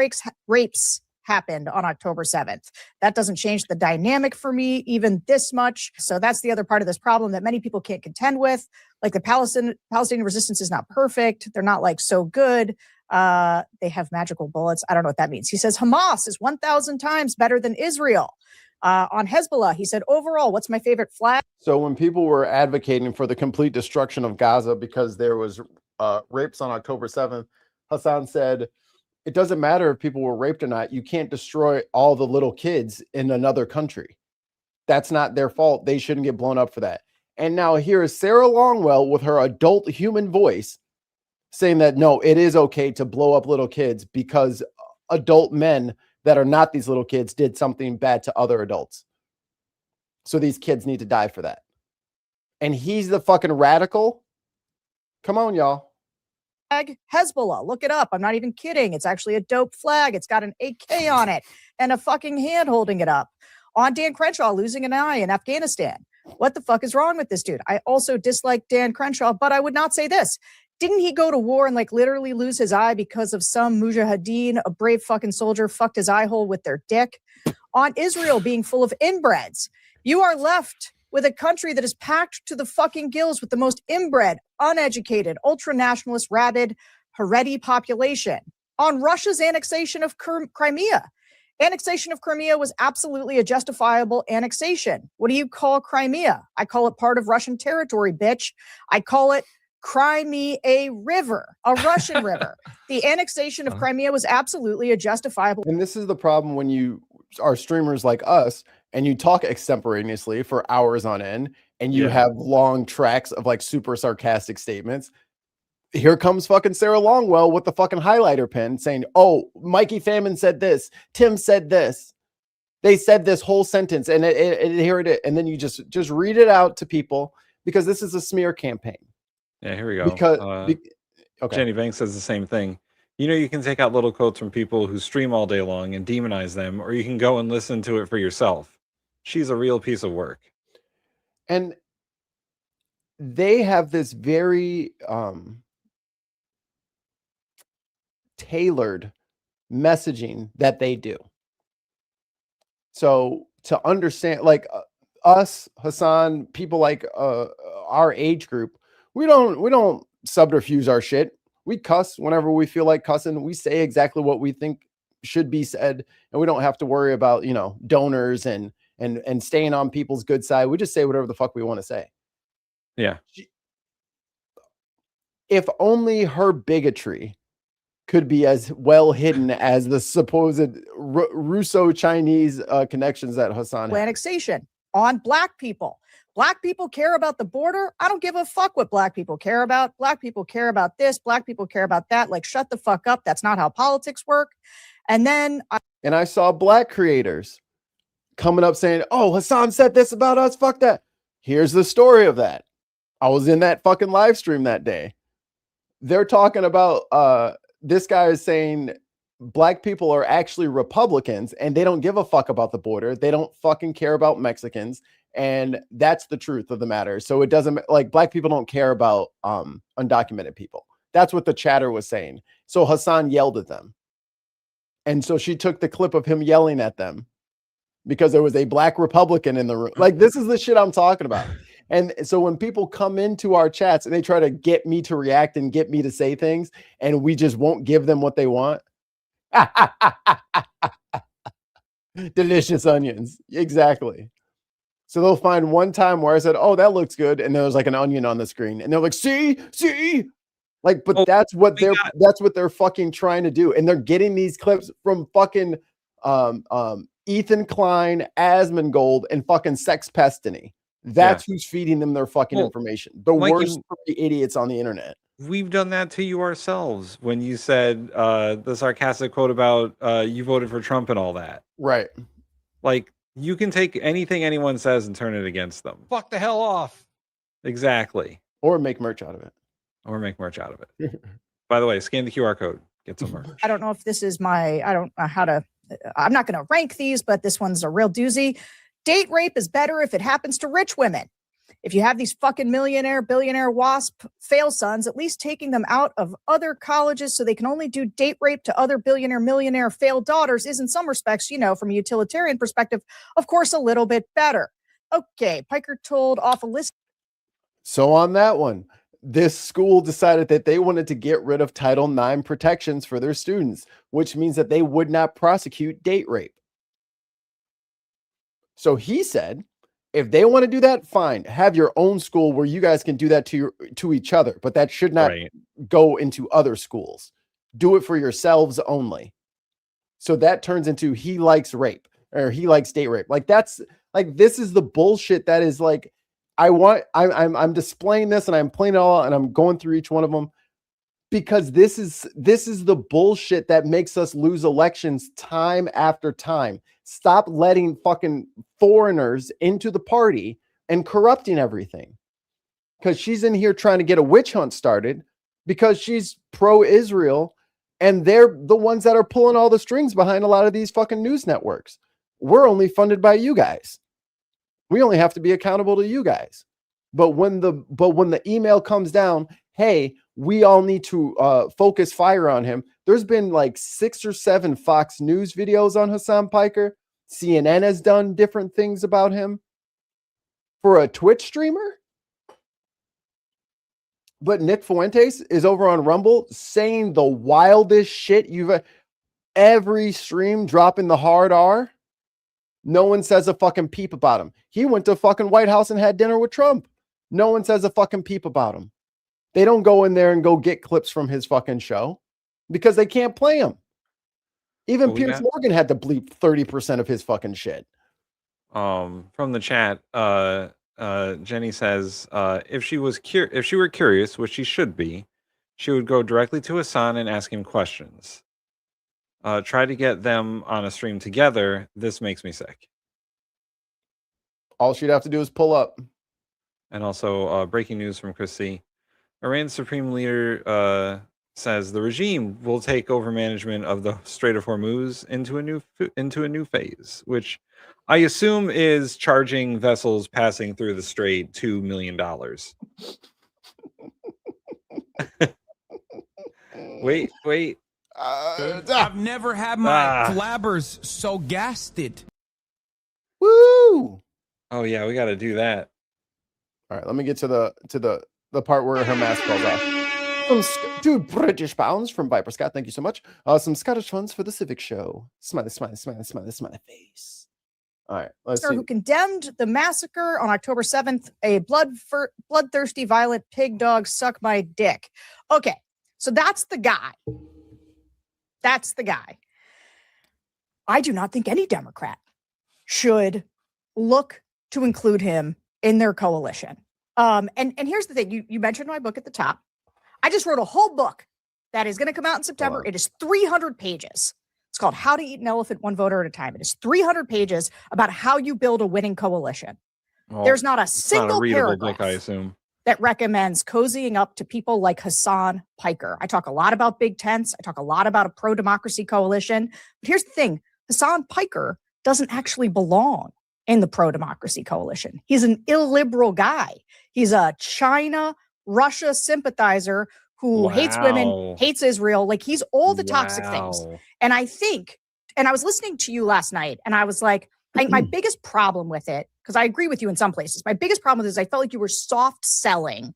rapes happened on October 7th. That doesn't change the dynamic for me even this much. So that's the other part of this problem that many people can't contend with. Like the Palestinian resistance is not perfect. They're not like so good. They have magical bullets. I don't know what that means. He says Hamas is 1,000 times better than Israel. On Hezbollah, he said, overall, what's my favorite flag? So when people were advocating for the complete destruction of Gaza because there was rapes on October 7th, Hassan said, it doesn't matter if people were raped or not. You can't destroy all the little kids in another country. That's not their fault. They shouldn't get blown up for that. And now here is Sarah Longwell with her adult human voice saying that, no, it is okay to blow up little kids because adult men that are not these little kids did something bad to other adults. So these kids need to die for that. And he's the fucking radical. Come on, y'all. Hezbollah, look it up. I'm not even kidding. It's actually a dope flag. It's got an AK on it and a fucking hand holding it up. On Dan Crenshaw losing an eye in Afghanistan. What the fuck is wrong with this dude? I also dislike Dan Crenshaw, but I would not say this. Didn't he go to war and like literally lose his eye because of some mujahideen, a brave fucking soldier, fucked his eye hole with their dick? On Israel being full of inbreds. You are left with a country that is packed to the fucking gills with the most inbred, uneducated, ultra-nationalist, rabid, Haredi population. On Russia's annexation of Crimea. Annexation of Crimea was absolutely a justifiable annexation. What do you call Crimea? I call it part of Russian territory, bitch. I call it Crimea River, a Russian river. The annexation of Crimea was absolutely a justifiable. And this is the problem when you are streamers like us and you talk extemporaneously for hours on end and you have long tracks of like super sarcastic statements. Here comes fucking Sarah Longwell with the fucking highlighter pen saying, oh, Mikey Famine said this. Tim said this. They said this whole sentence and here it is. And then you just read it out to people because this is a smear campaign. Yeah, here we go. Because okay. Jenny Banks says the same thing. You know, you can take out little quotes from people who stream all day long and demonize them, or you can go and listen to it for yourself. She's a real piece of work. And they have this very tailored messaging that they do. So to understand, like us, Hassan, people like our age group, we don't subterfuge our shit. We cuss whenever we feel like cussing. We say exactly what we think should be said, and we don't have to worry about, donors and staying on people's good side. We just say whatever the fuck we want to say. Yeah. If only her bigotry could be as well hidden as the supposed Russo-Chinese connections that Hassan had. Annexation on black people. Black people care about the border. I don't give a fuck what black people care about. Black people care about this. Black people care about that. Like, shut the fuck up. That's not how politics work. And then I saw black creators coming up saying, oh, Hassan said this about us. Fuck that. Here's the story of that. I was in that fucking live stream that day. They're talking about this guy is saying black people are actually Republicans and they don't give a fuck about the border. They don't fucking care about Mexicans. And that's the truth of the matter. So it doesn't, like, black people don't care about undocumented people. That's what the chatter was saying. So Hassan yelled at them. And so she took the clip of him yelling at them because there was a black Republican in the room. Like, this is the shit I'm talking about. And so when people come into our chats and they try to get me to react and get me to say things, and we just won't give them what they want. Delicious onions. Exactly. So they'll find one time where I said, oh, that looks good. And there was like an onion on the screen. And they're like, see? Like, but that's what they're fucking trying to do. And they're getting these clips from fucking Ethan Klein, Asmongold, and fucking Sex Pestiny. That's who's feeding them their fucking information. The worst idiots on the internet. We've done that to you ourselves when you said the sarcastic quote about you voted for Trump and all that. Right. Like, you can take anything anyone says and turn it against them. Fuck the hell off. Exactly. Or make merch out of it. By the way, scan the QR code. Get some merch. I don't know if this is I don't know how to, I'm not going to rank these, but this one's a real doozy. Date rape is better if it happens to rich women. If you have these fucking millionaire, billionaire WASP fail sons, at least taking them out of other colleges so they can only do date rape to other billionaire, millionaire failed daughters is in some respects, from a utilitarian perspective, of course, a little bit better. Okay, Piker told off a list. So on that one, this school decided that they wanted to get rid of Title IX protections for their students, which means that they would not prosecute date rape. So he said, if they want to do that, fine. Have your own school where you guys can do that to each other, but that should not go into other schools. Do it for yourselves only. So that turns into he likes rape or he likes date rape. Like, that's like, this is the bullshit that is like, I'm displaying this and I'm playing it all and I'm going through each one of them because this is the bullshit that makes us lose elections time after time. Stop letting fucking foreigners into the party and corrupting everything. Because she's in here trying to get a witch hunt started because she's pro-Israel and they're the ones that are pulling all the strings behind a lot of these fucking news networks. We're only funded by you guys. We only have to be accountable to you guys. But when the email comes down, hey, we all need to focus fire on him. There's been like 6 or 7 Fox News videos on Hassan Piker. CNN has done different things about him for a Twitch streamer. But Nick Fuentes is over on Rumble saying the wildest shit you've every stream dropping the hard R. No one says a fucking peep about him. He went to fucking White House and had dinner with Trump. No one says a fucking peep about him. They don't go in there and go get clips from his fucking show because they can't play him. Even Piers Morgan had to bleep 30% of his fucking shit. From the chat, Jenny says, if she were curious, which she should be, she would go directly to Hassan and ask him questions. Try to get them on a stream together. This makes me sick. All she'd have to do is pull up. And also, breaking news from Chris C. Iran's supreme leader says the regime will take over management of the Strait of Hormuz into a new phase, which I assume is charging vessels passing through the strait $2 million. Wait. I've never had my flabbers so gasted. Woo! Oh yeah, we got to do that. All right, let me get to the part where her mask falls off. 2 British pounds from Viper Scott. Thank you so much. Some Scottish funds for the Civic Show. Smiley, smiley, smiley, smiley, smiley face. All right, let's see. Who condemned the massacre on October 7th, a bloodthirsty, violent pig dog suck my dick. Okay, so that's the guy. That's the guy. I do not think any Democrat should look to include him in their coalition. And here's the thing. You mentioned my book at the top. I just wrote a whole book that is going to come out in September. Wow. It is 300 pages. It's called How to Eat an Elephant One Voter at a Time. It is 300 pages about how you build a winning coalition. Well, there's not a single paragraph book, I assume, that recommends cozying up to people like Hassan Piker. I talk a lot about big tents. I talk a lot about a pro-democracy coalition. But here's the thing. Hassan Piker doesn't actually belong in the pro-democracy coalition. He's an illiberal guy. He's a China, Russia sympathizer who hates women, hates Israel. Like, he's all the toxic things. And I think, and I was listening to you last night, and I was like, my biggest problem with it, because I agree with you in some places, my biggest problem with it is I felt like you were soft selling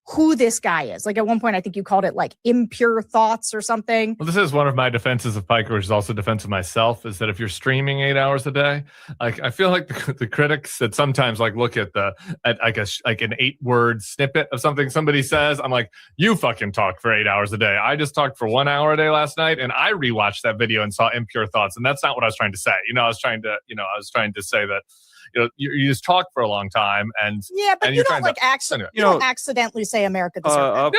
who this guy is. Like, at one point, I think you called it like impure thoughts or something. Well, this is one of my defenses of Piker, which is also defense of myself, is that if you're streaming 8 hours a day, like, I feel like the critics that sometimes like look at like an 8-word snippet of something somebody says, I'm like, you fucking talk for 8 hours a day. I just talked for 1 hour a day last night, and I rewatched that video and saw impure thoughts, and that's not what I was trying to say. I was trying to say that, you just talk for a long time, and but you don't like accidentally say America deserves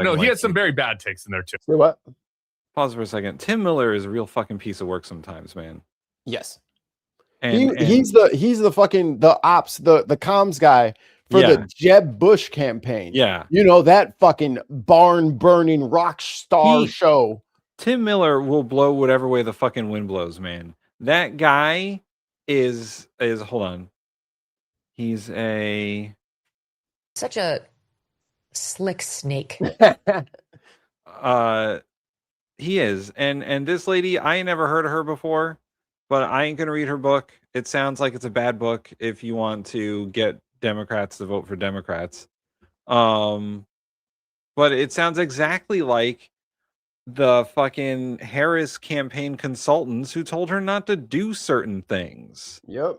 no. He had some very bad takes in there too. Say what? Pause for a second. Tim Miller is a real fucking piece of work sometimes, man. Yes, and he's the fucking the comms guy for the Jeb Bush campaign. Yeah, that fucking barn burning rock star show. Tim Miller will blow whatever way the fucking wind blows, man. That guy is hold on. He's such a slick snake. He is. And this lady, I ain't never heard of her before, but I ain't gonna read her book. It sounds like it's a bad book if you want to get Democrats to vote for Democrats. But it sounds exactly like the fucking Harris campaign consultants who told her not to do certain things. Yep.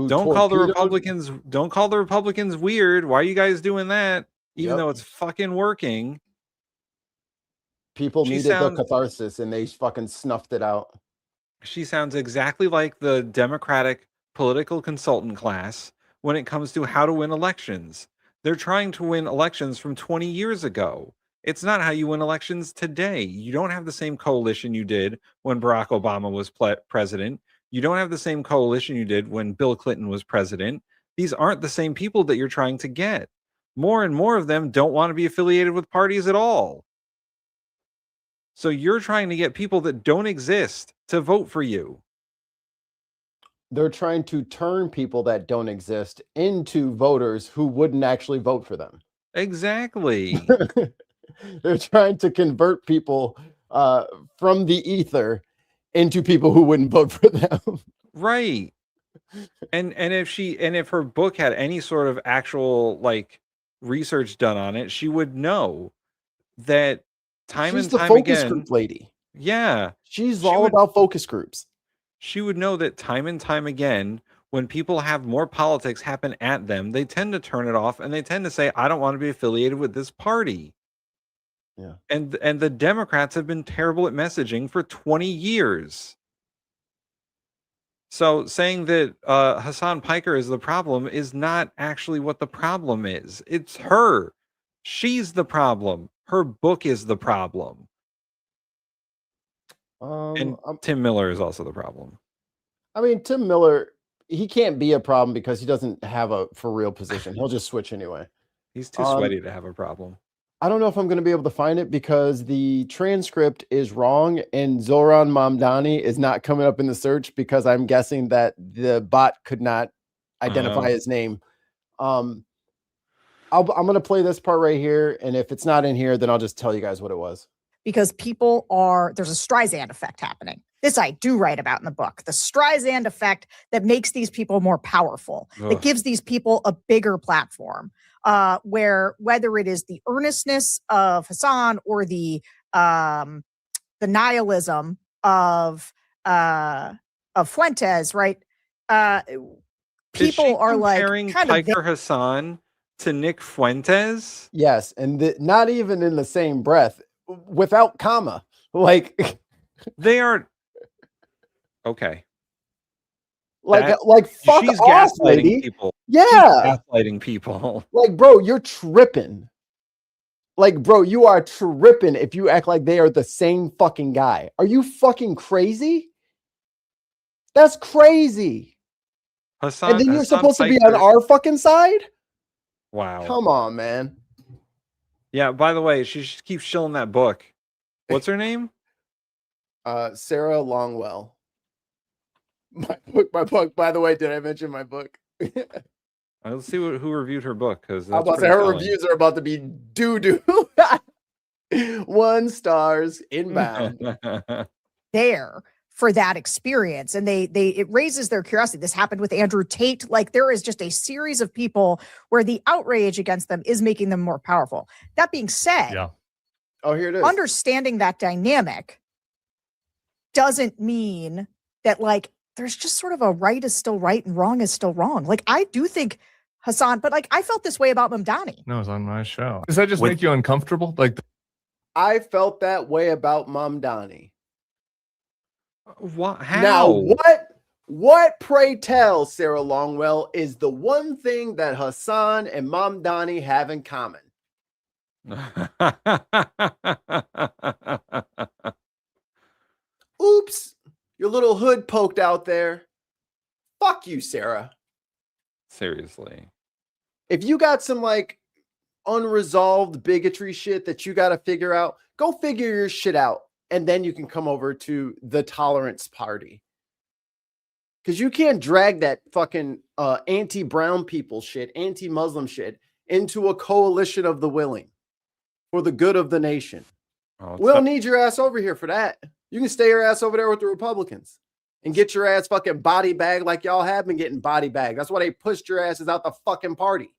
Don't call the Republicans weird. Why are you guys doing that? Even though it's fucking working. People needed the catharsis, and they fucking snuffed it out. She sounds exactly like the Democratic political consultant class when it comes to how to win elections. They're trying to win elections from 20 years ago. It's not how you win elections today. You don't have the same coalition you did when Barack Obama was president. You don't have the same coalition you did when Bill Clinton was president. These aren't the same people that you're trying to get. More and more of them don't want to be affiliated with parties at all. So you're trying to get people that don't exist to vote for you. They're trying to turn people that don't exist into voters who wouldn't actually vote for them. Exactly. They're trying to convert people from the ether into people who wouldn't vote for them. Right. And if her book had any sort of actual like research done on it, she would know that She's the focus group lady. Yeah. She's all about focus groups. She would know that time and time again, when people have more politics happen at them, they tend to turn it off and they tend to say, I don't want to be affiliated with this party. Yeah. And the Democrats have been terrible at messaging for 20 years. So saying that Hassan Piker is the problem is not actually what the problem is. It's her. She's the problem. Her book is the problem. And Tim Miller is also the problem. I mean, Tim Miller, he can't be a problem because he doesn't have a for real position. He'll just switch anyway. He's too sweaty to have a problem. I don't know if I'm going to be able to find it because the transcript is wrong and Zoran Mamdani is not coming up in the search because I'm guessing that the bot could not identify his name. I'm going to play this part right here. And if it's not in here, then I'll just tell you guys what it was. Because there's a Streisand effect happening. This I do write about in the book. The Streisand effect that makes these people more powerful, that gives these people a bigger platform. where whether it is the earnestness of Hassan or the nihilism of Fuentes, right? People are like comparing kind Piker Hassan to Nick Fuentes. Yes, and not even in the same breath, without comma. Like they are okay. Like fuck she's off, gaslighting lady. people. Yeah, she's gaslighting people. Like, bro, you're tripping. Like, bro, you are tripping if you act like they are the same fucking guy. Are you fucking crazy? That's crazy. Hassan, and then you're Hassan supposed to be Piker. on our fucking side? Wow. Come on, man. Yeah, by the way, she keeps shilling that book. What's her name? Sarah Longwell. My book. By the way, did I mention my book? Let's see who reviewed her book, because How about her reviews are about to be doo-doo. 1 stars inbound. there for that experience, and it raises their curiosity. This happened with Andrew Tate. Like, there is just a series of people where the outrage against them is making them more powerful. That being said, oh, here it is. Understanding that dynamic doesn't mean that, like, there's just sort of a right is still right and wrong is still wrong. Like, I do think Hassan, but like, I felt this way about Mamdani. No, it's on my show. Does that just make you uncomfortable? Like, I felt that way about Mamdani. What? How? Now, what, pray tell, Sarah Longwell, is the one thing that Hassan and Mamdani have in common? Oops, your little hood poked out there. Fuck you, Sarah. Seriously. If you got some like unresolved bigotry shit that you got to figure out, go figure your shit out. And then you can come over to the tolerance party. Because you can't drag that fucking anti-brown people shit, anti-Muslim shit into a coalition of the willing for the good of the nation. We don't need your ass over here for that. You can stay your ass over there with the Republicans and get your ass fucking body bagged like y'all have been getting body bagged. That's why they pushed your asses out the fucking party.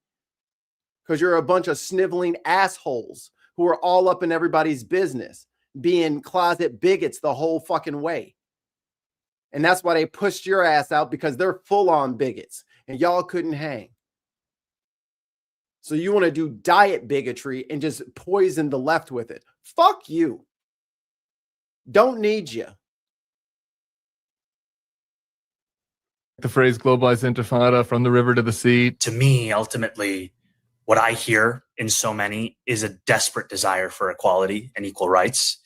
Because you're a bunch of sniveling assholes who are all up in everybody's business, being closet bigots the whole fucking way. And that's why they pushed your ass out, because they're full-on bigots and y'all couldn't hang. So you want to do diet bigotry and just poison the left with it. Fuck you. Don't need you. The phrase globalized intifada, from the river to the sea. To me, ultimately, what I hear in so many is a desperate desire for equality and equal rights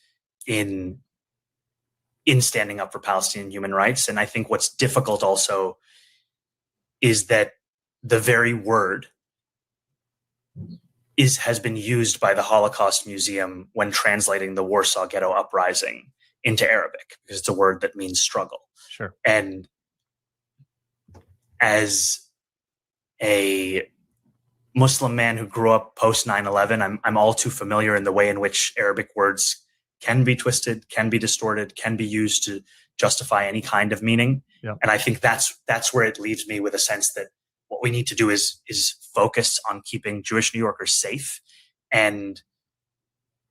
in standing up for Palestinian human rights. And I think what's difficult also is that the very word has been used by the Holocaust Museum when translating the Warsaw Ghetto Uprising into Arabic, because it's a word that means struggle. Sure. And as a Muslim man who grew up post 9/11, I'm all too familiar in the way in which Arabic words can be twisted, can be distorted, can be used to justify any kind of meaning. Yeah. And I think that's where it leaves me with a sense that what we need to do is focus on keeping Jewish New Yorkers safe. And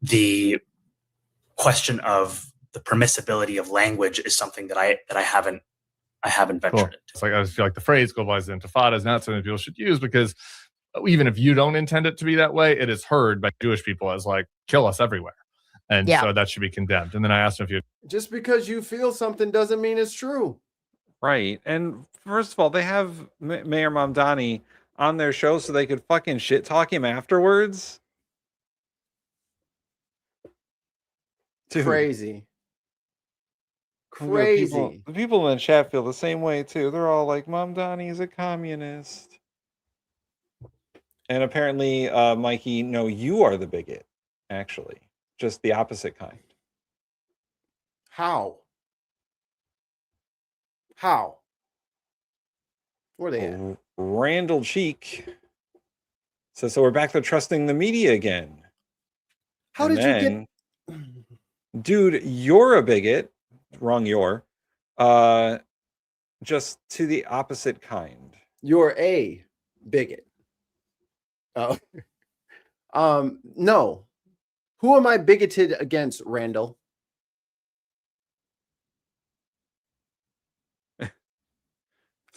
the question of the permissibility of language is something that I haven't ventured into. It's like, I just feel like the phrase globalized intifada is not something people should use, because even if you don't intend it to be that way, it is heard by Jewish people as like, kill us everywhere. And so that should be condemned. And then I asked him if you... Just because you feel something doesn't mean it's true. Right. And first of all, they have Mayor Mamdani on their show so they could fucking shit talk him afterwards. Dude. Crazy. The people in the chat feel the same way too. They're all like, Mamdani is a communist. And apparently, Mikey, no, you are the bigot, actually. Just the opposite kind. How? Where are they at? Randall Cheek says, so we're back to trusting the media again. How did you get... Dude, you're a bigot. Wrong, you're. Just to the opposite kind. You're a bigot. Oh, no. Who am I bigoted against, Randall?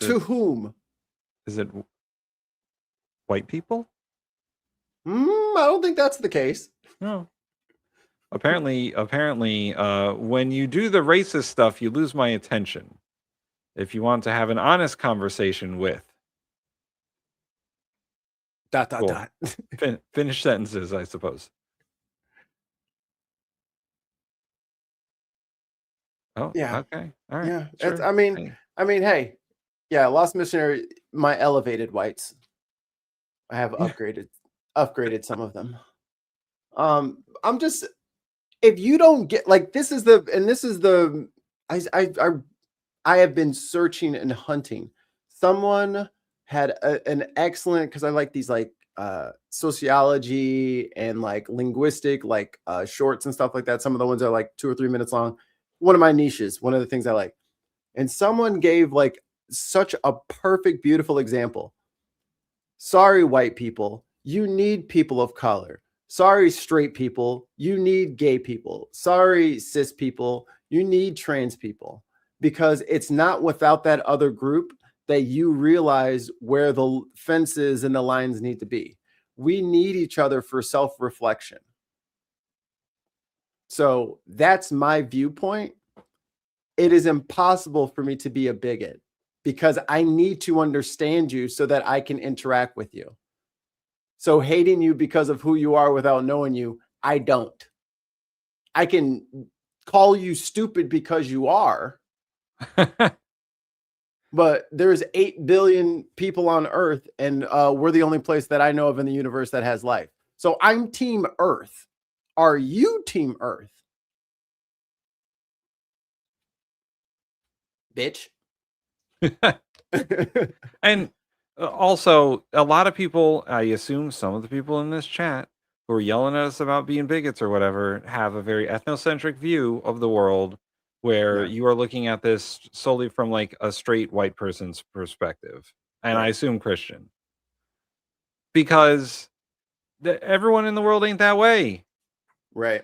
To whom? Is it white people? I don't think that's the case. No. Apparently, when you do the racist stuff, you lose my attention. If you want to have an honest conversation with. Cool. Finish sentences, I suppose. Oh, yeah. Okay. All right. Yeah. Sure. I mean, hey, yeah, Lost Missionary, my elevated whites. I have upgraded some of them. I'm just, if you don't get, like, I have been searching and hunting. Someone had an excellent, because I like these like sociology and like linguistic like shorts and stuff like that. Some of the ones are like 2 or 3 minutes long. One of my niches, one of the things I like. And someone gave like such a perfect, beautiful example. Sorry, white people, you need people of color. Sorry, straight people, you need gay people. Sorry, cis people, you need trans people. Because it's not without that other group that you realize where the fences and the lines need to be. We need each other for self-reflection. So that's my viewpoint. It is impossible for me to be a bigot because I need to understand you so that I can interact with you. So hating you because of who you are without knowing you, I don't. I can call you stupid because you are. But there's 8 billion people on Earth, and we're the only place that I know of in the universe that has life. So I'm Team Earth. Are you Team Earth? Bitch. And also, a lot of people, I assume some of the people in this chat who are yelling at us about being bigots or whatever, have a very ethnocentric view of the world where you are looking at this solely from like a straight white person's perspective. And I assume Christian. Because everyone in the world ain't that way. Right.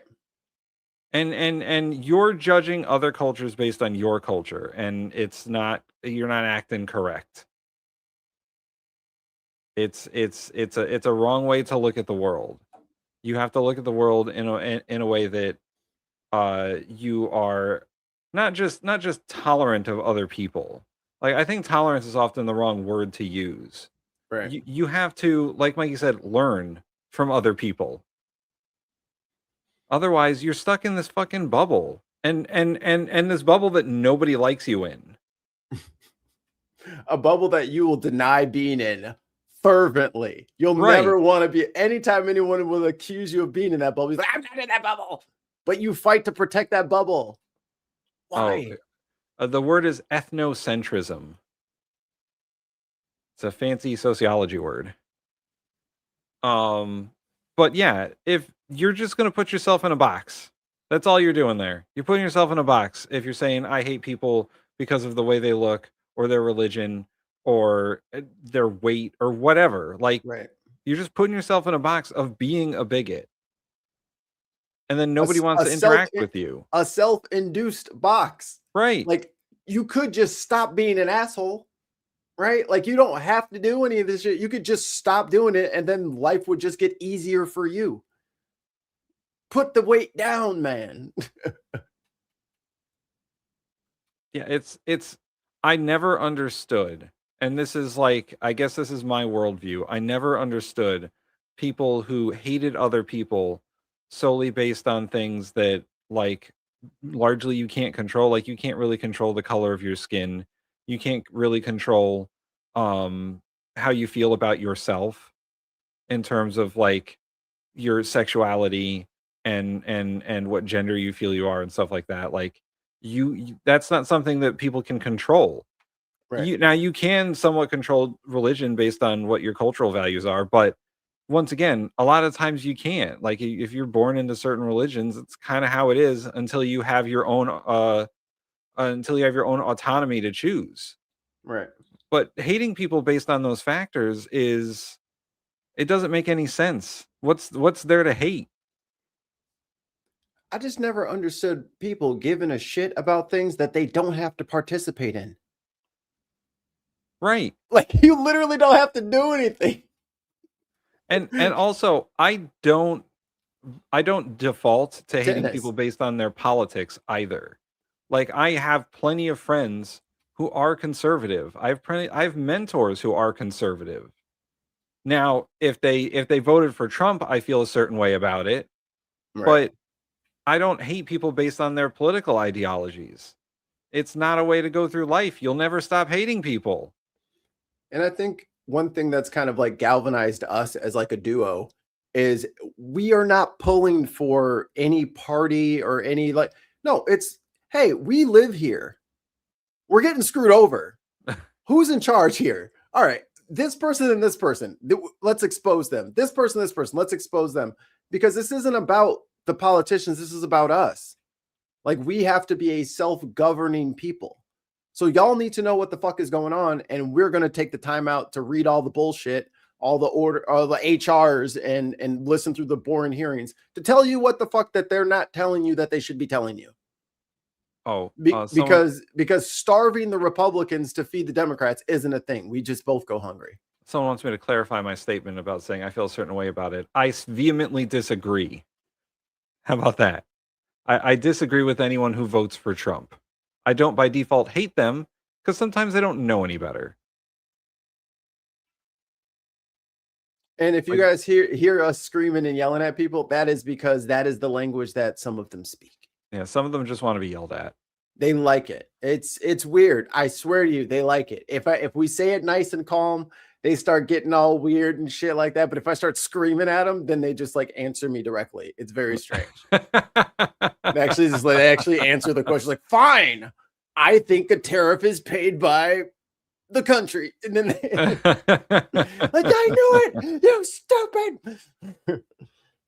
And you're judging other cultures based on your culture, and you're not acting correct. It's a wrong way to look at the world. You have to look at the world in a way that you are not just tolerant of other people. Like, I think tolerance is often the wrong word to use. Right. You have to, like Mikey said, learn from other people. Otherwise, you're stuck in this fucking bubble, and this bubble that nobody likes you in. A bubble that you will deny being in fervently. You'll never want to be. Anytime anyone will accuse you of being in that bubble, he's like, I'm not in that bubble. But you fight to protect that bubble. Why? The word is ethnocentrism. It's a fancy sociology word. But yeah, if you're just going to put yourself in a box, that's all you're doing there. You're putting yourself in a box. If you're saying, I hate people because of the way they look or their religion or their weight or whatever, like, you're just putting yourself in a box of being a bigot. And then nobody wants to interact with you. A self-induced box. Right. Like, you could just stop being an asshole. Right? Like, you don't have to do any of this shit. You could just stop doing it, and then life would just get easier for you. Put the weight down, man. Yeah, it's I never understood, and this is like, I guess this is my worldview. I never understood people who hated other people solely based on things that, like, largely you can't control. Like, you can't really control the color of your skin. You can't really control how you feel about yourself in terms of like your sexuality and what gender you feel you are and stuff like that. Like, you that's not something that people can control. Right. Now you can somewhat control religion based on what your cultural values are, but once again, a lot of times you can't. Like, if you're born into certain religions, it's kind of how it is until you have your own autonomy to choose. Right. But hating people based on those factors is It doesn't make any sense. What's there to hate? I just never understood people giving a shit about things that they don't have to participate in. Right. Like, you literally don't have to do anything. And also, I don't default to hating people based on their politics either. Like, I have plenty of friends who are conservative. I have mentors who are conservative. Now, if they voted for Trump, I feel a certain way about it. Right. But I don't hate people based on their political ideologies. It's not a way to go through life. You'll never stop hating people. And I think one thing that's kind of like galvanized us as like a duo is we are not pulling for any party or any like, no, it's, hey, we live here. We're getting screwed over. Who's in charge here? All right, this person and this person, let's expose them. This person, let's expose them. Because this isn't about the politicians. This is about us. Like, we have to be a self-governing people. So y'all need to know what the fuck is going on. And we're going to take the time out to read all the bullshit, all the HRs and listen through the boring hearings to tell you what the fuck that they're not telling you that they should be telling you. Oh, because starving the Republicans to feed the Democrats isn't a thing. We just both go hungry. Someone wants me to clarify my statement about saying I feel a certain way about it. I vehemently disagree. How about that? I disagree with anyone who votes for Trump. I don't by default hate them because sometimes they don't know any better. And if you guys hear us screaming and yelling at people, that is because that is the language that some of them speak. Yeah, some of them just want to be yelled at. They like it. It's weird. I swear to you, they like it. If we say it nice and calm, they start getting all weird and shit like that. But if I start screaming at them, then they just like answer me directly. It's very strange. They actually answer the question like, fine, I think a tariff is paid by the country. And then they, like, I knew it, you stupid.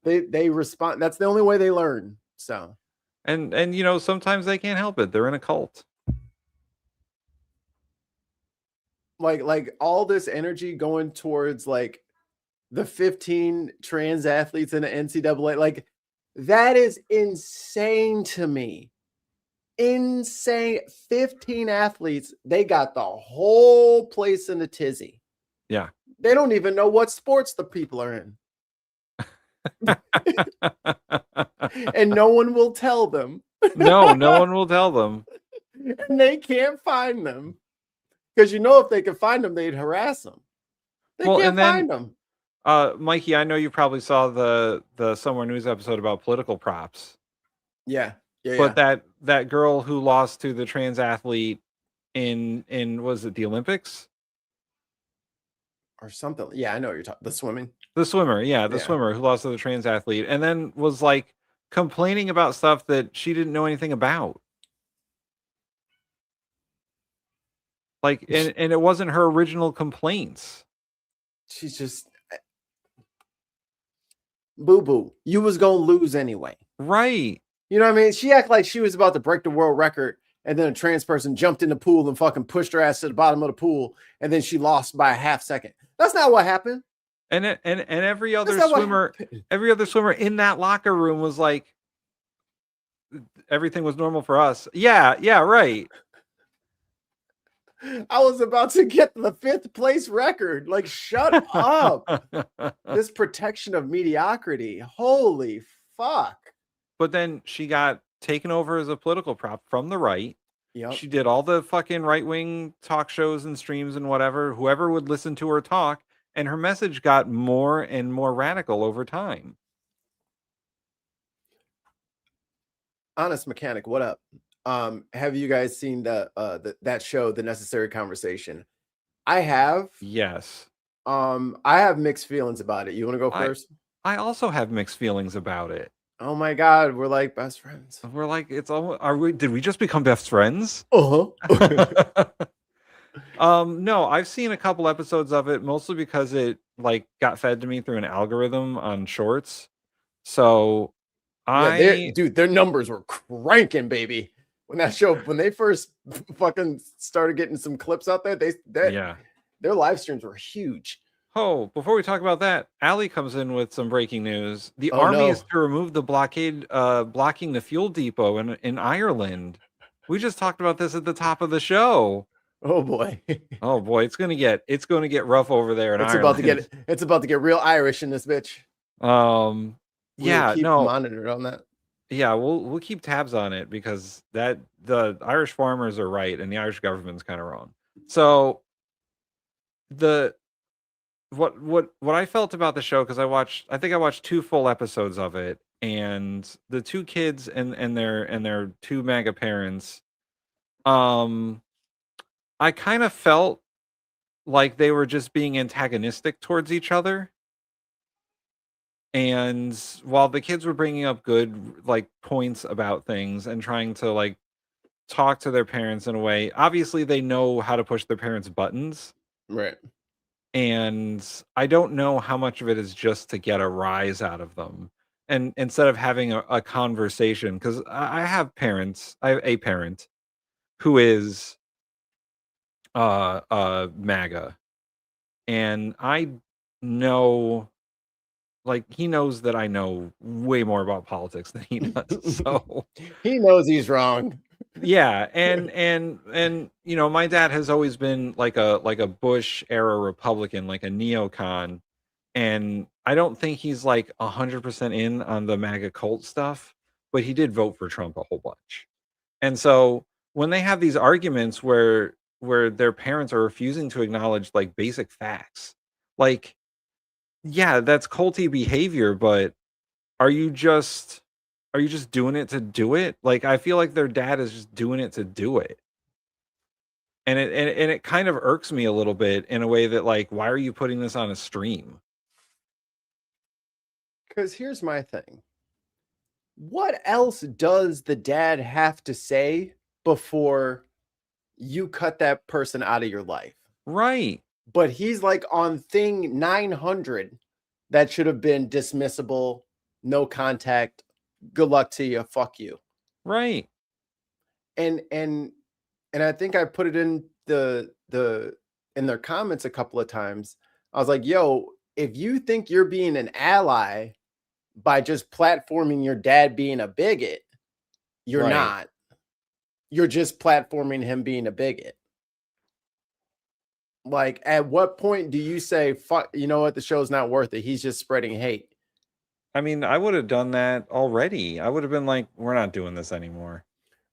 They respond. That's the only way they learn. So and you know, sometimes they can't help it. They're in a cult. Like all this energy going towards like the 15 trans athletes in the NCAA, like that is insane to me. Insane. 15 athletes, they got the whole place in a tizzy. Yeah. They don't even know what sports the people are in. And no one will tell them. No one will tell them. And they can't find them. Because you know, if they could find them, they'd harass them. They can't find them. Mikey, I know you probably saw the Somewhere News episode about political props. Yeah. But that girl who lost to the trans athlete in was it the Olympics? Or something. Yeah, I know what you're talking. The swimming. The swimmer, the swimmer who lost to the trans athlete and then was like complaining about stuff that she didn't know anything about. Like, and it wasn't her original complaints. She's just boo-boo. You was gonna lose anyway. Right. You know what I mean? She acted like she was about to break the world record, and then a trans person jumped in the pool and fucking pushed her ass to the bottom of the pool, and then she lost by a half second. That's not what happened. And every other swimmer in that locker room was like, everything was normal for us. Yeah, right. I was about to get the 5th place record. Like, shut up. This protection of mediocrity. Holy fuck. But then she got taken over as a political prop from the right. Yep. She did all the fucking right-wing talk shows and streams and whatever. Whoever would listen to her talk. And her message got more and more radical over time. Honest Mechanic, what up? Have you guys seen that show, The Necessary Conversation? I have. Yes. I have mixed feelings about it. You want to go first? I also have mixed feelings about it. Oh my God, we're like best friends. We're like, it's almost, did we just become best friends? Uh-huh. No, I've seen a couple episodes of it, mostly because it like got fed to me through an algorithm on Shorts. So their numbers were cranking, baby. When they first fucking started getting some clips out there, their live streams were huge. Oh, before we talk about that, Allie comes in with some breaking news. The army is to remove the blockade blocking the fuel depot in Ireland. We just talked about this at the top of the show. Oh boy. Oh boy, it's gonna get rough over there in Ireland. It's about to get real Irish in this bitch. We'll keep monitored on that. Yeah, we'll keep tabs on it because the Irish farmers are right and the Irish government's kind of wrong. So what I felt about the show, because I think I watched 2 full episodes of it, and the 2 kids and their 2 MAGA parents, I kind of felt like they were just being antagonistic towards each other. And while the kids were bringing up good like points about things and trying to like talk to their parents in a way, obviously they know how to push their parents' buttons. Right. And I don't know how much of it is just to get a rise out of them. And instead of having a conversation, because I have a parent who is MAGA. And I know, like, he knows that I know way more about politics than he does. So he knows he's wrong. Yeah, and you know, my dad has always been like a Bush era Republican, like a neocon, and I don't think he's like 100% in on the MAGA cult stuff, but he did vote for Trump a whole bunch. And so when they have these arguments where their parents are refusing to acknowledge like basic facts, like, yeah, that's culty behavior, but are you just doing it to do it? Like, I feel like their dad is just doing it to do it. And it kind of irks me a little bit in a way that, like, why are you putting this on a stream? Because here's my thing. What else does the dad have to say before you cut that person out of your life? Right. But he's like on thing 900 that should have been dismissible, no contact, good luck to you, fuck you. Right. And I think I put it in in their comments a couple of times. I was like, yo, if you think you're being an ally by just platforming your dad being a bigot, you're not. You're just platforming him being a bigot. Like, at what point do you say, fuck, you know what, the show's not worth it, he's just spreading hate? I mean, I would have done that already. I would have been like, we're not doing this anymore.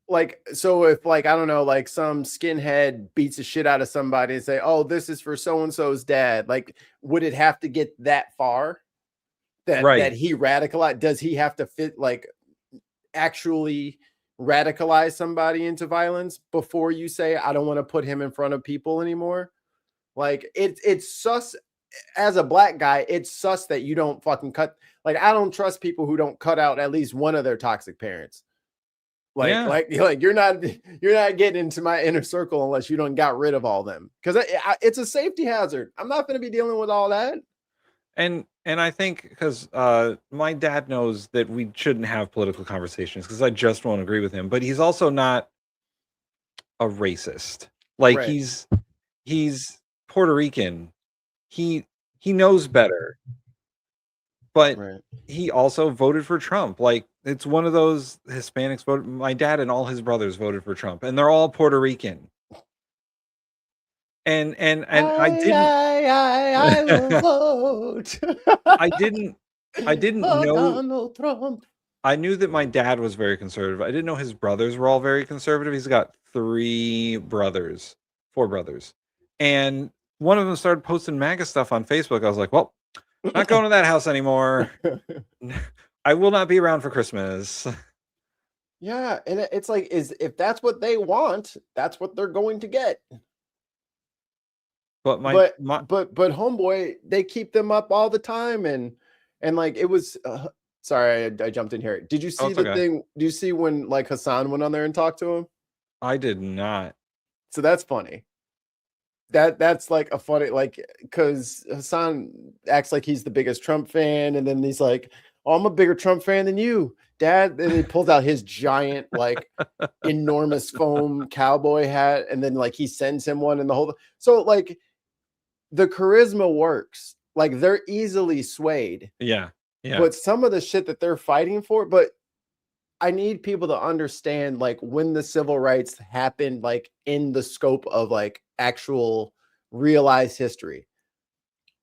Like, so if, like, I don't know, like some skinhead beats the shit out of somebody and say, oh, this is for so-and-so's dad, like, would it have to get that far that he radicalized? Does he have to actually radicalize somebody into violence before you say, I don't want to put him in front of people anymore? Like, it's sus. As a black guy, it's sus that you don't fucking cut. Like, I don't trust people who don't cut out at least one of their toxic parents. Like you're not getting into my inner circle unless you don't got rid of all them, because it's a safety hazard. I'm not going to be dealing with all that. And I think because my dad knows that we shouldn't have political conversations because I just won't agree with him. But he's also not a racist. Like, he's Puerto Rican. He knows better. But he also voted for Trump. Like, it's one of those Hispanics voted. My dad and all his brothers voted for Trump, and they're all Puerto Rican. And I didn't. I will vote. I didn't know. Donald Trump. I knew that my dad was very conservative. I didn't know his brothers were all very conservative. He's got 4 brothers, and one of them started posting MAGA stuff on Facebook. I was like, well, not going to that house anymore. I will not be around for Christmas. Yeah, and it's like, if that's what they want, that's what they're going to get. But homeboy, they keep them up all the time, and like, it was. Sorry, I jumped in here. Did you see the thing? Do you see when like Hassan went on there and talked to him? I did not. So that's funny. That's like a funny, like, because Hassan acts like he's the biggest Trump fan, and then he's like, oh, I'm a bigger Trump fan than you, Dad. And he pulls out his giant, like, enormous foam cowboy hat, and then like he sends him one, and the whole. So like, the charisma works. Like they're easily swayed. Yeah. Yeah. But some of the shit that they're fighting for, but I need people to understand like when the civil rights happened, like in the scope of like actual realized history.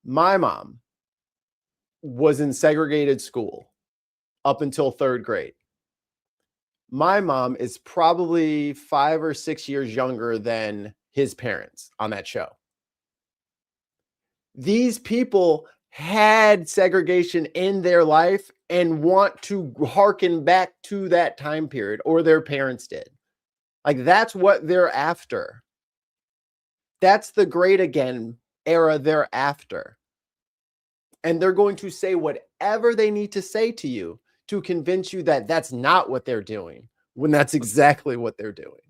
My mom was in segregated school up until 3rd grade. My mom is probably 5 or 6 years younger than his parents on that show. These people had segregation in their life and want to hearken back to that time period, or their parents did. Like that's what they're after. That's the great again era they're after. And they're going to say whatever they need to say to you to convince you that that's not what they're doing, when that's exactly what they're doing.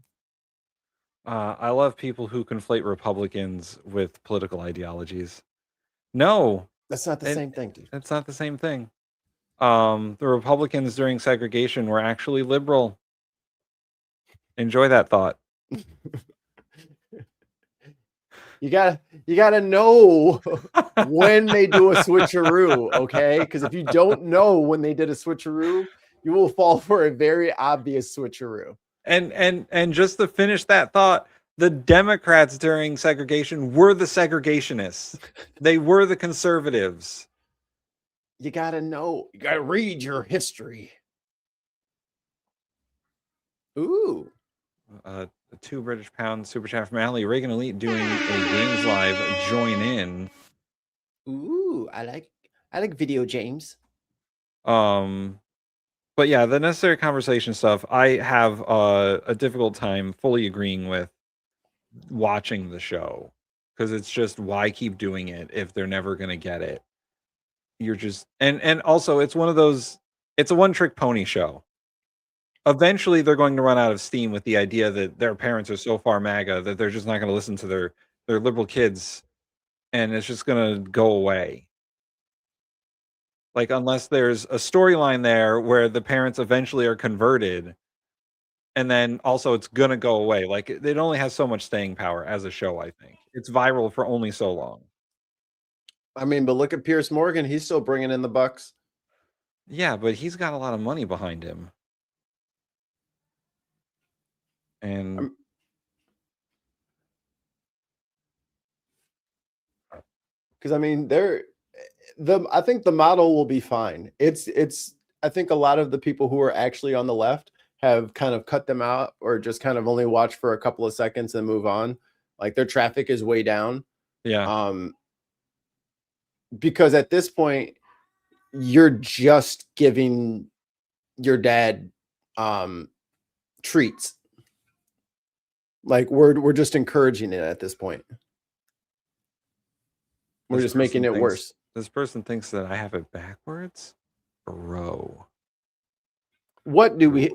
I love people who conflate Republicans with political ideologies. No, that's not the same thing, dude. It's not the same thing. The Republicans during segregation were actually liberal. Enjoy that thought. You gotta know when they do a switcheroo, okay? Because if you don't know when they did a switcheroo, you will fall for a very obvious switcheroo. And just to finish that thought, the Democrats during segregation were the segregationists. They were the conservatives. You gotta know. You gotta read your history. Ooh. A £2 British super chat from Ali. Reagan Elite doing a games live. Join in. Ooh, I like video games. But yeah, the necessary conversation stuff, I have a difficult time fully agreeing with watching the show, because it's just, why keep doing it if they're never going to get it? You're just, and also it's one of those, it's a one-trick pony show. Eventually they're going to run out of steam with the idea that their parents are so far MAGA that they're just not going to listen to their liberal kids, and it's just going to go away. Like, unless there's a storyline there where the parents eventually are converted, and then also it's going to go away. Like, it only has so much staying power as a show, I think. It's viral for only so long. I mean, but look at Piers Morgan. He's still bringing in the bucks. Yeah, but he's got a lot of money behind him. And because I mean, I think the model will be fine. I think a lot of the people who are actually on the left have kind of cut them out, or just kind of only watch for a couple of seconds and move on. Like their traffic is way down. Yeah. Because at this point, you're just giving your dad treats. Like we're just encouraging it at this point. We're just making it worse. This person thinks that I have it backwards, bro. What do we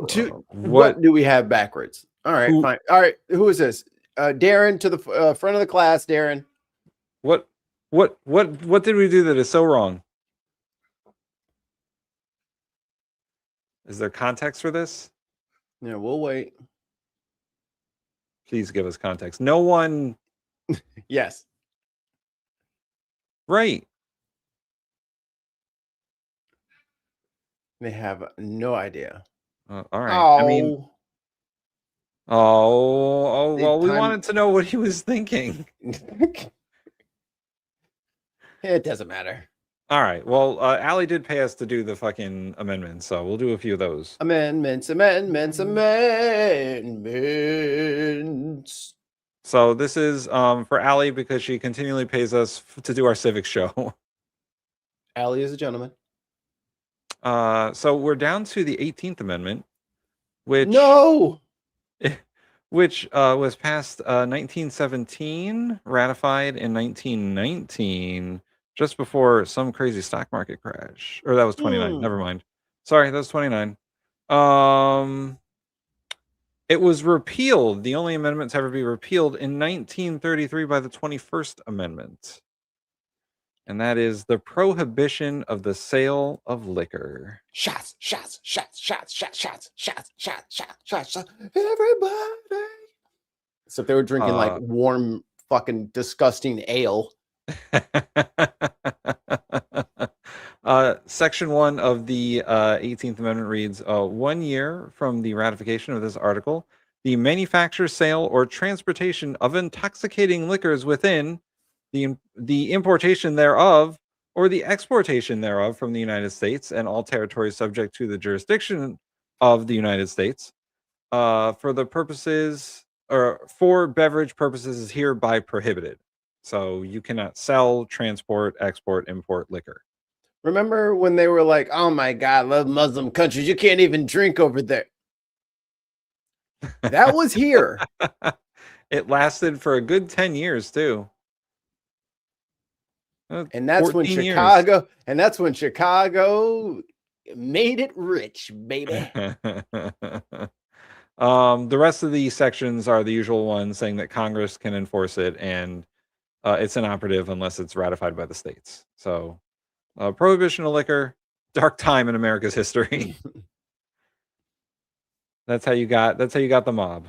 have backwards? All right, fine. All right, who is this? Darren, to the front of the class, Darren. What did we do that is so wrong? Is there context for this? Yeah, we'll wait. Please give us context. No one. Yes. Right. They have no idea. All right. I mean, well, we wanted to know what he was thinking. It doesn't matter. All right. Well, Allie did pay us to do the fucking amendments, so we'll do a few of those. Amendments. So this is for Allie, because she continually pays us to do our civics show. Allie is a gentleman. So we're down to the 18th Amendment, which was passed 1917, ratified in 1919, just before some crazy stock market crash. Or that was 29. Never mind. Sorry, that was 29. It was repealed. The only amendment to ever be repealed in 1933 by the 21st Amendment. And that is the prohibition of the sale of liquor. Shots. Everybody. So if they were drinking like warm, fucking disgusting ale. Section 1 of the 18th Amendment reads, 1 year from the ratification of this article, the manufacture, sale, or transportation of intoxicating liquors within the importation thereof or the exportation thereof from the United States and all territories subject to the jurisdiction of the United States for the purposes or for beverage purposes is hereby prohibited. So you cannot sell, transport, export, import liquor. Remember when they were like, oh my God, love Muslim countries. You can't even drink over there. That was here. It lasted for a good 10 years too. And that's when Chicago, and that's when Chicago made it rich, baby. The rest of the sections are the usual ones saying that Congress can enforce it and it's inoperative unless it's ratified by the states. So prohibition of liquor, dark time in America's history. That's how you got the mob.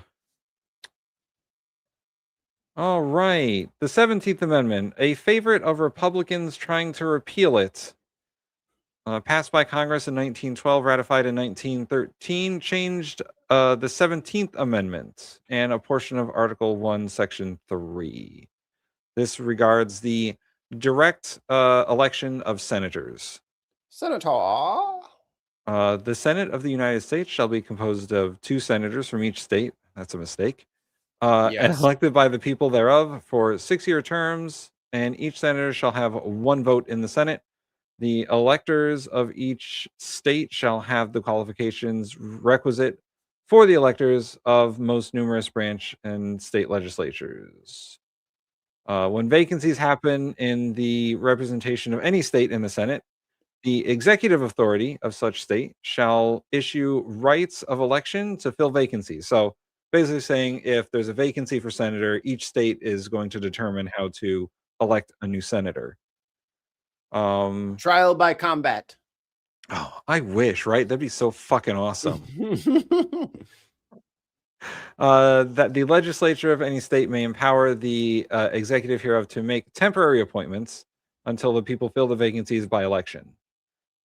All right. The 17th Amendment, a favorite of Republicans trying to repeal it. Passed by Congress in 1912, ratified in 1913, changed the 17th Amendment and a portion of Article 1, Section 3. This regards the direct election of senators. Senator. The Senate of the United States shall be composed of 2 senators from each state. That's a mistake. And elected by the people thereof for 6-year terms, and each senator shall have 1 vote in the Senate. The electors of each state shall have the qualifications requisite for the electors of most numerous branch and state legislatures. When vacancies happen in the representation of any state in the Senate, the executive authority of such state shall issue rights of election to fill vacancies. So basically saying if there's a vacancy for senator, each state is going to determine how to elect a new senator. Trial by combat. Oh, I wish, right? That'd be so fucking awesome. That the legislature of any state may empower the executive hereof to make temporary appointments until the people fill the vacancies by election.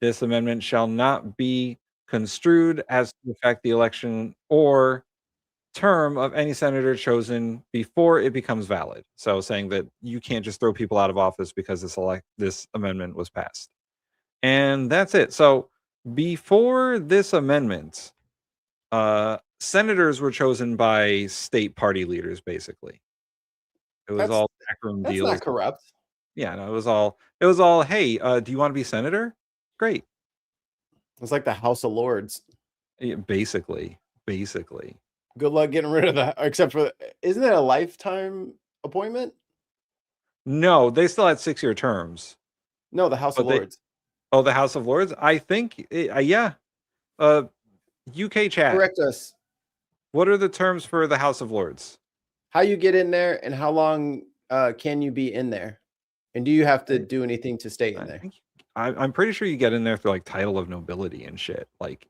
This amendment shall not be construed as to affect the election or term of any senator chosen before it becomes valid. So saying that you can't just throw people out of office because this amendment was passed. And that's it. So before this amendment, senators were chosen by state party leaders, basically. It was all backroom deals. That's not corrupt. Yeah, no, it was all, hey, do you want to be senator? Great. It's like the House of Lords. Yeah, basically. Good luck getting rid of that. Except for, isn't it a lifetime appointment? No, they still had 6-year terms. No, the House of Lords. Oh, the House of Lords? I think, yeah. UK chat. Correct us. What are the terms for the House of Lords? How you get in there and how long can you be in there? And do you have to do anything to stay in there? I'm pretty sure you get in there through like title of nobility and shit. Like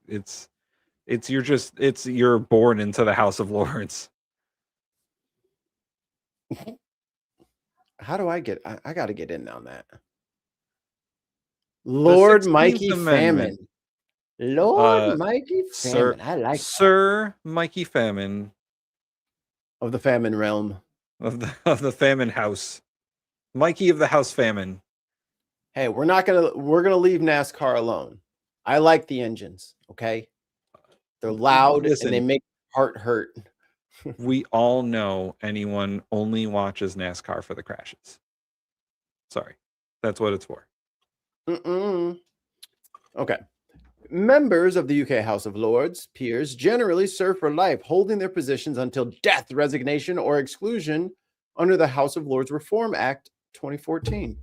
you're born into the House of Lords. How do I get? I got to get in on that. Lord Mikey Famine. Lord Mikey Famine. I like Sir Mikey Famine of the Famine realm of the Famine House. Mikey of the House Famine. Hey, we're gonna leave NASCAR alone. I like the engines. Okay, they're loud and they make heart hurt. We all know anyone only watches NASCAR for the crashes. Sorry, that's what it's for. Okay. Members of the UK House of Lords, peers, generally serve for life, holding their positions until death, resignation, or exclusion under the House of Lords Reform Act 2014.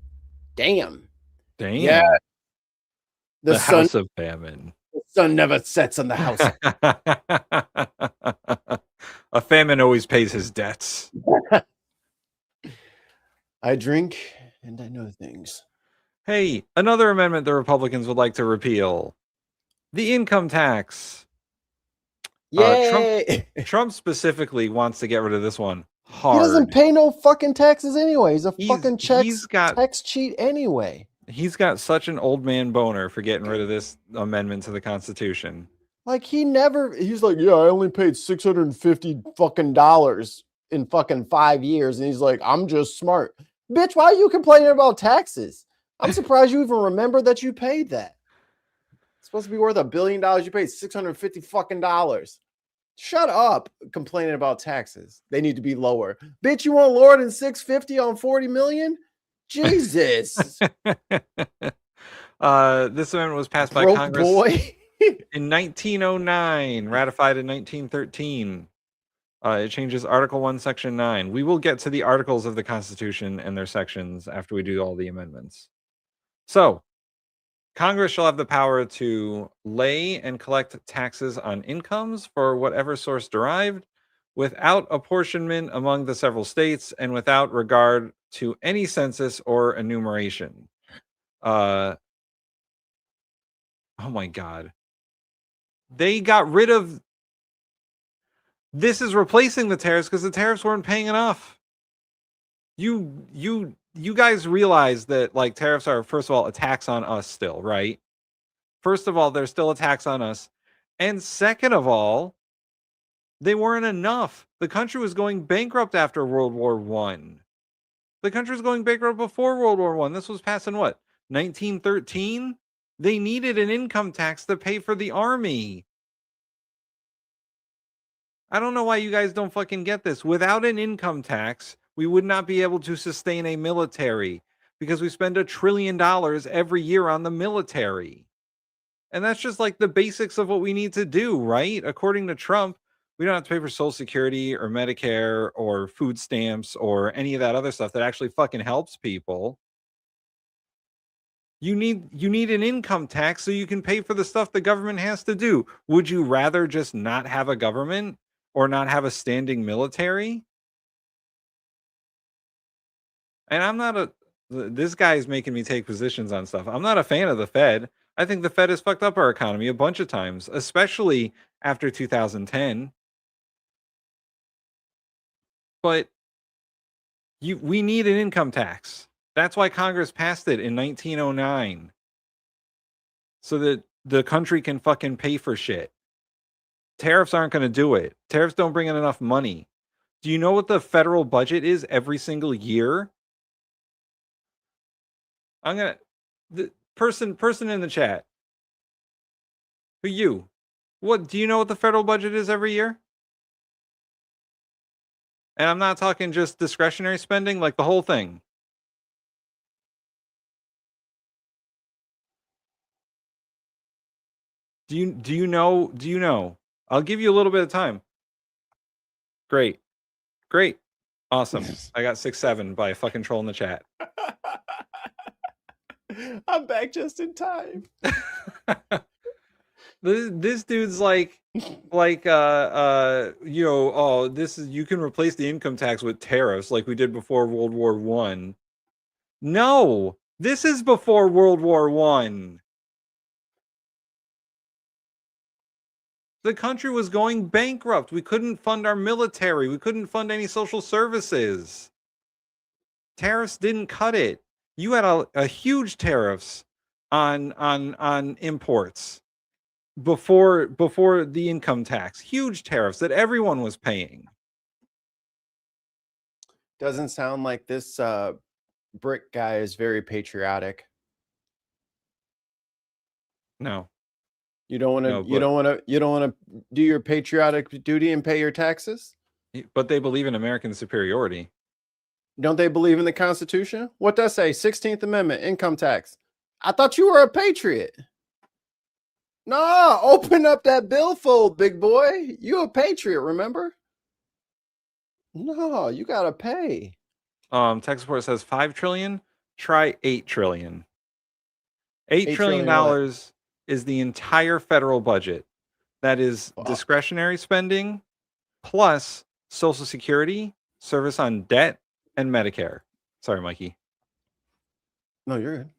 Damn. Yeah. The House of Famine. The sun never sets on the house. A famine always pays his debts. I drink and I know things. Hey, another amendment the Republicans would like to repeal. The income tax. Yay! Trump specifically wants to get rid of this one hard. He doesn't pay no fucking taxes anyway. He's a fucking he's got tax cheat anyway. He's got such an old man boner for getting rid of this amendment to the Constitution. Like he's like, yeah, I only paid $650 fucking dollars in fucking 5 years. And he's like, I'm just smart. Bitch, why are you complaining about taxes? I'm surprised you even remember that you paid that. It's supposed to be worth $1 billion. You paid $650 fucking dollars. Shut up complaining about taxes. They need to be lower. Bitch, you want lower than $650 on 40 million? Jesus. This amendment was passed by Congress in 1909, ratified in 1913. It changes Article 1, Section 9. We will get to the articles of the Constitution and their sections after we do all the amendments. So, Congress shall have the power to lay and collect taxes on incomes for whatever source derived, without apportionment among the several states and without regard to any census or enumeration. Oh my God. They got rid of... This is replacing the tariffs because the tariffs weren't paying enough. You guys realize that like tariffs are, first of all, a tax on us still, right? First of all, they're still a tax on us. And second of all, they weren't enough. The country was going bankrupt after World War I. The country was going bankrupt before World War I. This was passed in what? 1913? They needed an income tax to pay for the army. I don't know why you guys don't fucking get this. Without an income tax, we would not be able to sustain a military because we spend $1 trillion every year on the military. And that's just like the basics of what we need to do, right? According to Trump, we don't have to pay for Social Security or Medicare or food stamps or any of that other stuff that actually fucking helps people. You need an income tax so you can pay for the stuff the government has to do. Would you rather just not have a government or not have a standing military? And I'm not this guy is making me take positions on stuff. I'm not a fan of the Fed. I think the Fed has fucked up our economy a bunch of times, especially after 2010. But we need an income tax. That's why Congress passed it in 1909. So that the country can fucking pay for shit. Tariffs aren't going to do it. Tariffs don't bring in enough money. Do you know what the federal budget is every single year? The person in the chat. Who you? What do you know what the federal budget is every year? And I'm not talking just discretionary spending, like the whole thing. Do you know? I'll give you a little bit of time. Great. Awesome. I got 6-7 by a fucking troll in the chat. I'm back just in time. This dude's like you can replace the income tax with tariffs like we did before World War I. No, this is before World War I. The country was going bankrupt. We couldn't fund our military. We couldn't fund any social services. Tariffs didn't cut it. You had a huge tariffs on imports before the income tax. Huge tariffs that everyone was paying. Doesn't sound like this brick guy is very patriotic. No. You don't want to do your patriotic duty and pay your taxes? But they believe in American superiority. Don't they believe in the Constitution? What does say? 16th Amendment, income tax. I thought you were a patriot. No, open up that billfold, big boy. You a patriot, remember? No, you gotta pay. Tech support says 5 trillion. Try 8 trillion. $8 trillion is the entire federal budget. That is discretionary spending plus Social Security, service on debt, and Medicare. Sorry, Mikey. No, you're good.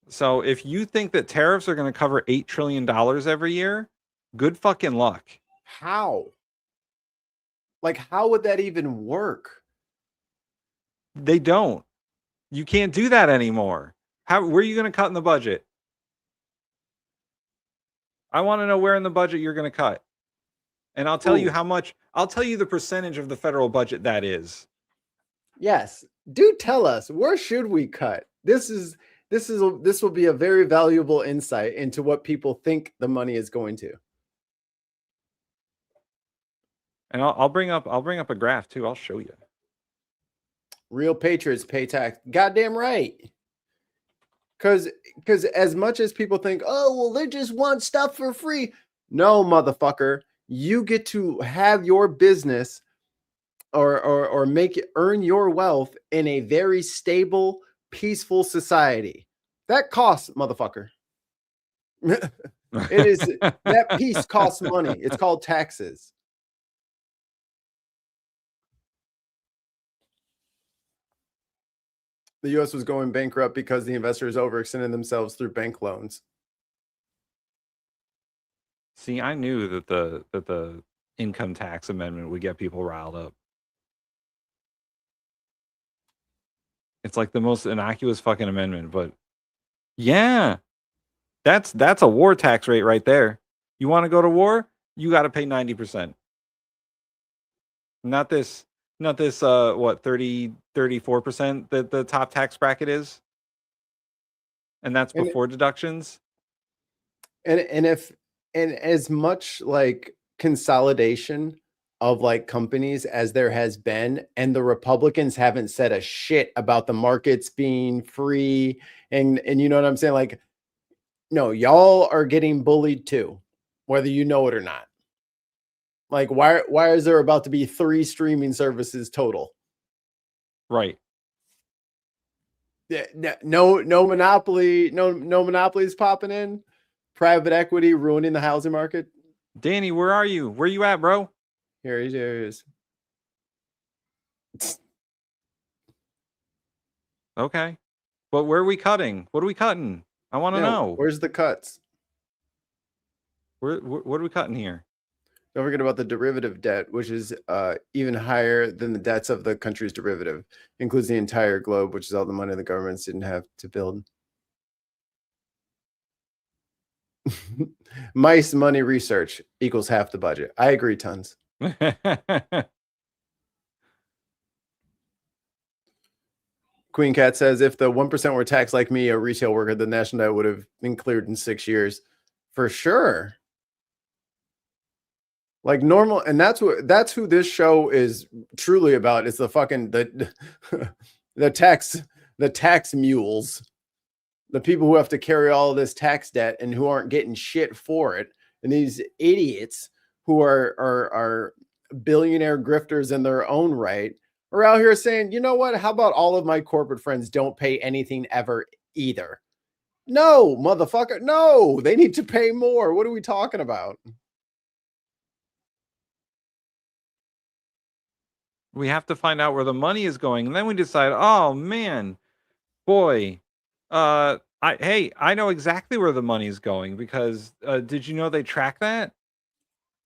So if you think that tariffs are going to cover $8 trillion every year, good fucking luck. How? Like, how would that even work? They don't. You can't do that anymore. Where are you going to cut in the budget? I want to know where in the budget you're going to cut. And I'll tell you how much. I'll tell you the percentage of the federal budget that is. Yes. Do tell us, where should we cut? This will be a very valuable insight into what people think the money is going to. And I'll bring up a graph too. I'll show you. Real patriots pay tax. Goddamn right. Because as much as people think, oh, well, they just want stuff for free. No, motherfucker. You get to have your business or earn your wealth in a very stable, peaceful society. That costs, motherfucker. It is that piece costs money. It's called taxes. The U.S. was going bankrupt because the investors overextended themselves through bank loans. See, I knew that the income tax amendment would get people riled up. It's like the most innocuous fucking amendment, but yeah, that's a war tax rate right there. You want to go to war? You got to pay 90%. Not this what 34% that the top tax bracket is, and that's before deductions. And as much like consolidation of like companies as there has been, and the Republicans haven't said a shit about the markets being free, and you know what I'm saying? Like, no, y'all are getting bullied too, whether you know it or not. Like, why is there about to be 3 streaming services total? Right. Yeah, no monopoly, no monopolies popping in. Private equity ruining the housing market. Danny, where are you? Where you at, bro? Here he is. Okay. But where are we cutting? What are we cutting? I want to know. Where's the cuts? What are we cutting here? Don't forget about the derivative debt, which is even higher than the debts of the country's derivative. Includes the entire globe, which is all the money the governments didn't have to build. Mice money research equals half the budget. I agree, tons. Queen Cat says, if the 1% were taxed like me, a retail worker, the national debt would have been cleared in 6 years. For sure. Like normal, and that's who this show is truly about. It's the fucking the tax mules, the people who have to carry all of this tax debt and who aren't getting shit for it, and these idiots who are billionaire grifters in their own right are out here saying, you know what? How about all of my corporate friends don't pay anything ever either? No, motherfucker, no, they need to pay more. What are we talking about? We have to find out where the money is going, and then we decide, oh man, boy, I know exactly where the money is going, because did you know they track that?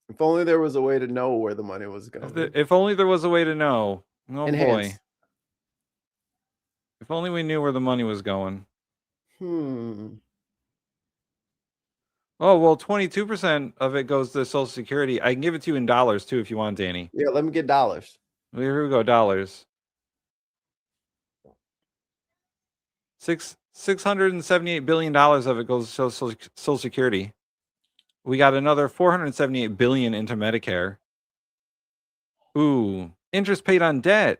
If only there was a way to know where the money was going. If only there was a way to know. Oh Enhance. boy. If only we knew where the money was going. Oh, well, 22% of it goes to Social Security. I can give it to you in dollars too if you want, Danny. Yeah, let me get dollars. Here we go, dollars. $678 billion of it goes to Social Security. We got another $478 billion into Medicare. Ooh, interest paid on debt,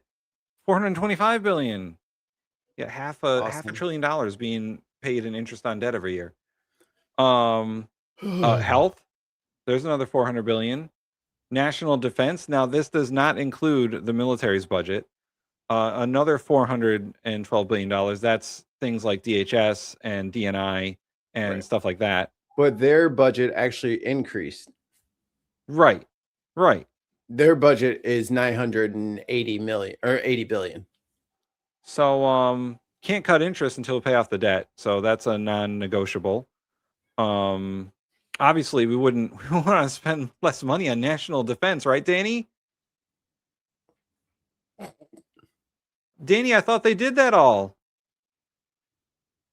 $425 billion. Yeah, half a $500 billion being paid in interest on debt every year. Health, there's another $400 billion. National defense. Now, this does not include the military's budget. Another $412 billion. That's things like DHS and DNI and stuff like that. But their budget actually increased. Right. Their budget is 980 million or 80 billion. So can't cut interest until we pay off the debt. So that's a non-negotiable. Obviously we want to spend less money on national defense, right, Danny? Danny, I thought they did that all.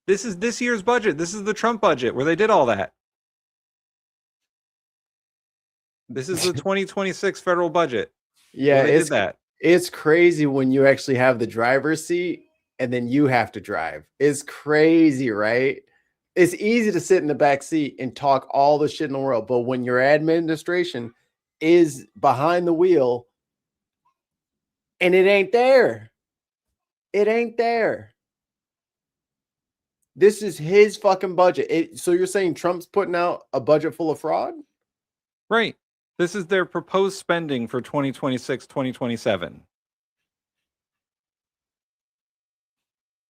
This is this year's budget. This is the Trump budget where they did all that. This is the 2026 federal budget. Yeah, they did that. It's crazy when you actually have the driver's seat and then you have to drive. It's crazy, right? It's easy to sit in the back seat and talk all the shit in the world, but when your administration is behind the wheel and it ain't there. It ain't there. This is his fucking budget. So you're saying Trump's putting out a budget full of fraud? Right. This is their proposed spending for 2026, 2027.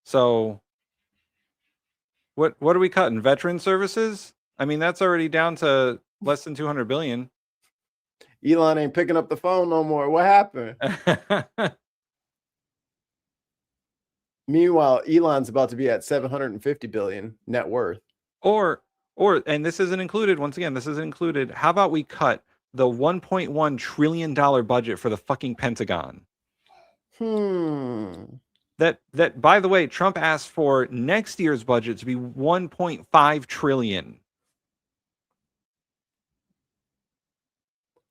So what are we cutting? Veteran services? I mean, that's already down to less than 200 billion. Elon ain't picking up the phone no more. What happened? Meanwhile, Elon's about to be at 750 billion net worth. Or and this isn't included. Once again, this isn't included. How about we cut the $1.1 trillion budget for the fucking Pentagon? That by the way, Trump asked for next year's budget to be 1.5 trillion.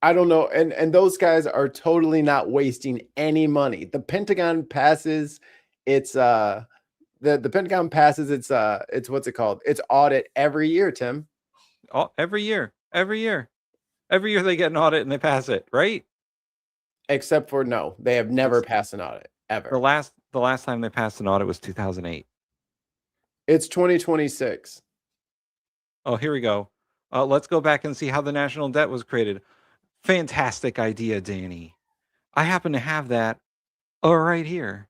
I don't know. And those guys are totally not wasting any money. The Pentagon passes its the Pentagon passes its what's it called? Its audit every year, Tim. Every year they get an audit and they pass it, right? Except for no, they have never passed an audit ever. The last time they passed an audit was 2008. It's 2026. Oh, here we go. Let's go back and see how the national debt was created. Fantastic idea, Danny. I happen to have that right here.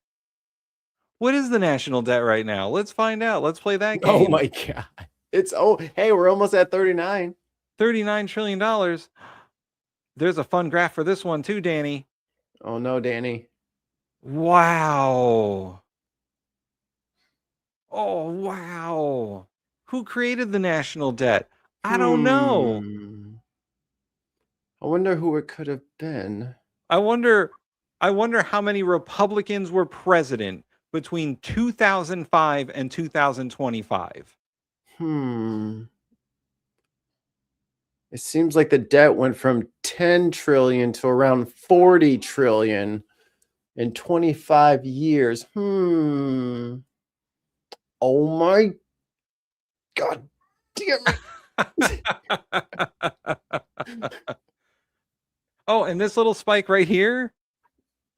What is the national debt right now? Let's find out. Let's play that game. Oh my God. Hey, we're almost at 39. $39 trillion. There's a fun graph for this one too, Danny. Oh no, Danny. Wow. Oh, wow. Who created the national debt? I don't know. I wonder who it could have been. I wonder how many Republicans were president between 2005 and 2025. It seems like the debt went from 10 trillion to around 40 trillion in 25 years. Oh my God damn it. Oh, and this little spike right here,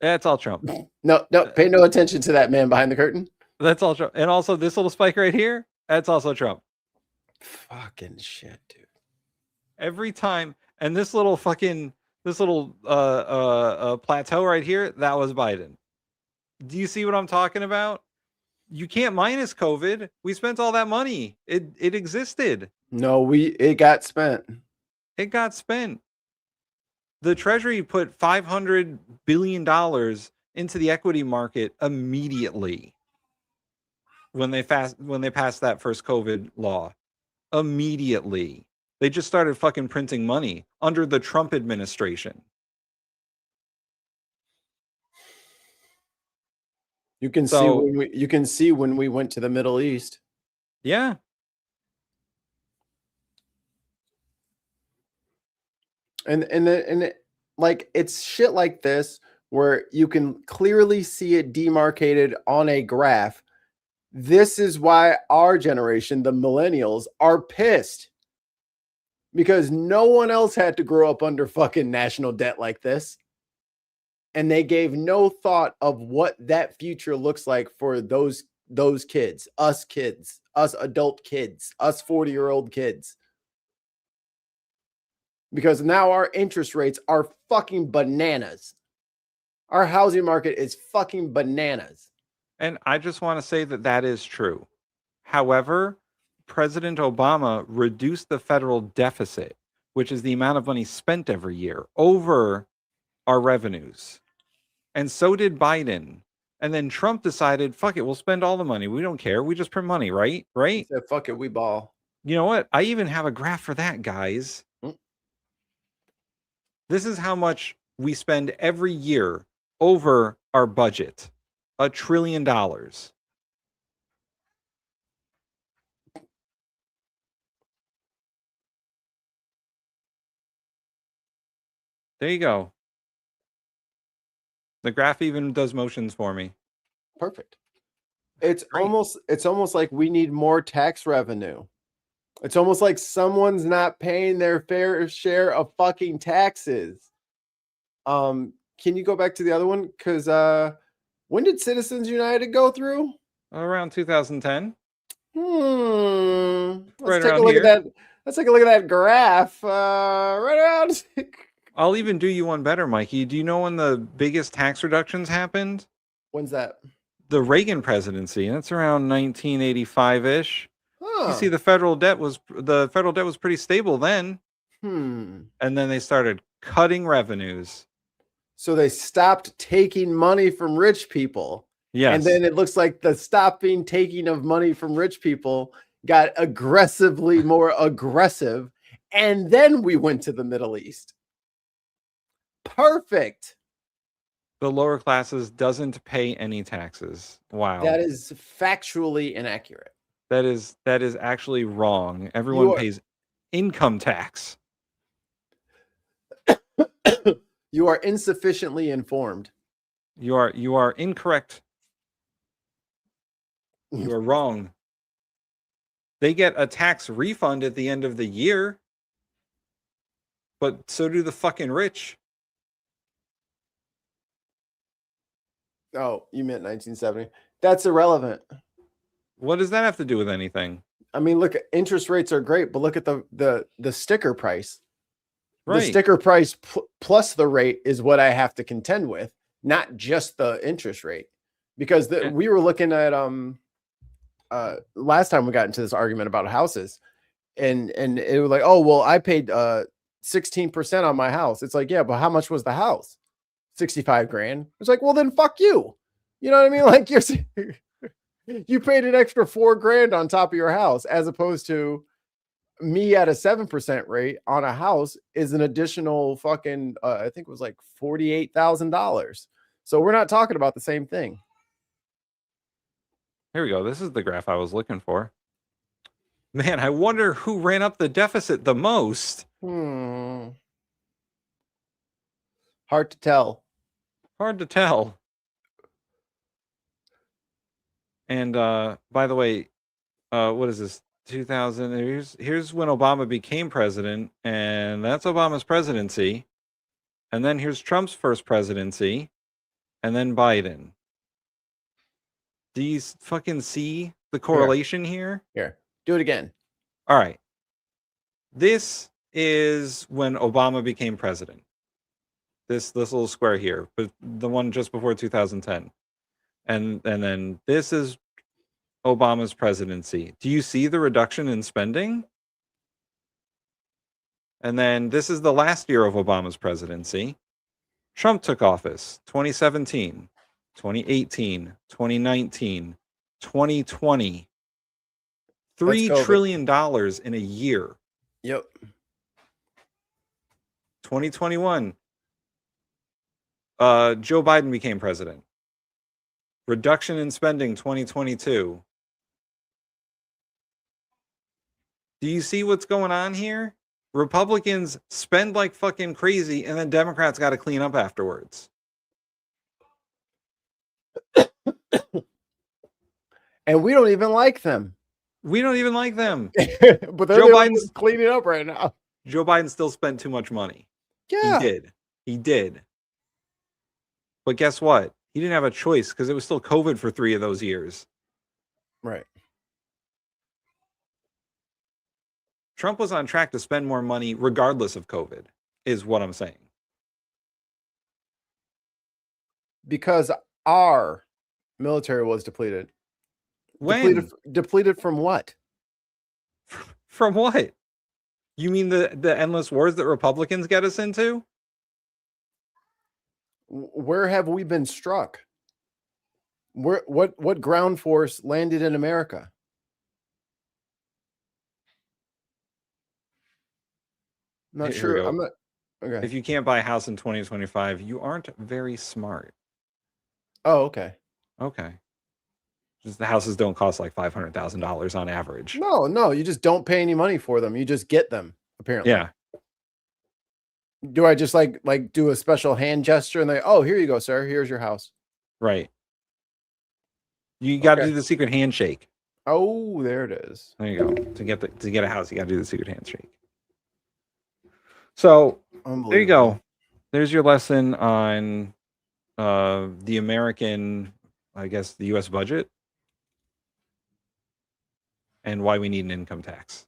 that's all Trump. No, pay no attention to that man behind the curtain. That's all Trump. And also this little spike right here, that's also Trump. Fucking shit, dude. Every time. And this little plateau right here, that was Biden. Do you see what I'm talking about? You can't minus COVID. We spent all that money. It existed. No, it got spent. It got spent. The Treasury put $500 billion into the equity market immediately when they passed that first COVID law. Immediately. They just started fucking printing money under the Trump administration. You can see when we went to the Middle East. Yeah. And like it's shit like this where you can clearly see it demarcated on a graph. This is why our generation, the millennials, are pissed. Because no one else had to grow up under fucking national debt like this. And they gave no thought of what that future looks like for those kids, us adult kids, us 40-year-old kids. Because now our interest rates are fucking bananas. Our housing market is fucking bananas. And I just want to say that is true. However, President Obama reduced the federal deficit, which is the amount of money spent every year, over our revenues. And so did Biden. And then Trump decided, fuck it, we'll spend all the money. We don't care. We just print money, right? Right? He said, fuck it, we ball. You know what? I even have a graph for that, guys. This is how much we spend every year over our budget. $1 trillion. There you go. The graph even does motions for me. Perfect. It's almost like we need more tax revenue. It's almost like someone's not paying their fair share of fucking taxes. Can you go back to the other one? Because when did Citizens United go through? Around 2010. Let's take a look at that. Let's take a look at that graph. Right around. I'll even do you one better, Mikey. Do you know when the biggest tax reductions happened? When's that? The Reagan presidency. That's around 1985-ish. Huh. You see, the federal debt was pretty stable then. And then they started cutting revenues. So they stopped taking money from rich people. Yes. And then it looks like the stopping taking of money from rich people got aggressively more aggressive. And then we went to the Middle East. Perfect. The lower classes doesn't pay any taxes. Wow. That is factually inaccurate. That is actually wrong. Everyone pays income tax. You are insufficiently informed. You are incorrect. You are wrong. They get a tax refund at the end of the year. But so do the fucking rich. Oh, you meant 1970. That's irrelevant. What does that have to do with anything? I mean, look, interest rates are great, but look at the sticker price. Right. The sticker price plus the rate is what I have to contend with, not just the interest rate. Because we were looking at last time we got into this argument about houses, and it was like, oh well, I paid 16% on my house. It's like, yeah, but how much was the house? 65 grand. It's like, well, then fuck you. You know what I mean? Like you paid an extra $4 grand on top of your house, as opposed to me at a 7% rate on a house is an additional fucking, I think it was like $48,000. So we're not talking about the same thing. Here we go. This is the graph I was looking for. Man, I wonder who ran up the deficit the most. Hard to tell. Hard to tell. And by the way, what is this? 2000. Here's when Obama became president, and that's Obama's presidency. And then here's Trump's first presidency, and then Biden. Do you fucking see the correlation here? Here, do it again. All right. This is when Obama became president. This little square here, but the one just before 2010. And then this is Obama's presidency. Do you see the reduction in spending? And then this is the last year of Obama's presidency. Trump took office 2017, 2018, 2019, 2020. $3 trillion in a year. Yep. 2021. Joe Biden became president. Reduction in spending 2022. Do you see what's going on here? Republicans spend like fucking crazy, and then Democrats got to clean up afterwards. And we don't even like them. We don't even like them. But Joe Biden's cleaning up right now. Joe Biden still spent too much money. Yeah. He did. But guess what? He didn't have a choice because it was still COVID for 3 of those years. Right. Trump was on track to spend more money regardless of COVID, is what I'm saying. Because our military was depleted. When? Depleted from what? From what? You mean the endless wars that Republicans get us into? Where have we been struck? What ground force landed in America? I'm not sure. I'm not. Okay. If you can't buy a house in 2025, you aren't very smart. Oh, okay. Okay. Just the houses don't cost like $500,000 on average. No, you just don't pay any money for them. You just get them, apparently. Yeah. Do I just like do a special hand gesture and oh, here you go, sir. Here's your house. Right. You got to do the secret handshake. Oh, there it is. There you go. To get a house, you got to do the secret handshake. So there you go. There's your lesson on the American, I guess, the U.S. budget and why we need an income tax.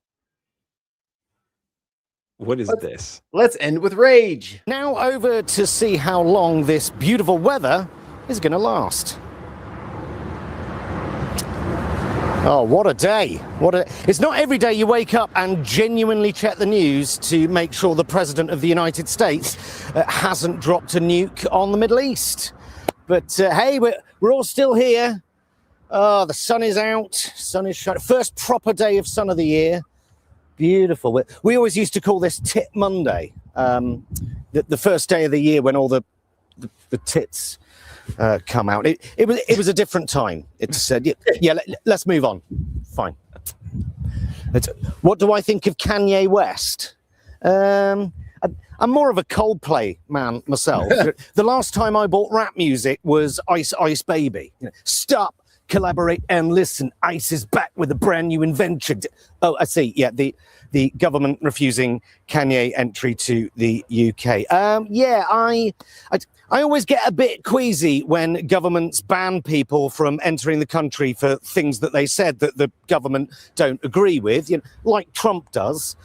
What is this? Let's end with rage. Now over to see how long this beautiful weather is going to last. Oh, what a day. It's not every day you wake up and genuinely check the news to make sure the President of the United States hasn't dropped a nuke on the Middle East. But hey, we're all still here. The sun is out. Sun is shining. First proper day of sun of the year. Beautiful. We always used to call this Tit Monday. The first day of the year when all the tits come out. It was a different time. It said, let's move on. Fine. What do I think of Kanye West? I'm more of a Coldplay man myself. The last time I bought rap music was Ice Ice Baby. Stop, collaborate, and listen. Ice is back with a brand new invention. Oh, I see. Yeah, the government refusing Kanye entry to the UK. I always get a bit queasy when governments ban people from entering the country for things that they said that the government don't agree with, like Trump does.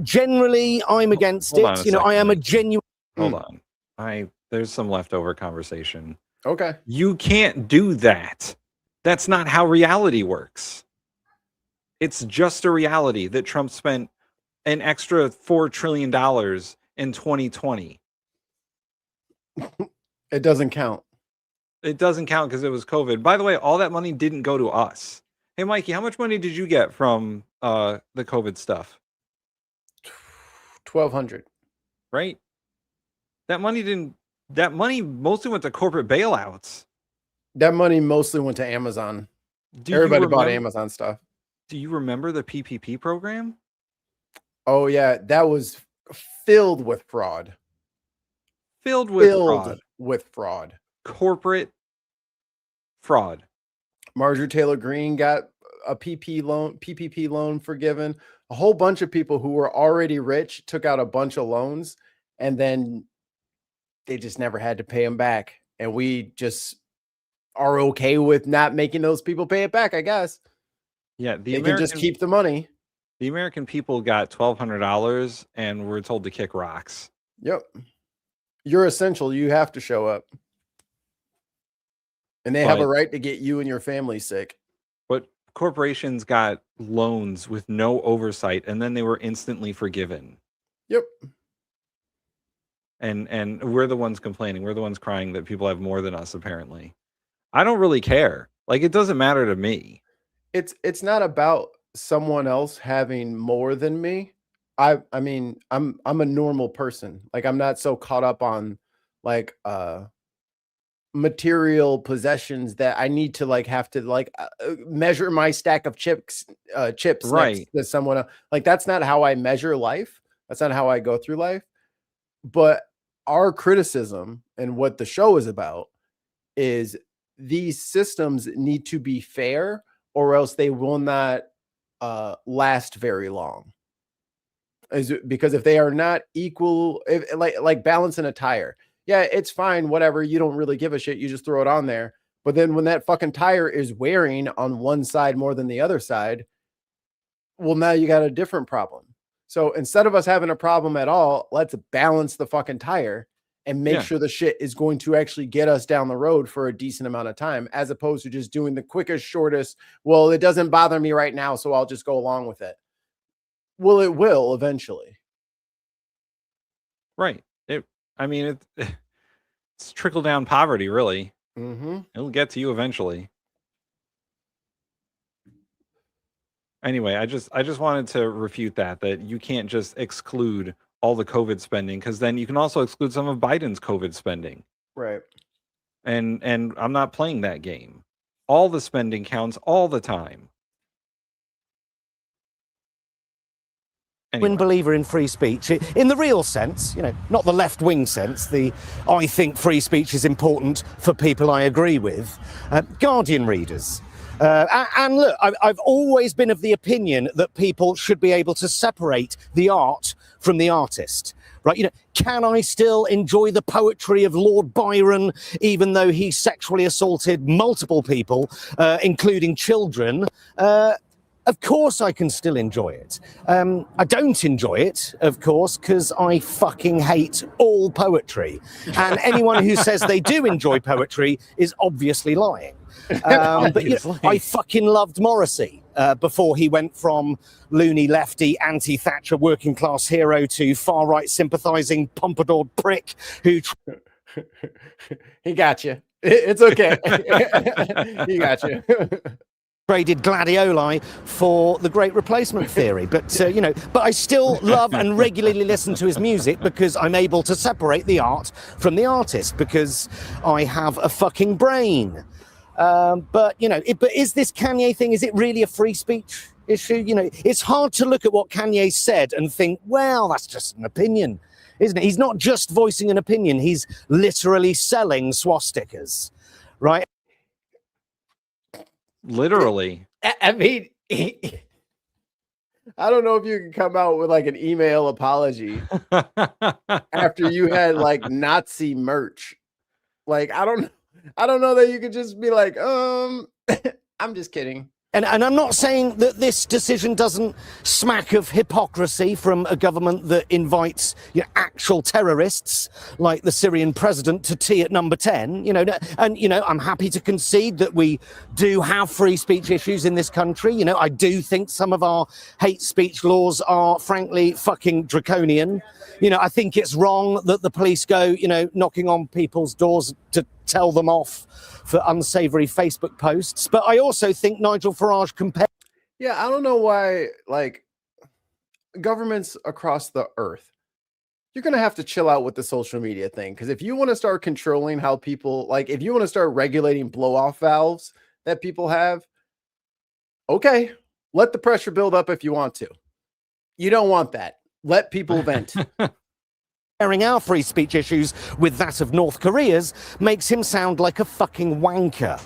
Generally, I'm against it. I am a genuine... Hold on. There's some leftover conversation. Okay. You can't do that. That's not how reality works. It's just a reality that Trump spent an extra $4 trillion in 2020. It doesn't count. It doesn't count because it was COVID. By the way, all that money didn't go to us. Hey, Mikey, how much money did you get from the COVID stuff? $1,200. Right? That money mostly went to corporate bailouts. That money mostly went to Amazon. Everybody bought Amazon stuff. Do you remember the PPP program? Oh, yeah. That was filled with fraud. Filled with fraud. Corporate fraud. Marjorie Taylor Greene got a PPP loan forgiven. A whole bunch of people who were already rich took out a bunch of loans, and then they just never had to pay them back. And we just are okay with not making those people pay it back, I guess. Yeah, they can just keep the money. The American people got $1,200 and were told to kick rocks. Yep. You're essential. You have to show up. And they have a right to get you and your family sick. But corporations got loans with no oversight, and then they were instantly forgiven. Yep. And we're the ones complaining. We're the ones crying that people have more than us, apparently. I don't really care. Like, it doesn't matter to me. It's not about someone else having more than me. I mean, I'm a normal person. Like, I'm not so caught up on like material possessions that I need to have to measure my stack of chips right next to someone else. Like, that's not how I measure life. That's not how I go through life. But our criticism and what the show is about is these systems need to be fair, or else they will not last very long. Because if they are not equal, like balancing a tire, yeah, it's fine, whatever, you don't really give a shit, you just throw it on there. But then when that fucking tire is wearing on one side more than the other side, well, now you got a different problem. So instead of us having a problem at all, let's balance the fucking tire and make sure the shit is going to actually get us down the road for a decent amount of time, as opposed to just doing the quickest, shortest, well, it doesn't bother me right now, so I'll just go along with it. Well, it will eventually. Right. It's trickle down poverty, really. Mm-hmm. It'll get to you eventually. Anyway, I just wanted to refute that you can't just exclude all the COVID spending, because then you can also exclude some of Biden's COVID spending. Right. And I'm not playing that game. All the spending counts all the time. Anyway. Believer in free speech in the real sense, not the left-wing sense. I think free speech is important for people I agree with. Guardian readers. And look, I've always been of the opinion that people should be able to separate the art from the artist. Right? Can I still enjoy the poetry of Lord Byron, even though he sexually assaulted multiple people, including children? Of course I can still enjoy it. I don't enjoy it, of course, because I fucking hate all poetry. And anyone who says they do enjoy poetry is obviously lying. But I fucking loved Morrissey before he went from loony lefty anti-Thatcher working class hero to far right sympathising pompadour prick who. He got you. It's okay. He got you. Traded gladioli for the Great Replacement theory, but but I still love and regularly listen to his music because I'm able to separate the art from the artist because I have a fucking brain. But is this Kanye thing? Is it really a free speech issue? It's hard to look at what Kanye said and think, well, that's just an opinion, isn't it? He's not just voicing an opinion; he's literally selling swastikas, right? Literally. I mean, I don't know if you can come out with like an email apology after you had like Nazi merch. Like, I don't know that you could just be like, I'm just kidding. And I'm not saying that this decision doesn't smack of hypocrisy from a government that invites actual terrorists like the Syrian president to tea at number 10. I'm happy to concede that we do have free speech issues in this country. I do think some of our hate speech laws are frankly fucking draconian. I think it's wrong that the police go, knocking on people's doors to tell them off for unsavory Facebook posts. But I also think Nigel Farage compared. Yeah, I don't know why, like, governments across the earth, you're going to have to chill out with the social media thing. Because if you want to start controlling how people, like, if you want to start regulating blow-off valves that people have, okay, let the pressure build up if you want to. You don't want that. Let people vent. Comparing our free speech issues with that of North Korea's makes him sound like a fucking wanker.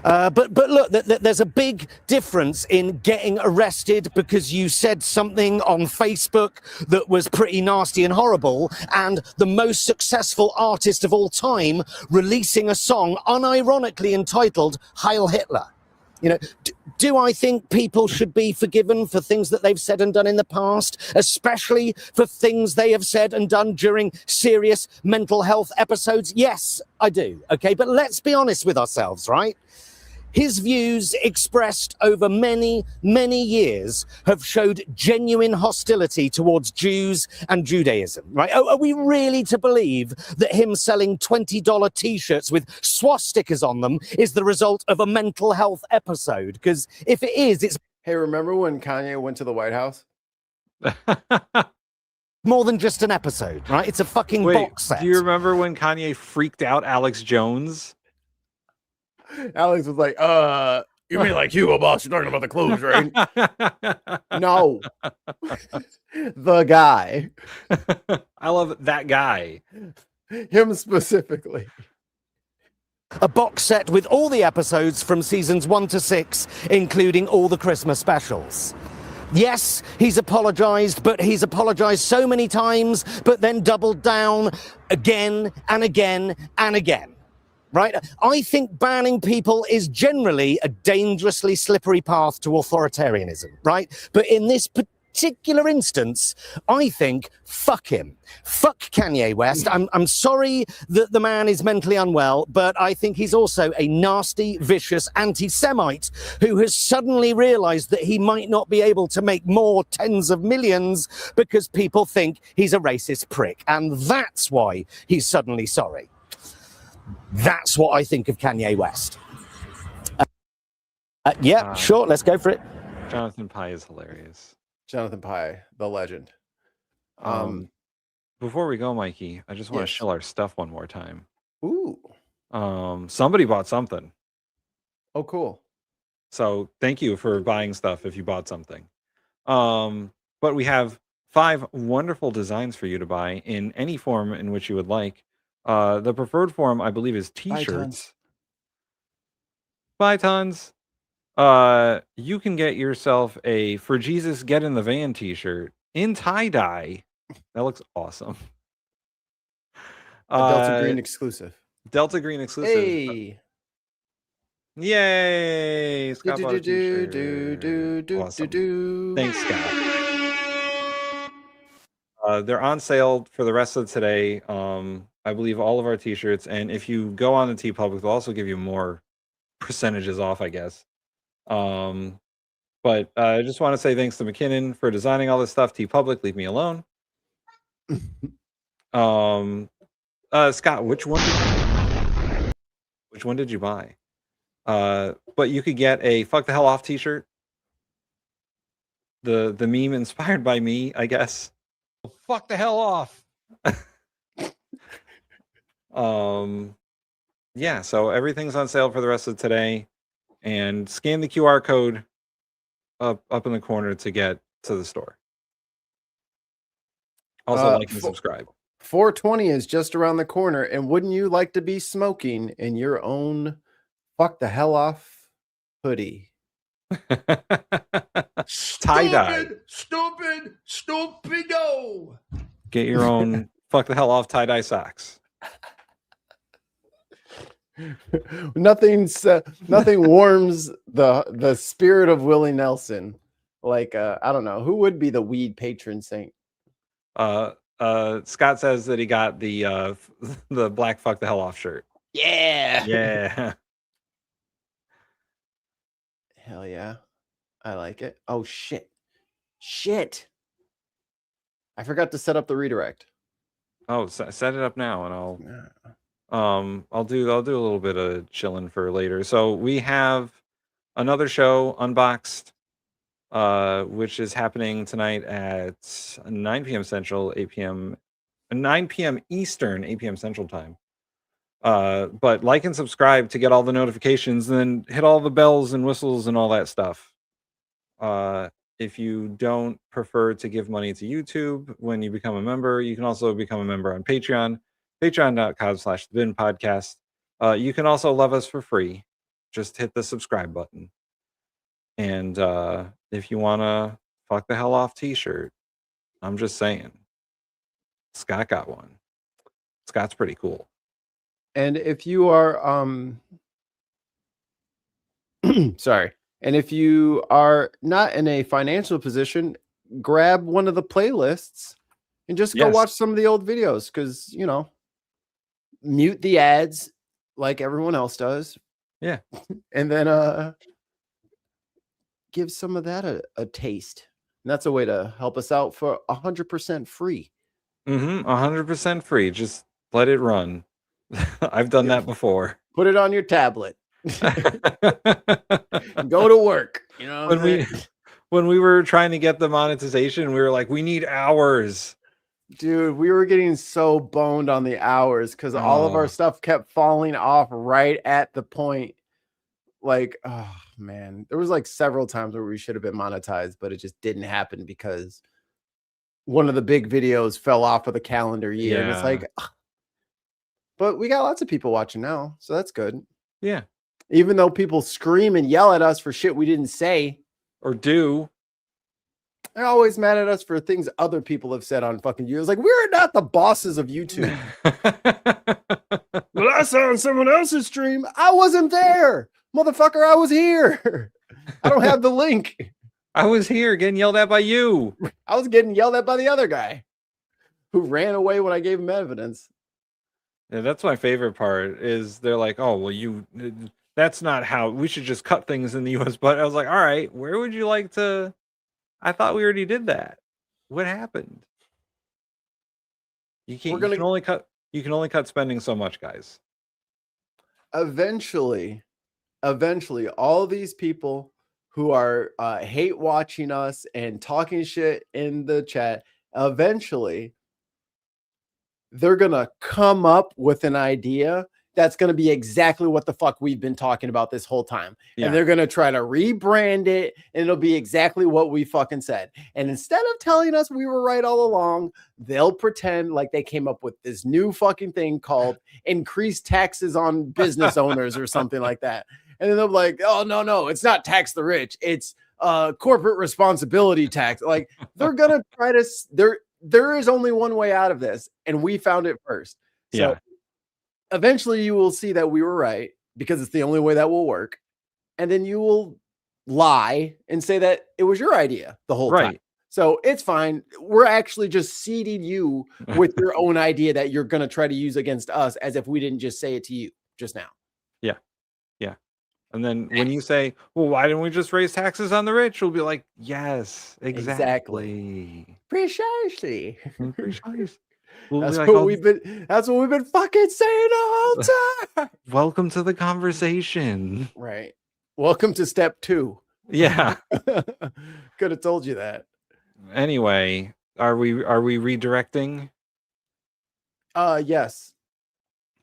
But look, there's a big difference in getting arrested because you said something on Facebook that was pretty nasty and horrible, and the most successful artist of all time releasing a song unironically entitled Heil Hitler. Do I think people should be forgiven for things that they've said and done in the past, especially for things they have said and done during serious mental health episodes? Yes, I do. Okay, but let's be honest with ourselves, right? His views expressed over many, many years have showed genuine hostility towards Jews and Judaism, right? Are we really to believe that him selling $20 t-shirts with swastikas on them is the result of a mental health episode? Because if it is, it's... Hey, remember when Kanye went to the White House? More than just an episode, right? It's a fucking box set. Do you remember when Kanye freaked out Alex Jones? Alex was like, you mean like Hugo Boss? You're talking about the clothes, right? No. The guy. I love that guy. Him specifically. A box set with all the episodes from seasons 1 to 6, including all the Christmas specials. Yes, he's apologized, but he's apologized so many times, but then doubled down again and again and again. Right? I think banning people is generally a dangerously slippery path to authoritarianism, right? But in this particular instance, I think, fuck him. Fuck Kanye West. I'm sorry that the man is mentally unwell, but I think he's also a nasty, vicious anti-Semite who has suddenly realized that he might not be able to make more tens of millions because people think he's a racist prick. And that's why he's suddenly sorry. That's what I think of Kanye West. Sure, let's go for it. Jonathan Pye is hilarious. Jonathan Pye, the legend. Before we go, Mikey, I just want to show our stuff one more time. Ooh. Somebody bought something. Oh, cool. So thank you for buying stuff if you bought something. But we have 5 wonderful designs for you to buy in any form in which you would like. The preferred form, I believe, is t-shirts. Buy tons. You can get yourself a For Jesus Get in the Van t-shirt in tie-dye. That looks awesome. A Delta Green exclusive. Delta Green exclusive. Hey. Yay! Scott bought a t-shirt. Awesome. Thanks, Scott. They're on sale for the rest of today. I believe all of our t-shirts, and if you go on the TeePublic, they'll also give you more percentages off, I guess. But I just want to say thanks to McKinnon for designing all this stuff. TeePublic, leave me alone. Scott, which one did you buy? But you could get a Fuck the Hell Off t-shirt. The meme inspired by me, I guess. Fuck the hell off. Yeah, so everything's on sale for the rest of today, and scan the QR code up in the corner to get to the store. Also, like and subscribe. 420 is just around the corner, and wouldn't you like to be smoking in your own Fuck the Hell Off hoodie? Tie-dye. Stupido. Get your own Fuck the Hell Off tie-dye socks. Nothing warms the spirit of Willie Nelson like I don't know who would be the weed patron saint. Scott says that he got the black Fuck the Hell Off shirt. Yeah. Hell yeah. I like it. Oh shit. I forgot to set up the redirect. Oh, set it up now, and I'll do a little bit of chilling for later. So we have another show, Unboxed, which is happening tonight at 9 p.m. Central, 9 p.m. Eastern, 8 p.m. Central time. But like and subscribe to get all the notifications, and then hit all the bells and whistles and all that stuff. If you don't prefer to give money to YouTube when you become a member, you can also become a member on Patreon, patreon.com/thebinpodcast. You can also love us for free. Just hit the subscribe button. And if you want to Fuck the Hell Off t-shirt, I'm just saying, Scott got one. Scott's pretty cool. And if you are sorry, and if you are not in a financial position, grab one of the playlists and just go watch some of the old videos, because mute the ads like everyone else does. Yeah. And then give some of that a taste. And that's a way to help us out for 100% free. 100% free. Just let it run. I've done that before. Put it on your tablet. Go to work. You know, when we were trying to get the monetization, we were like, we need hours. Dude, we were getting so boned on the hours because all of our stuff kept falling off right at the point. Like, oh man, there was like several times where we should have been monetized, but it just didn't happen because one of the big videos fell off of the calendar year. And it's like, but we got lots of people watching now, so that's good. Yeah. Even though people scream and yell at us for shit we didn't say or do. They're always mad at us for things other people have said on fucking YouTube. It's like, we're not the bosses of YouTube. Well, I saw on someone else's stream. I wasn't there. Motherfucker, I was here. I don't have the link. I was here getting yelled at by you. I was getting yelled at by the other guy who ran away when I gave him evidence. Yeah, that's my favorite part is they're like, oh, well, that's not how we should just cut things in the US. But I was like, all right, where would you like to? I thought we already did that. What happened? You can only cut spending so much, guys. Eventually, all these people who are hate watching us and talking shit in the chat, eventually they're gonna come up with an idea that's going to be exactly what the fuck we've been talking about this whole time. Yeah. And they're going to try to rebrand it, and it'll be exactly what we fucking said. And instead of telling us we were right all along, they'll pretend like they came up with this new fucking thing called increased taxes on business owners or something like that. And then they'll be like, oh, no, it's not tax the rich. It's corporate responsibility tax. Like, they're going to try to, there is only one way out of this, and we found it first. So eventually you will see that we were right, because it's the only way that will work. And then you will lie and say that it was your idea the whole time. So it's fine. We're actually just seeding you with your own idea that you're going to try to use against us, as if we didn't just say it to you just now. Yeah. And then when you say, well, why didn't we just raise taxes on the rich? We'll be like, yes, exactly. Precisely. We'll That's, like, what we've been fucking saying the whole time. Welcome to the conversation. Right. Welcome to step 2. Yeah. Could have told you that. Anyway, are we redirecting? Yes.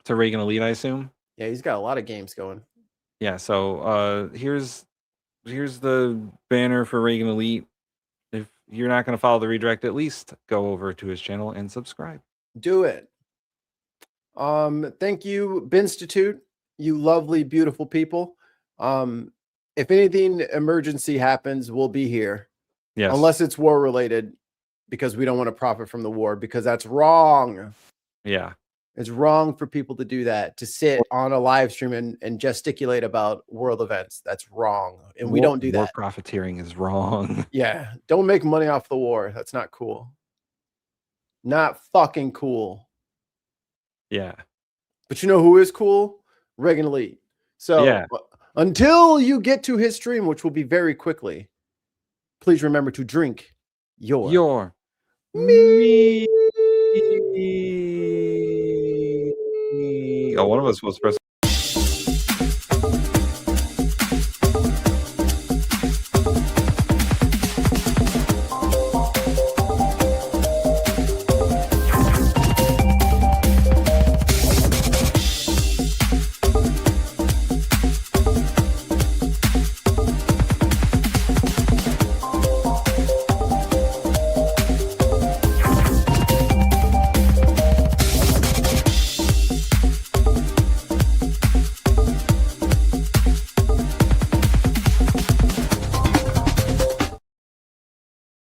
To Reagan Elite, I assume. Yeah, he's got a lot of games going. Yeah, so here's the banner for Reagan Elite. If you're not going to follow the redirect, at least go over to his channel and subscribe. Do it. Thank you, Binstitute, you lovely, beautiful people. If anything emergency happens, we'll be here. Yes. Unless it's war related, because we don't want to profit from the war, because that's wrong. Yeah. It's wrong for people to do that, to sit on a live stream and gesticulate about world events. That's wrong. And we don't do that. War profiteering is wrong. Yeah. Don't make money off the war. That's not cool. Not fucking cool. Yeah. But you know who is cool? Reagan Elite. So until you get to his stream, which will be very quickly, please remember to drink your me. Oh, one of us was pressing.